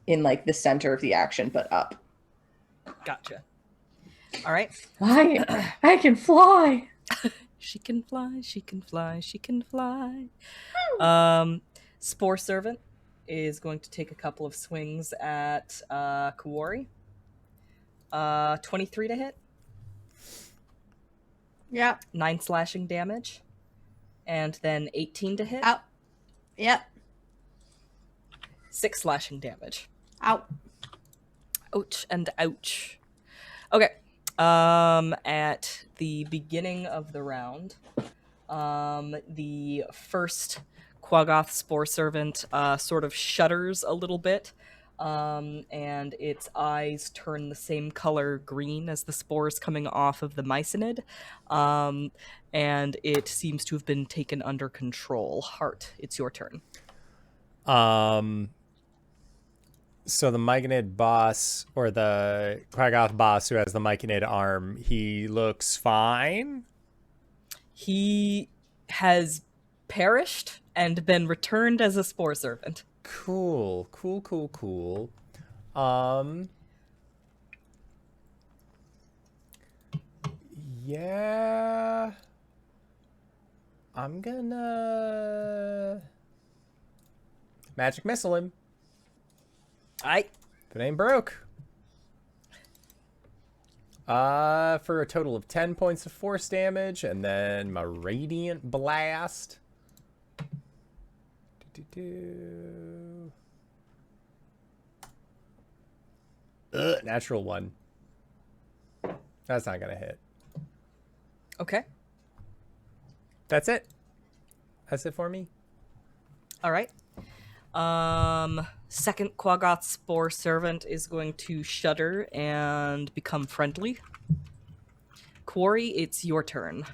In like the center of the action, but up. Gotcha. All right. I can fly. She can fly, she can fly, she can fly. Spore Servant is going to take a couple of swings at Kuori. 23 to hit. Yep. 9 slashing damage. And then 18 to hit. Out. Yep. 6 slashing damage. Out. Ouch and ouch. Okay. At the beginning of the round, the first Quaggoth Spore Servant sort of shudders a little bit, and its eyes turn the same color green as the spores coming off of the myconid, and it seems to have been taken under control. Hart, it's your turn. So the myconid boss, or the Quaggoth boss who has the myconid arm, he looks fine? He has perished and been returned as a Spore Servant. Cool. Yeah. I'm gonna magic missile him. If it ain't broke. For a total of 10 points of force damage, and then my radiant blast. Natural 1. That's not gonna hit. Okay. That's it. That's it for me. All right. Second Quaggoth Spore Servant is going to shudder and become friendly. Kuori, it's your turn.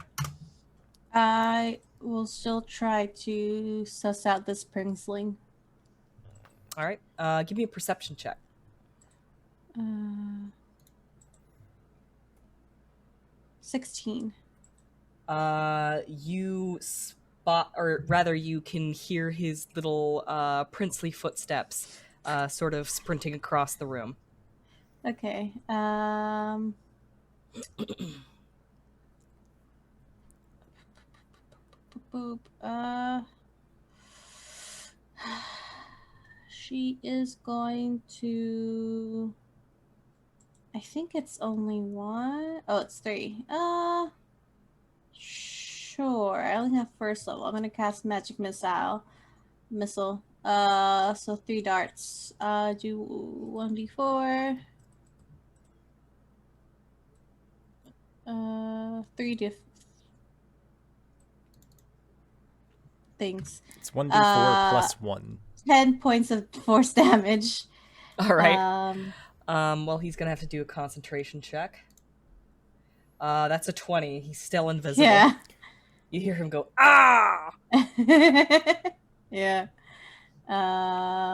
I will still try to suss out this Pringsling. All right. Give me a perception check. 16. You spot, or rather, you can hear his little princely footsteps, sort of sprinting across the room. Okay. Boop. She is going to. I think it's only one. Oh, it's 3. Sure. I only have first level. I'm gonna cast magic missile. So 3 darts. Do 1d4. 3 things. It's 1d4 plus 1. 10 points of force damage. All right. Well, he's gonna have to do a concentration check. That's a 20. He's still invisible. Yeah. You hear him go, ah! Yeah. But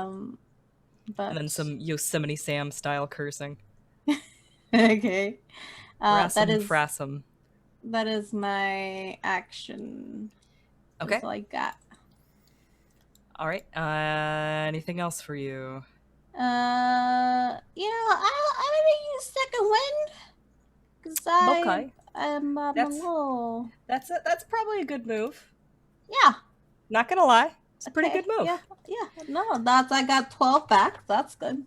And then some Yosemite Sam style cursing. okay. Rassum, frassum. That is my action. Okay. That's all I got. All right. Anything else for you? I'm gonna use second wind because Okay. I'm a little. That's probably a good move. Yeah. Not gonna lie, it's a pretty Okay, good move. Yeah. No, I got 12 back. That's good.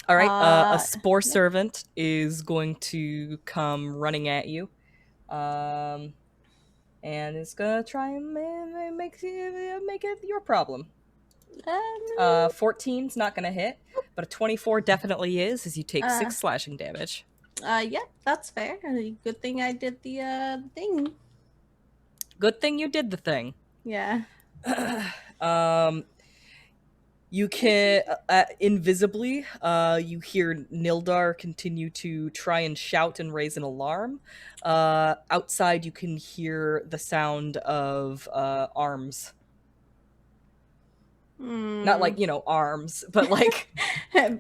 All right. A spore yeah. servant is going to come running at you, and it's gonna try and make it your problem. 14's not gonna hit, but a 24 definitely is, as you take 6 slashing damage. Yeah, that's fair. Good thing I did the thing. Good thing you did the thing. Yeah. You can invisibly, you hear Nildar continue to try and shout and raise an alarm. Outside, you can hear the sound of arms. Not like, arms, but like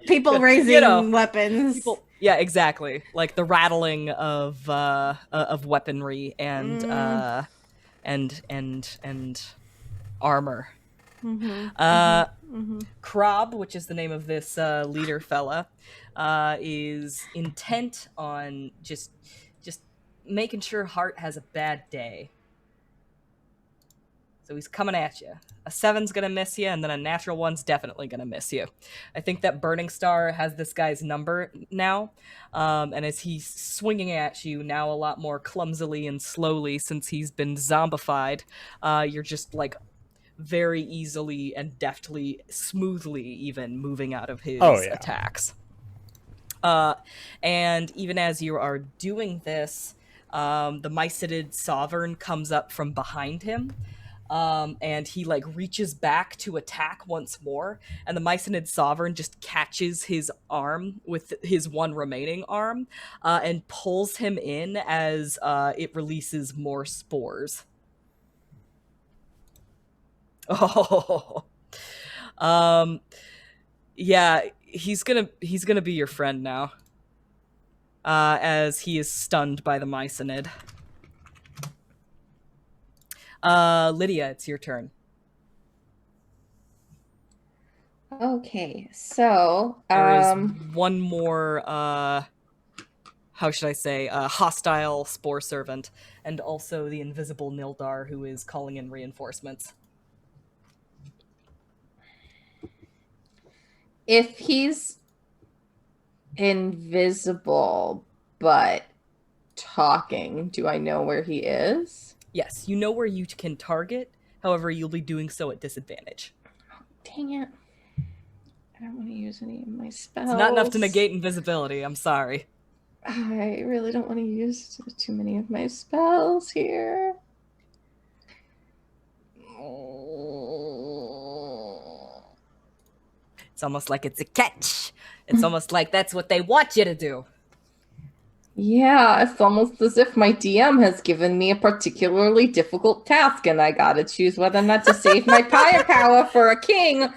people raising weapons. Yeah, exactly. Like the rattling of weaponry and armor. Krob, which is the name of this leader fella, is intent on just making sure Hart has a bad day. So he's coming at you. A 7's gonna miss you, and then a natural 1's definitely gonna miss you. I think that Burning Star has this guy's number now, and as he's swinging at you now a lot more clumsily and slowly since he's been zombified, you're just like very easily and deftly, smoothly even moving out of his attacks. And even as you are doing this, the Mycidid Sovereign comes up from behind him. And he reaches back to attack once more, and the Mycinid Sovereign just catches his arm with his one remaining arm, and pulls him in as it releases more spores. Oh, yeah, he's gonna be your friend now, as he is stunned by the Mycinid. Lydia, it's your turn. Okay, so there is one more how should I say, hostile spore servant, and also the invisible Nildar who is calling in reinforcements. If he's invisible but talking, do I know where he is? Yes, you know where you can target. However, you'll be doing so at disadvantage. Oh, dang it. I don't want to use any of my spells. It's not enough to negate invisibility. I'm sorry. I really don't want to use too many of my spells here. It's almost like it's a catch. It's almost like that's what they want you to do. Yeah, it's almost as if my DM has given me a particularly difficult task and I gotta choose whether or not to save my firepower for a king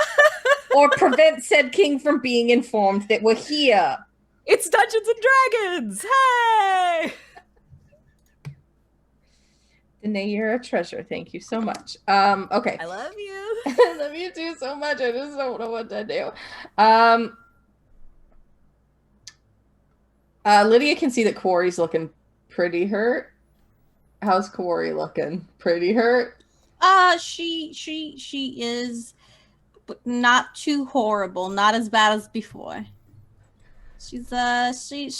or prevent said king from being informed that we're here. It's Dungeons and Dragons! Hey! Danae, you're a treasure. Thank you so much. Okay. I love you. I love you too so much. I just don't know what to do. Lydia can see that Kuori's looking pretty hurt. How's Kuori looking? Pretty hurt? She is not too horrible, not as bad as before. She's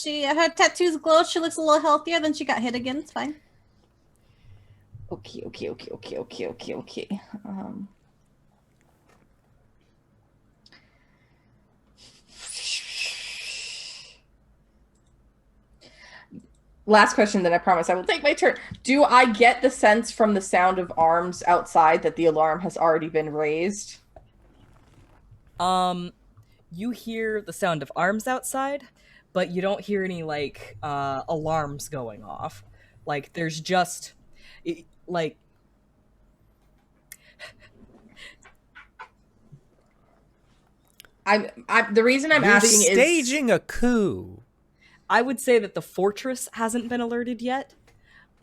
she her tattoos glow, she looks a little healthier, then she got hit again, it's fine. Okay. Last question, then I promise I will take my turn. Do I get the sense from the sound of arms outside that the alarm has already been raised? you hear the sound of arms outside, but you don't hear any like alarms going off. Like there's just like the reason I'm You're asking is staging a coup. I would say that the fortress hasn't been alerted yet,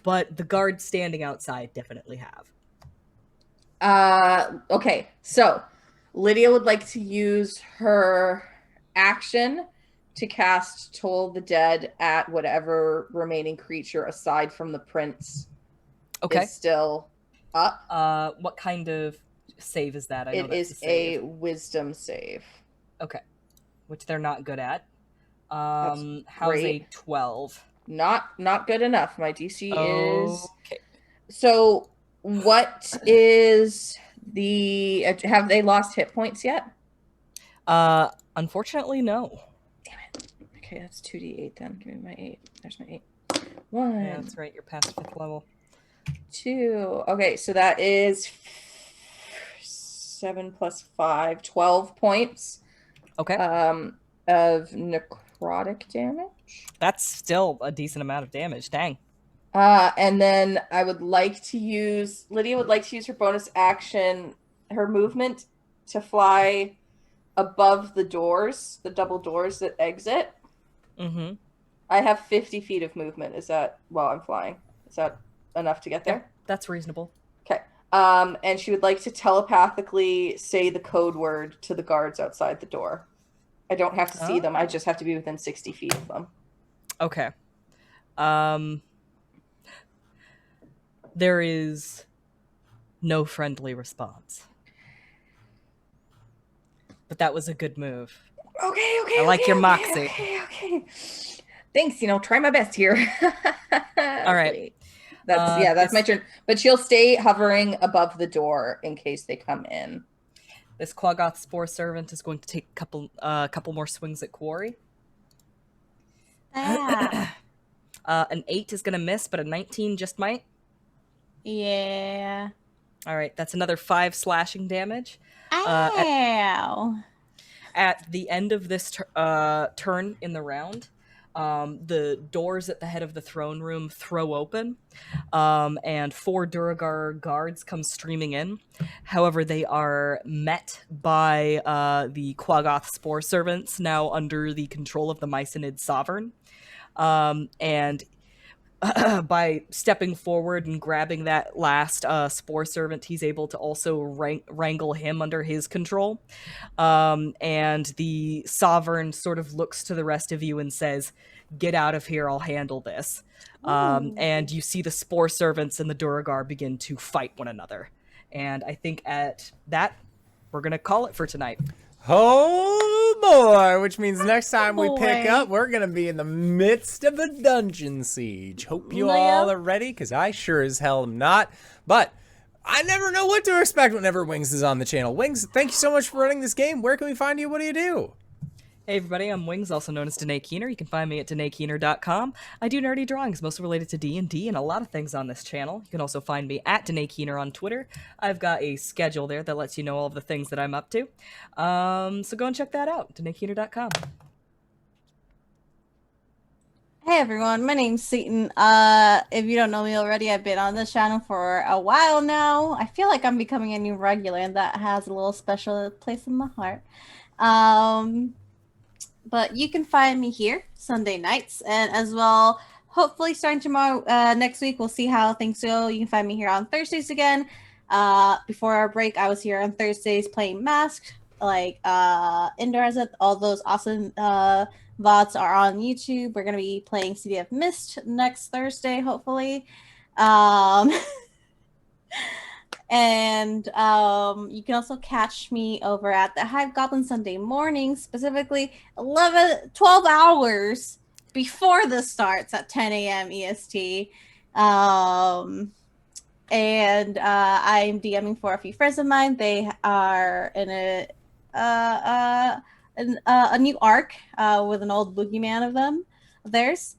but the guards standing outside definitely have. Okay, so Lydia would like to use her action to cast Toll the Dead at whatever remaining creature aside from the prince Okay. is still up. What kind of save is that? I know It that's is a a save. wisdom save. Okay. Which they're not good at. That's How's great. a 12? Not good enough. My DC is Okay. so. What is the? Have they lost hit points yet? Unfortunately, no. Damn it. Okay, that's 2d8 then. Give me my 8. There's my 8. 1. Yeah, that's right. You're past 5th level. 2. Okay, so that is 7 plus 5, 12 points. Okay. Of necrotic damage. That's still a decent amount of damage. Dang. And then I would like to use Lydia would like to use her bonus action, her movement, to fly above the doors, the double doors that exit. Mm-hmm. I have 50 feet of movement. Is that while I'm flying? Is that enough to get there? Yeah, that's reasonable. Okay. And she would like to telepathically say the code word to the guards outside the door. I don't have to see them. I just have to be within 60 feet of them. Okay. There is no friendly response. But that was a good move. Okay. I like your moxie. Okay. Thanks. Try my best here. All right. That's my turn. But she'll stay hovering above the door in case they come in. This Quaggoth Spore Servant is going to take a couple more swings at Kuori. Ah. An 8 is going to miss, but a 19 just might. Yeah. All right, that's another 5 slashing damage. Ow. At the end of this turn in the round, the doors at the head of the throne room throw open, and 4 Duragar guards come streaming in. However, they are met by the Quaggoth Spore Servants, now under the control of the Myconid Sovereign. And by stepping forward and grabbing that last Spore Servant, he's able to also wrangle him under his control. And the Sovereign sort of looks to the rest of you and says, "Get out of here, I'll handle this." And you see the Spore Servants and the Duragar begin to fight one another. And I think at that, we're going to call it for tonight. Oh boy, which means next time we pick Boy. up, we're gonna be in the midst of a dungeon siege. Hope you all are ready, because I sure as hell am not. But I never know what to expect whenever Wings is on the channel. Wings, thank you so much for running this game. Where can we find you? What do you do? Hey everybody, I'm Wings, also known as Danae Keener. You can find me at DanaeKeener.com. I do nerdy drawings, mostly related to D&D and a lot of things on this channel. You can also find me at Danae Keener on Twitter. I've got a schedule there that lets you know all of the things that I'm up to. So go and check that out, DanaeKeener.com. Hey everyone, my name's Seaton. If you don't know me already, I've been on this channel for a while now. I feel like I'm becoming a new regular, and that has a little special place in my heart. But you can find me here Sunday nights, and as well, hopefully starting tomorrow, next week, we'll see how things go. You can find me here on Thursdays again. Before our break, I was here on Thursdays playing Masked, like indoors. All those awesome VODs are on YouTube. We're gonna be playing City of Mist next Thursday, hopefully. And you can also catch me over at the Hive Goblin Sunday morning, specifically 12 hours before this starts at 10 a.m. EST. And I'm DMing for a few friends of mine. They are in a new arc with an old boogeyman of theirs.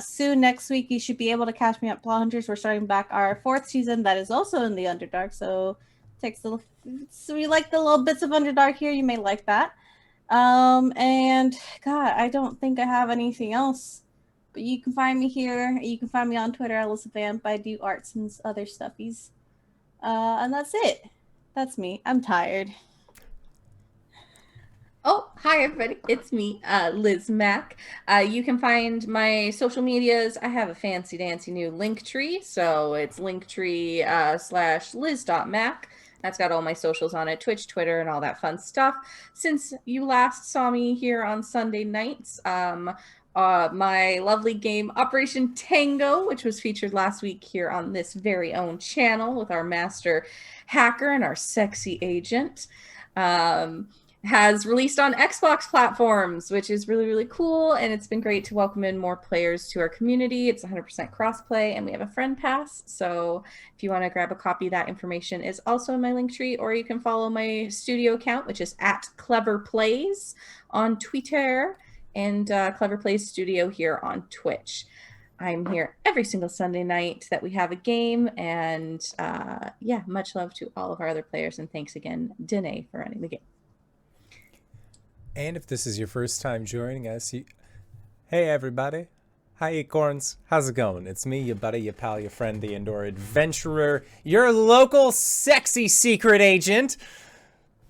Soon next week, you should be able to catch me at Plot Hunters. We're starting back our 4th season that is also in the Underdark. So you like the little bits of Underdark here, you may like that. And God, I don't think I have anything else. But you can find me here. You can find me on Twitter, Elizavamp. I do arts and other stuffies. And that's it. That's me. I'm tired. Oh, hi everybody. It's me, LizMac. You can find my social medias. I have a fancy dancy new link tree. So it's linktree / liz.mac. That's got all my socials on it, Twitch, Twitter, and all that fun stuff. Since you last saw me here on Sunday nights, my lovely game Operation Tango, which was featured last week here on this very own channel with our master hacker and our sexy agent. Has released on Xbox platforms, which is really, really cool. And it's been great to welcome in more players to our community. It's 100% crossplay, and we have a friend pass. So if you want to grab a copy, that information is also in my link tree, or you can follow my studio account, which is at Clever Plays on Twitter, and Clever Plays Studio here on Twitch. I'm here every single Sunday night that we have a game, and yeah, much love to all of our other players, and thanks again, Danae, for running the game. And if this is your first time joining us, hey everybody. Hi Acorns. How's it going? It's me, your buddy, your pal, your friend, the indoor adventurer, your local sexy secret agent.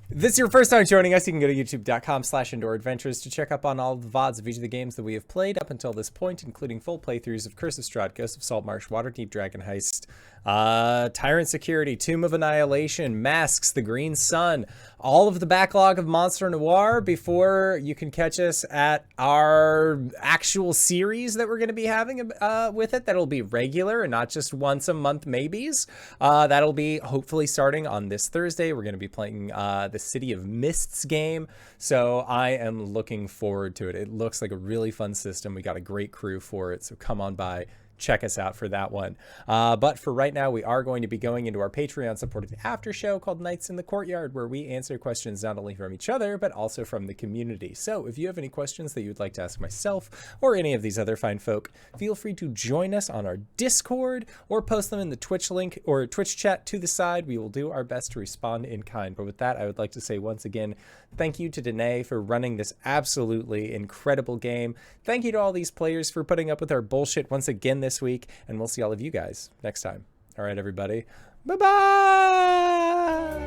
If this is your first time joining us, you can go to youtube.com/indooradventures to check up on all the VODs of each of the games that we have played up until this point, including full playthroughs of Curse of Strahd, Ghost of Saltmarsh, Waterdeep Dragon Heist, Tyrant Security, Tomb of Annihilation, Masks, The Green Sun, all of the backlog of Monster Noir before you can catch us at our actual series that we're going to be having with it. That'll be regular and not just once a month maybes. That'll be hopefully starting on this Thursday. We're going to be playing the City of Mists game, so I am looking forward to it. It looks like a really fun system. We got a great crew for it, so come on by. Check us out for that one. But for right now, we are going to be going into our Patreon supported after show called Nights in the Courtyard, where we answer questions not only from each other, but also from the community. So if you have any questions that you'd like to ask myself or any of these other fine folk, feel free to join us on our Discord or post them in the Twitch link or Twitch chat to the side. We will do our best to respond in kind. But with that, I would like to say once again, thank you to Danae for running this absolutely incredible game. Thank you to all these players for putting up with our bullshit once again this week, and we'll see all of you guys next time. All right, everybody. Bye-bye!